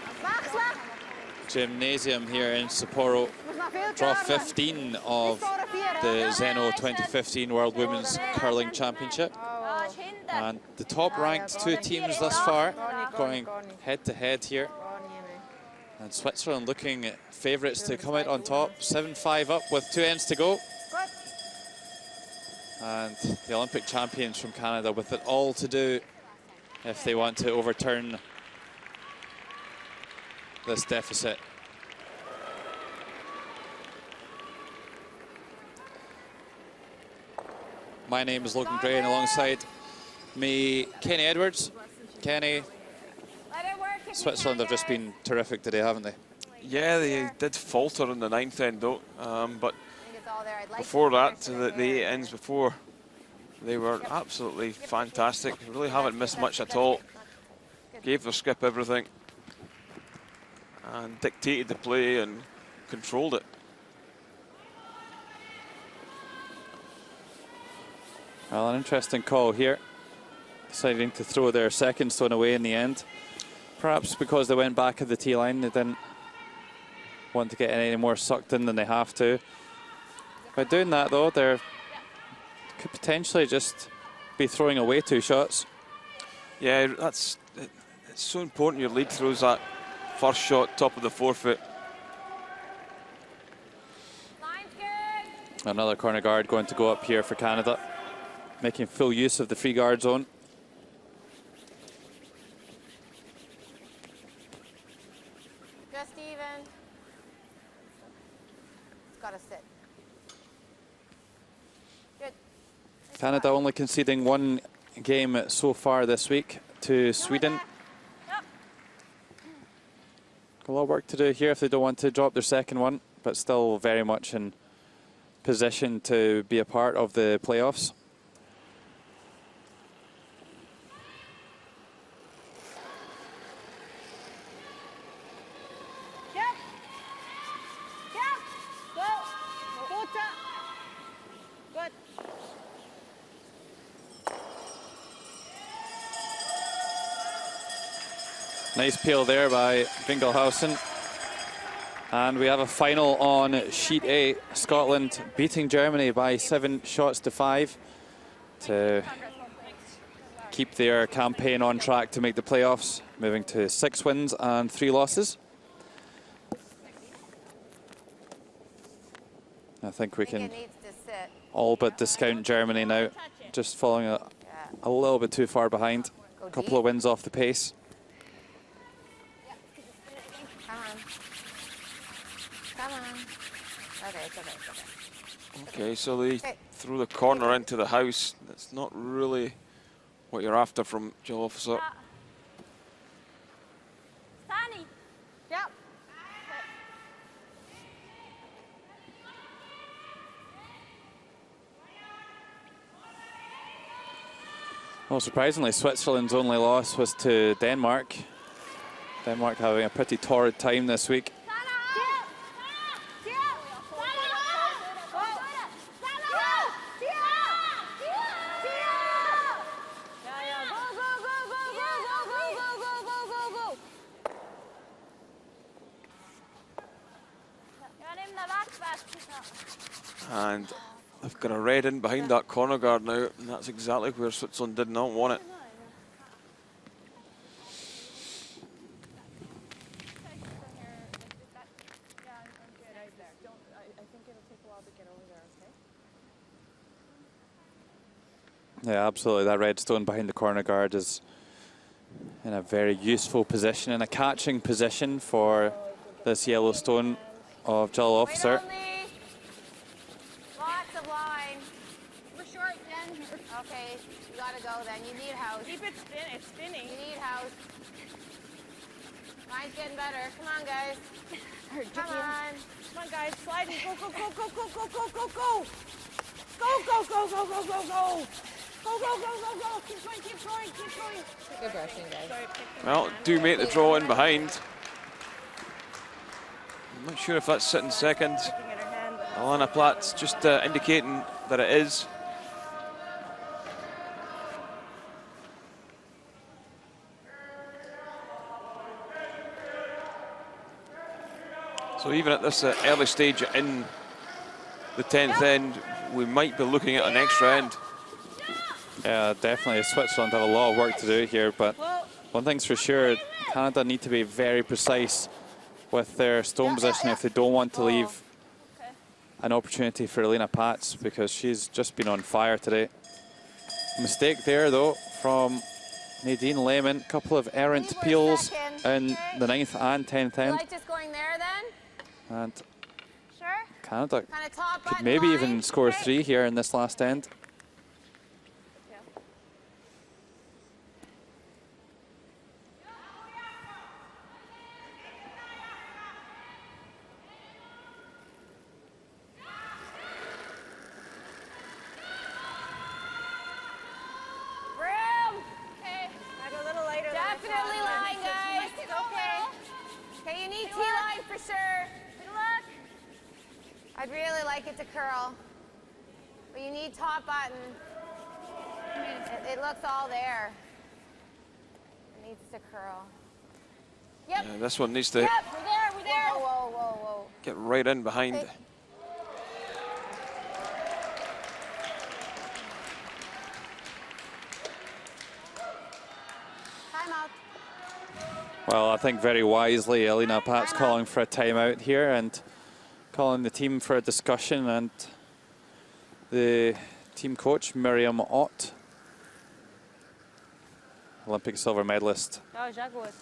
gymnasium here in Sapporo. Draw 15 of the ZEN-NOH 2015 World Women's Curling Championship. And the top ranked two teams thus far going head to head here. And Switzerland looking favourites to come out on top. 7-5 up with 2 ends to go. And the Olympic champions from Canada with it all to do if they want to overturn this deficit. My name is Logan Gray, and alongside me, Kenny Edwards. Kenny, Switzerland have just been terrific today, haven't they? Yeah, they did falter in the 9th end though, but before that, the 8 ends before, they were absolutely fantastic. Really haven't missed much at all. Gave their skip everything and dictated the play and controlled it. Well, an interesting call here. Deciding to throw their second stone away in the end. Perhaps because they went back at the tee line, they didn't want to get any more sucked in than they have to. By doing that though, they could potentially just be throwing away 2 shots. Yeah, it's so important your lead throws that first shot top of the forefoot. Another corner guard going to go up here for Canada, making full use of the free guard zone. Just even. It's got to sit. Good. Canada only conceding 1 game so far this week to Sweden. A lot of work to do here if they don't want to drop their second one, but still very much in position to be a part of the playoffs. Nice peel there by Vingelhausen. And we have a final on sheet A. Scotland beating Germany by 7 shots to 5 to keep their campaign on track to make the playoffs, moving to 6 wins and 3 losses. I think we can all but discount Germany now, just falling a little bit too far behind. A couple of wins off the pace. Okay, so they threw the corner into the house. That's not really what you're after from Jill Officer. Stani. Yep. Well, surprisingly, Switzerland's only loss was to Denmark. Denmark having a pretty torrid time this week. And they've got a red in behind that corner guard now, and that's exactly where Switzerland did not want it. Yeah, absolutely. That red stone behind the corner guard is in a very useful position, in a catching position for this yellow stone of Jill Officer. Lots of line. We're short, Jen. Okay, you gotta go then. You need house. Keep it it's spinning. You need house. Mine's getting better. Come on, guys. Come on. Come on, guys. Slide. Go, go, go, go, go, go, go, go, go. Go, go, go, go, go, go, go. Go, go, go, go, go. Keep going, keep going, keep going. Good brushing, guys. Sorry, Well, do make the draw in behind. I'm not sure if that's sitting second. Alana Platt's just indicating that it is. So even at this early stage in the 10th end, we might be looking at an extra end. Yeah, definitely. Switzerland have a lot of work to do here, but one thing's for sure, Canada need to be very precise with their stone position if they don't want to leave an opportunity for Elena Pats, because she's just been on fire today. Mistake there, though, from Nadine Lehman. A couple of errant peels in the 9th and 10th end. Like just going there then? And Sure. Canada Kind of top could button maybe line. even score Okay. 3 here in this last end. Room. Okay. Go a little later. Definitely line, guys. Okay. Okay, you need T-line for sure. Good luck. I'd really like it to curl, but you need top button. It looks all there. It needs to curl. Yep. This one needs to Yep, we're there, we're there. Whoa, whoa, whoa, whoa. get right in behind. Okay. Timeout. Well, I think very wisely, Elena Pats calling for a timeout here and calling the team for a discussion, and the team coach, Miriam Ott, Olympic silver medalist, Ja, ist auch gut.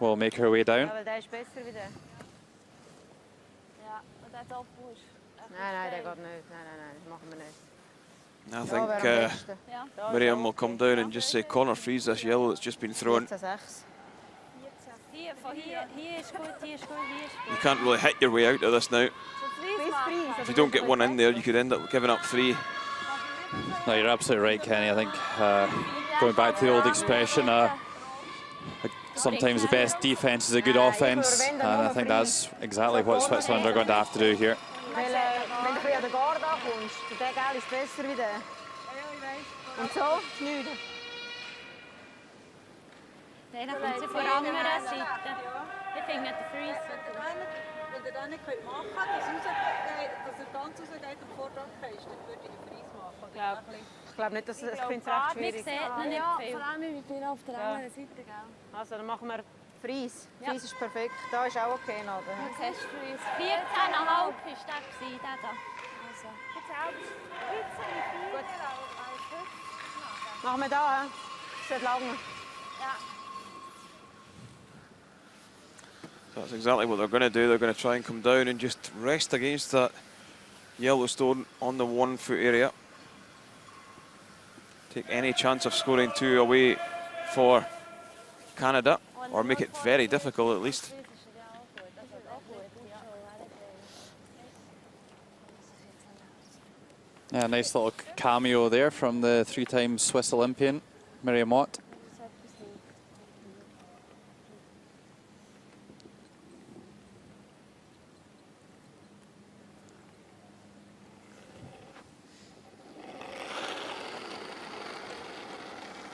will make her way down. Ja, weil der ist besser wieder. Ja, und der Top ist. Nein, der geht nicht. Nein, das machen wir nicht. I Ja, think wäre am besten. Ja. Miriam will come down and just say corner freeze this yellow that's just been thrown. 14-6. Hier, von hier ist gut, hier ist gut, hier ist You gut. can't really hit your way out of this now. So If you don't get one in there, you could end up giving up 3. No, you're absolutely right, Kenny. I think going back to the old expression, sometimes the best defense is a good offense, and I think that's exactly what Switzerland are going to have to do here. Weil, wenn du ein bisschen an der Garde ankommst, der Gel ist besser wie der. Und so, schnüden. Nein, dann kommt sie von der anderen Seite. Ich finde den Freeze. Wenn ihr das nicht machen könnt, dass er ganz rausgeht und vor dran fest, dann würde ich einen Freeze machen. Ich glaube nicht, dass es recht Man schwierig. sieht ihn nicht Ja, viel. vor allem, ich bin auf der anderen Seite, gell? Also, dann machen wir Freeze. Freeze ist perfekt. Da ist auch okay, oder? Was hast du für uns? 14,5 war der gewesen, der da. Also. Jetzt auch 14, 4. Machen wir da, hä? Das wird lange. Ja. So that's exactly what they're going to do. They're going to try and come down and just rest against that yellow stone on the 1 foot area. Take any chance of scoring 2 away for Canada, or make it very difficult at least. Yeah, nice little cameo there from the 3-time Swiss Olympian, Miriam Ott.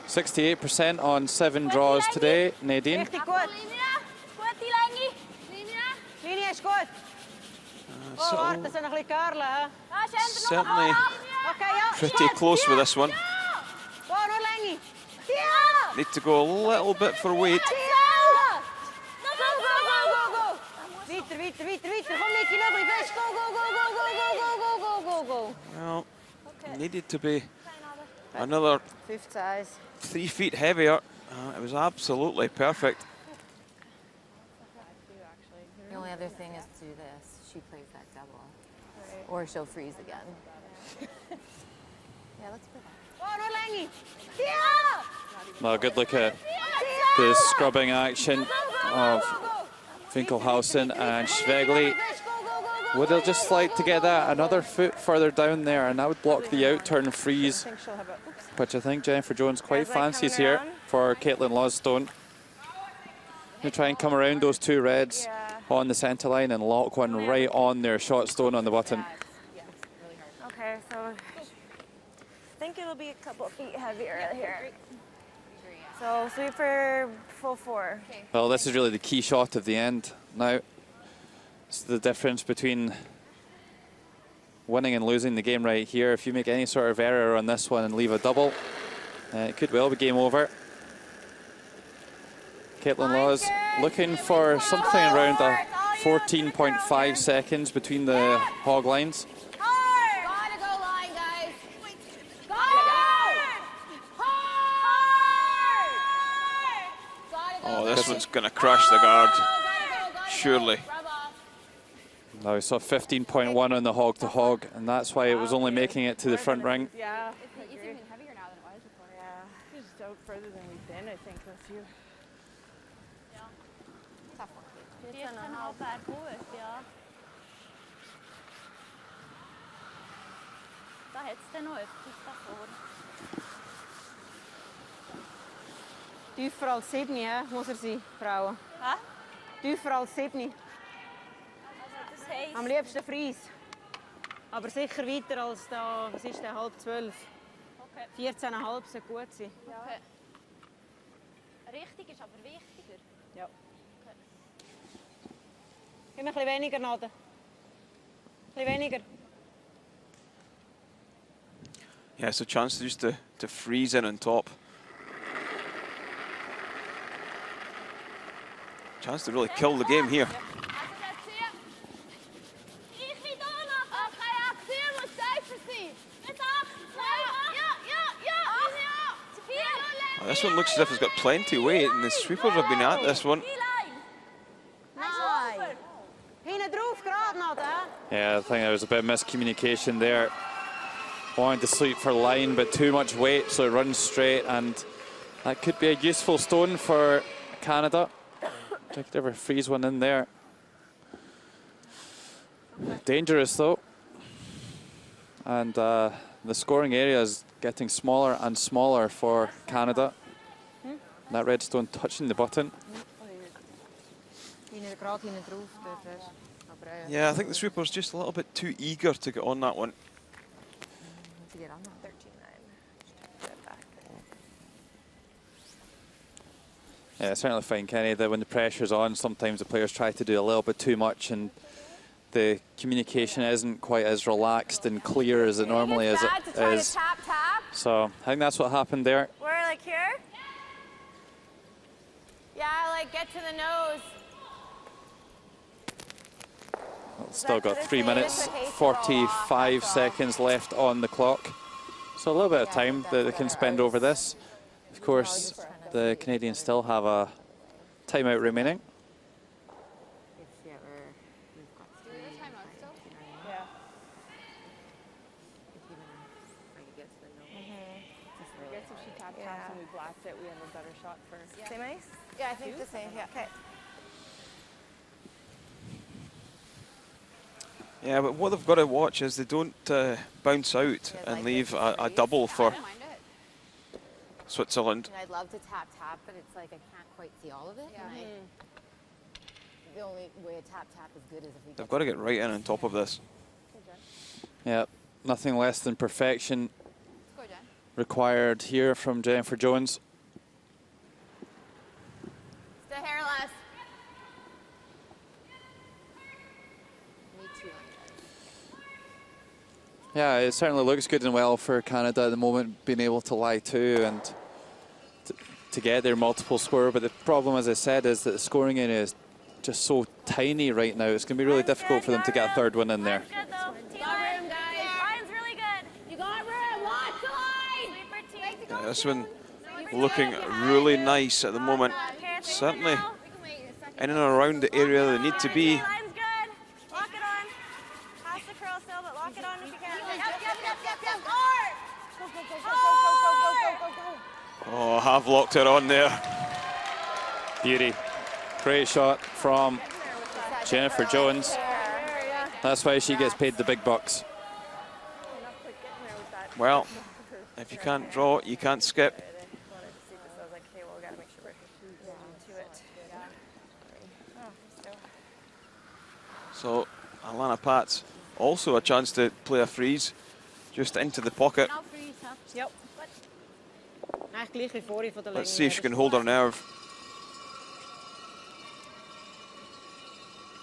%68% on 7 draws today, Nadine. Richtig gut. Gute Länge. Linie ist gut. Oh, warte, das soll noch ein bisschen curlen, hä? Certainly Okay, ja. pretty close with this one. Oh, nur Länge. Ja! Need to go a little bit for weight. Ja! Go! Weiter. Komm, Niki, noch ein bisschen fest. Go. Well, needed to be another 15 3 feet heavier. It was absolutely perfect. The only other thing is to do this. She plays that double. Or she'll freeze again. Yeah, let's put that. Oh, nur Länge. Ja! Well, a good look at the scrubbing action of Finkelhausen and Schwegli. Would have just like to get that another foot further down there, and that would block the out-turn freeze, which I think Jennifer Jones quite fancies here for Caitlin Lawstone. They try and come around those 2 reds. on the centre line and lock one right on their shot stone on the button. Okay, so I think it'll be a couple of feet heavier here. So sweep for full 4. Well, this is really the key shot of the end now. It's the difference between winning and losing the game right here. If you make any sort of error on this one and leave a double, it could well be game over. Caitlin Laws looking for something around a 14.5 seconds between the hog lines. Gotta go line, guys. Gotta go! Hard! Oh, this one's going to crash the guard. Surely. Now we saw 15.1 on the hog to hog, and that's why it was only making it to the front ring. Yeah. It's even heavier now than it was before. Yeah, just out further than we've been, I think, this year. Det er sådan noget bad hovedet, ja. Der er et ZEN-NOH, det er forward. Tiefer als 7, hè, muss sein, Frauen. Hä? Tiefer als 7. Also das heisst... Am liebsten Fries. Aber sicher weiter als da, was ist der, 11:30. Okay. 14,5 sollte gut sein. Ja. Okay. Richtig ist aber wichtiger. Ja. Gib mir ein bisschen weniger, Nade. Ein bisschen weniger. Yeah, it's a chance just to freeze in on top. Chance to really kill the game here. Oh, this one looks as if it's got plenty of weight, and the sweepers have been at this one. Yeah, I think there was a bit of miscommunication there. Wanting to sweep for line, but too much weight, so it runs straight, and that could be a useful stone for Canada. They could ever freeze one in there. Dangerous though. And the scoring area is getting smaller and smaller for Canada. That red stone touching the button. Yeah, I think the sweeper's just a little bit too eager to get on that one. 13-9. Yeah, I certainly find, Kenny, that when the pressure's on, sometimes the players try to do a little bit too much, and the communication isn't quite as relaxed and clear as it normally is. So I think that's what happened there. We're like here? Yeah, like get to the nose. Still got 3 minutes, 45 seconds left on the clock. So a little bit of time that they can spend over this. Of course, the Canadians still have a timeout remaining. Same ice? Yeah, I think the same, yeah. Okay. Yeah, but what they've got to watch is they don't bounce out and leave a double for Switzerland. I'd love to tap, but it's like I can't quite see all of it. Yeah. And the only way a tap is good is if we They've got to get right in on top of this. Yeah, nothing less than perfection Go, Jen. required here from Jennifer Jones. Stay hairless. Yeah, it certainly looks good and well for Canada at the moment, being able to lie two and to get their multiple score. But the problem, as I said, is that the scoring area is just so tiny right now. It's going to be really difficult for them to get a third one in there. Got room, guys. Line's really good. You got room. Watch the line. Yeah, this one looking really nice at the moment. Certainly in and around the area they need to be. Line's good. Lock it on. Pass the curl still, but lock it on if you can. Oh, have locked her on there. Beauty. Great shot from Jennifer Jones. That's why she gets paid the big bucks. Well, if you can't draw, you can't skip. So Alana Pats also a chance to play a freeze just into the pocket. Yep. Let's see if she can hold her nerve.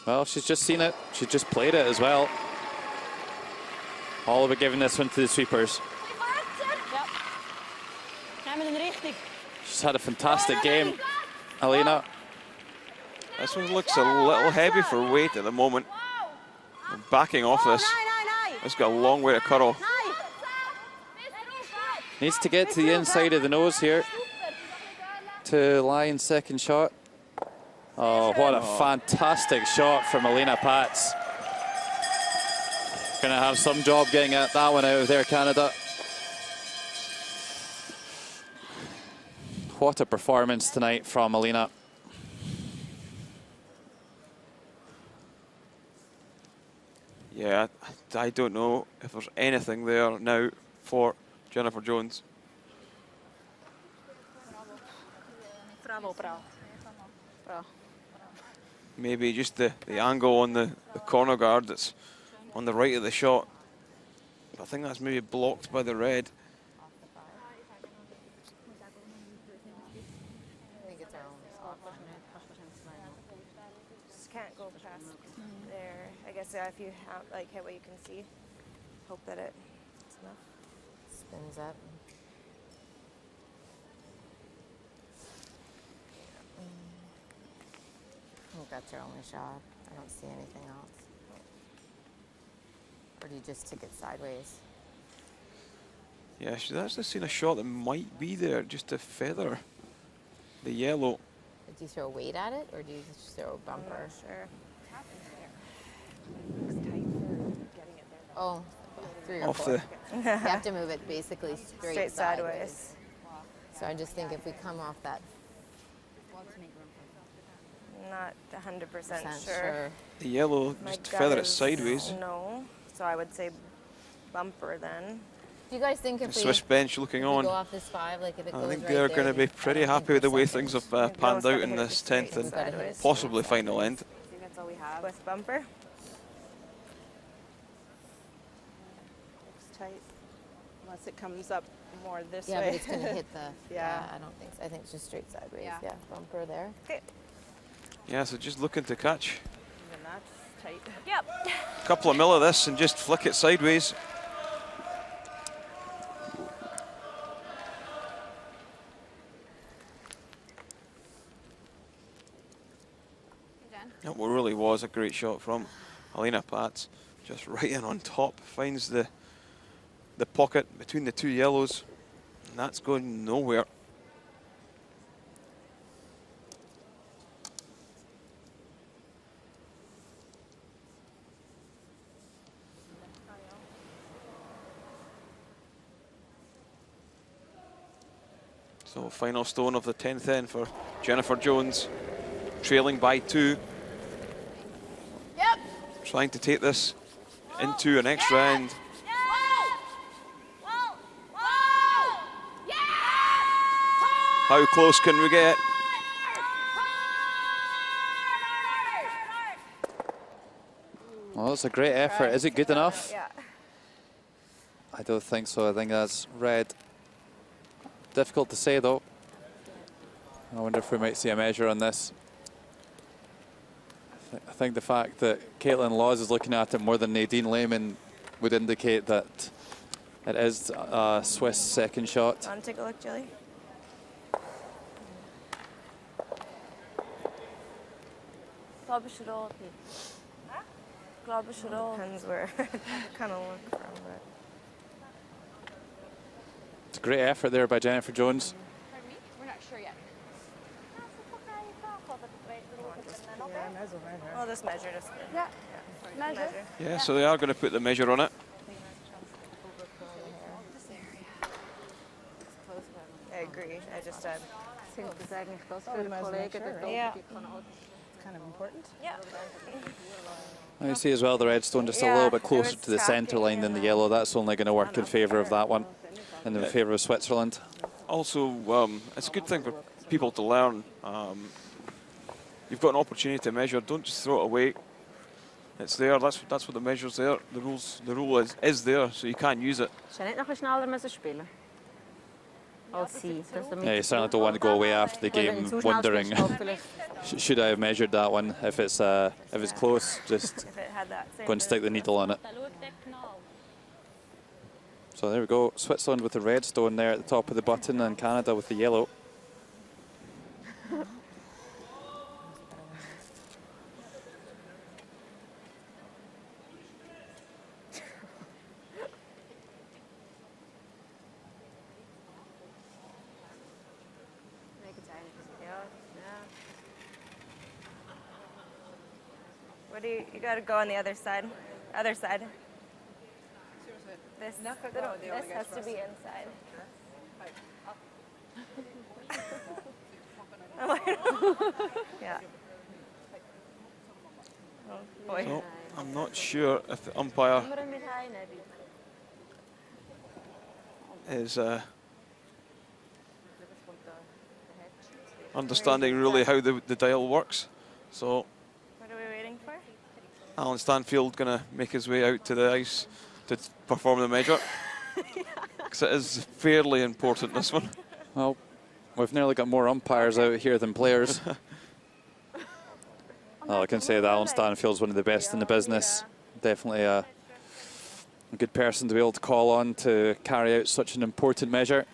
Well, she's just seen it. She just played it as well. All of it giving this one to the sweepers. She's had a fantastic game, Alina. This one looks a little heavy for weight at the moment. I'm backing off this. It's got a long way to curl. Needs to get to the inside of the nose here to lie in second shot. Oh, what a fantastic shot from Alina Pats. Gonna have some job getting that one out of there, Canada. What a performance tonight from Alina. Yeah, I don't know if there's anything there now for Jennifer Jones. Maybe just the angle on the corner guard that's on the right of the shot. I think that's maybe blocked by the red. Just can't go past there. I guess if you have, like, hit what you can see, hope that it's enough. Spins up. I think that's your only shot. I don't see anything else. Or do you just tick it sideways? Yeah, she's actually seen a shot that might be there just to feather the yellow. Do you throw weight at it, or do you just throw a bumper? I'm not sure. Oh, 3 or Off 4. the You have to move it basically straight sideways. So I just think if we come off that Not 100% percent sure. the yellow, My just to gut feather it is sideways. No, so I would say bumper then. Do you guys think if The Swiss bench looking if we on. go off this 5, like if it I goes think right they're there, going to be I pretty don't happy think with the we're way second. things have panned out in this 10th and Sideways. possibly final end. I think that's all we have. With bumper. Looks tight. Unless it comes up more this Yeah, way. but it's going to hit the. Yeah. I don't think so. I think it's just straight sideways. Yeah. Yeah, bumper there. Okay. Yeah, so just looking to catch Even that's tight. Yep. a couple of mil of this and just flick it sideways. It really was a great shot from Alina Pats. Just right in on top, finds the pocket between the two yellows, and that's going nowhere. So final stone of the 10th end for Jennifer Jones, trailing by 2. Yep. Trying to take this into an extra end. How close can we get? Well, it's a great effort. Is it good enough? Yeah. I don't think so. I think that's red. Difficult to say, though. I wonder if we might see a measure on this. I think the fact that Caitlin Laws is looking at it more than Nadine Lehman would indicate that it is a Swiss second shot. Want to take a look, Jilly? Depends where kind of look from, but. It's a great effort there by Jennifer Jones. Pardon me? We're not sure yet. We'll just measure this. Yeah. Measure. Yeah, so they are going to put the measure on it. I agree. I just said. Kind of important. Yeah. Now you see as well the red stone just a Yeah, little bit it closer was to the centre line than the yellow. That's only going to work in favour of that one, and in favour of Switzerland. Also, it's a good thing for people to learn. You've got an opportunity to measure. Don't just throw it away. It's there. That's what the measure's there. The rule is there, so you can't use it. Zou niet nog een schneller müssen spielen? Als sie. Yeah, you certainly don't want to go away after the game wondering, should I have measured that one? If it's close, just If it had that same go and stick the needle on it. So there we go. Switzerland with the red stone there at the top of the button, and Canada with the yellow. What do you got to go on the other side. Other side. This has to be inside. Yeah. Oh boy. So, I'm not sure if the umpire is understanding really how the dial works. So What are we waiting for? Alan Stanfield going to make his way out to the ice to perform the measure. Because it is fairly important, this one. Well, we've nearly got more umpires out here than players. Well, I can say that Alan Stanfield's one of the best in the business. Definitely a good person to be able to call on to carry out such an important measure.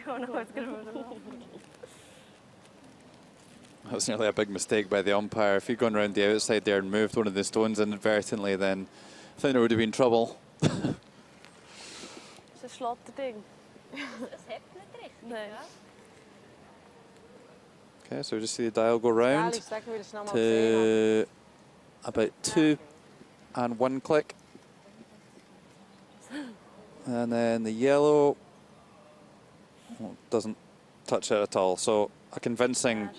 Oh no, it's going to move the ball. That was nearly a big mistake by the umpire. If he'd gone around the outside there and moved one of the stones inadvertently, then I think there would have been trouble. Ze slaat het ding. Nee. Okay, so we just see the dial go round to about 2 and 1 click. And then the yellow doesn't touch it at all. So a convincing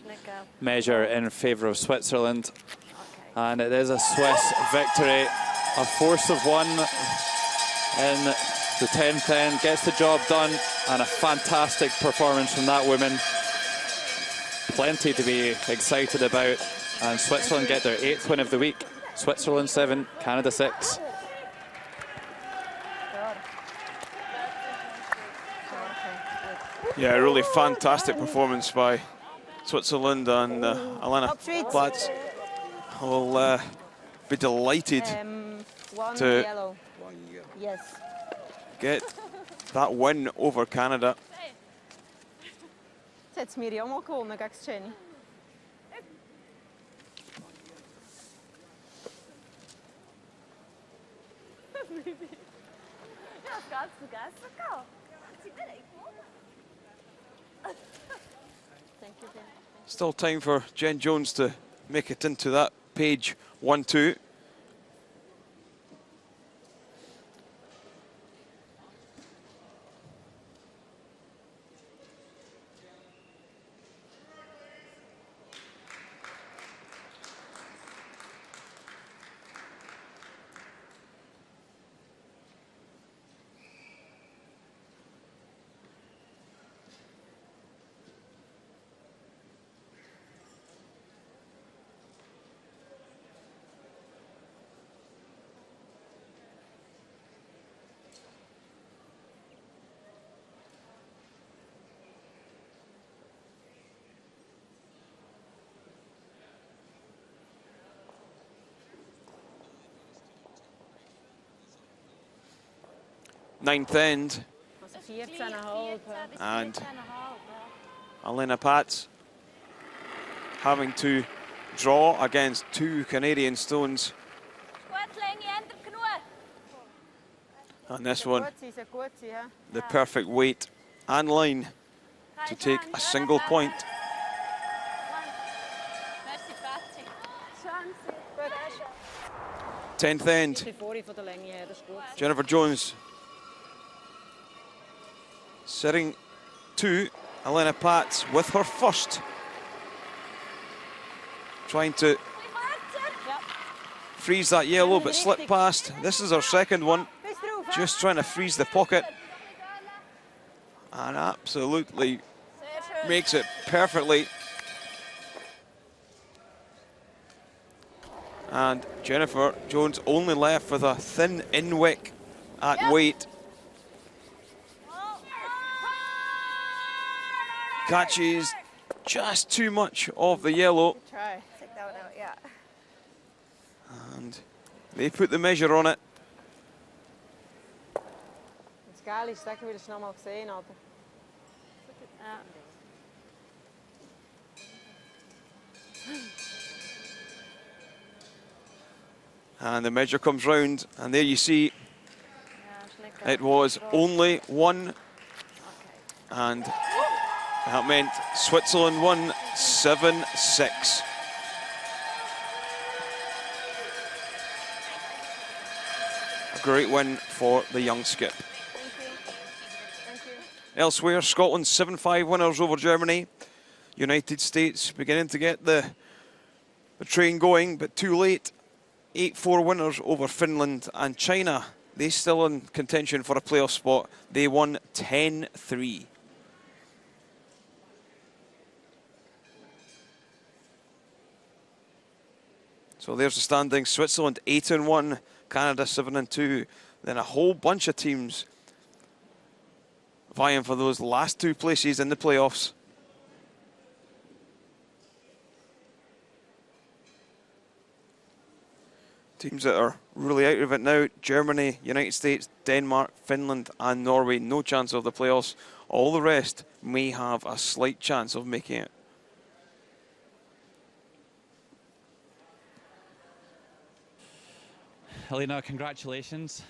measure in favour of Switzerland. And it is a Swiss victory. A force of 1 in the 10th end. Gets the job done. And a fantastic performance from that woman. Plenty to be excited about. And Switzerland get their 8th win of the week. Switzerland 7, Canada 6. Yeah, really fantastic performance by Switzerland, and Alana Platz will be delighted to get that win over Canada. Jetzt hat Miriam auch gewonnen gegen Jenny. Still time for Jen Jones to make it into that page 1-2. Ninth end, and Alana Platz having to draw against 2 Canadian stones. And this one, the perfect weight and line to take a single point. Tenth end, Jennifer Jones sitting 2, Alana Platz with her first. Trying to freeze that yellow, but slip past. This is her second one. Just trying to freeze the pocket. And absolutely makes it perfectly. And Jennifer Jones only left with a thin in-wick at weight. Catches just too much of the yellow. Try. Take that one out, yeah. And they put the measure on it. Das Geile ist, das will ich noch mal sehen, oder? And the measure comes round, and there you see it was only one. And that meant Switzerland won 7-6. A great win for the young skip. Elsewhere, Scotland 7-5 winners over Germany. United States beginning to get the train going, but too late. 8-4 winners over Finland, and China, they still in contention for a playoff spot. They won 10-3. So there's the standings. Switzerland 8-1, Canada 7-2. Then a whole bunch of teams vying for those last two places in the playoffs. Teams that are really out of it now: Germany, United States, Denmark, Finland and Norway. No chance of the playoffs. All the rest may have a slight chance of making it. Helena, congratulations.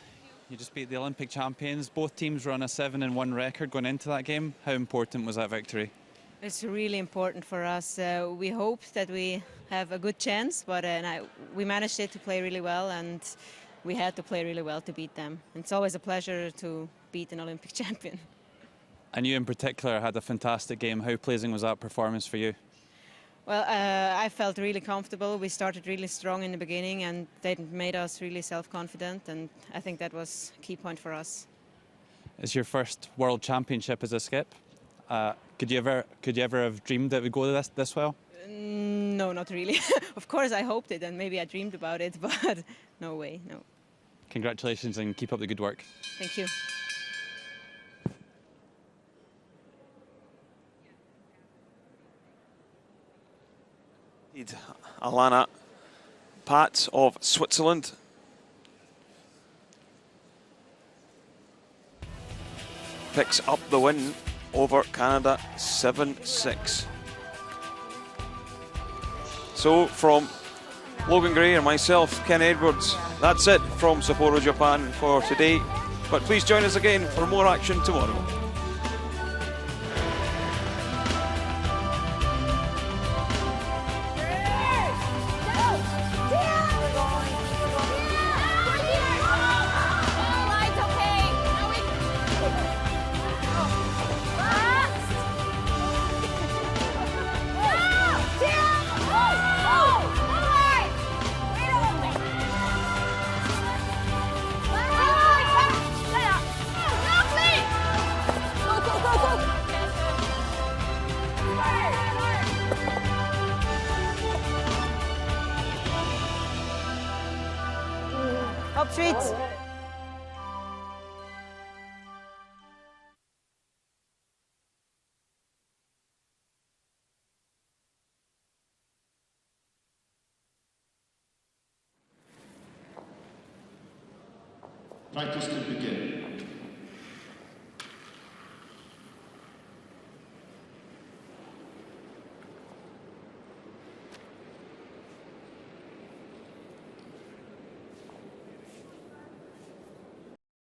You just beat the Olympic champions. Both teams were on a 7-1 record going into that game. How important was that victory? It's really important for us. We hoped that we have a good chance, but we managed to play really well, and we had to play really well to beat them. It's always a pleasure to beat an Olympic champion. And you in particular had a fantastic game. How pleasing was that performance for you? Well, I felt really comfortable. We started really strong in the beginning, and they made us really self-confident, and I think that was a key point for us. It's your first World Championship as a skip. Could you ever have dreamed that it would go this well? No, not really. Of course I hoped it, and maybe I dreamed about it, but no way, no. Congratulations and keep up the good work. Thank you. Alana Pat of Switzerland picks up the win over Canada 7-6. So from Logan Gray and myself, Ken Edwards, that's it from Sapporo, Japan for today. But please join us again for more action tomorrow. Top Schweiz! Practice to begin.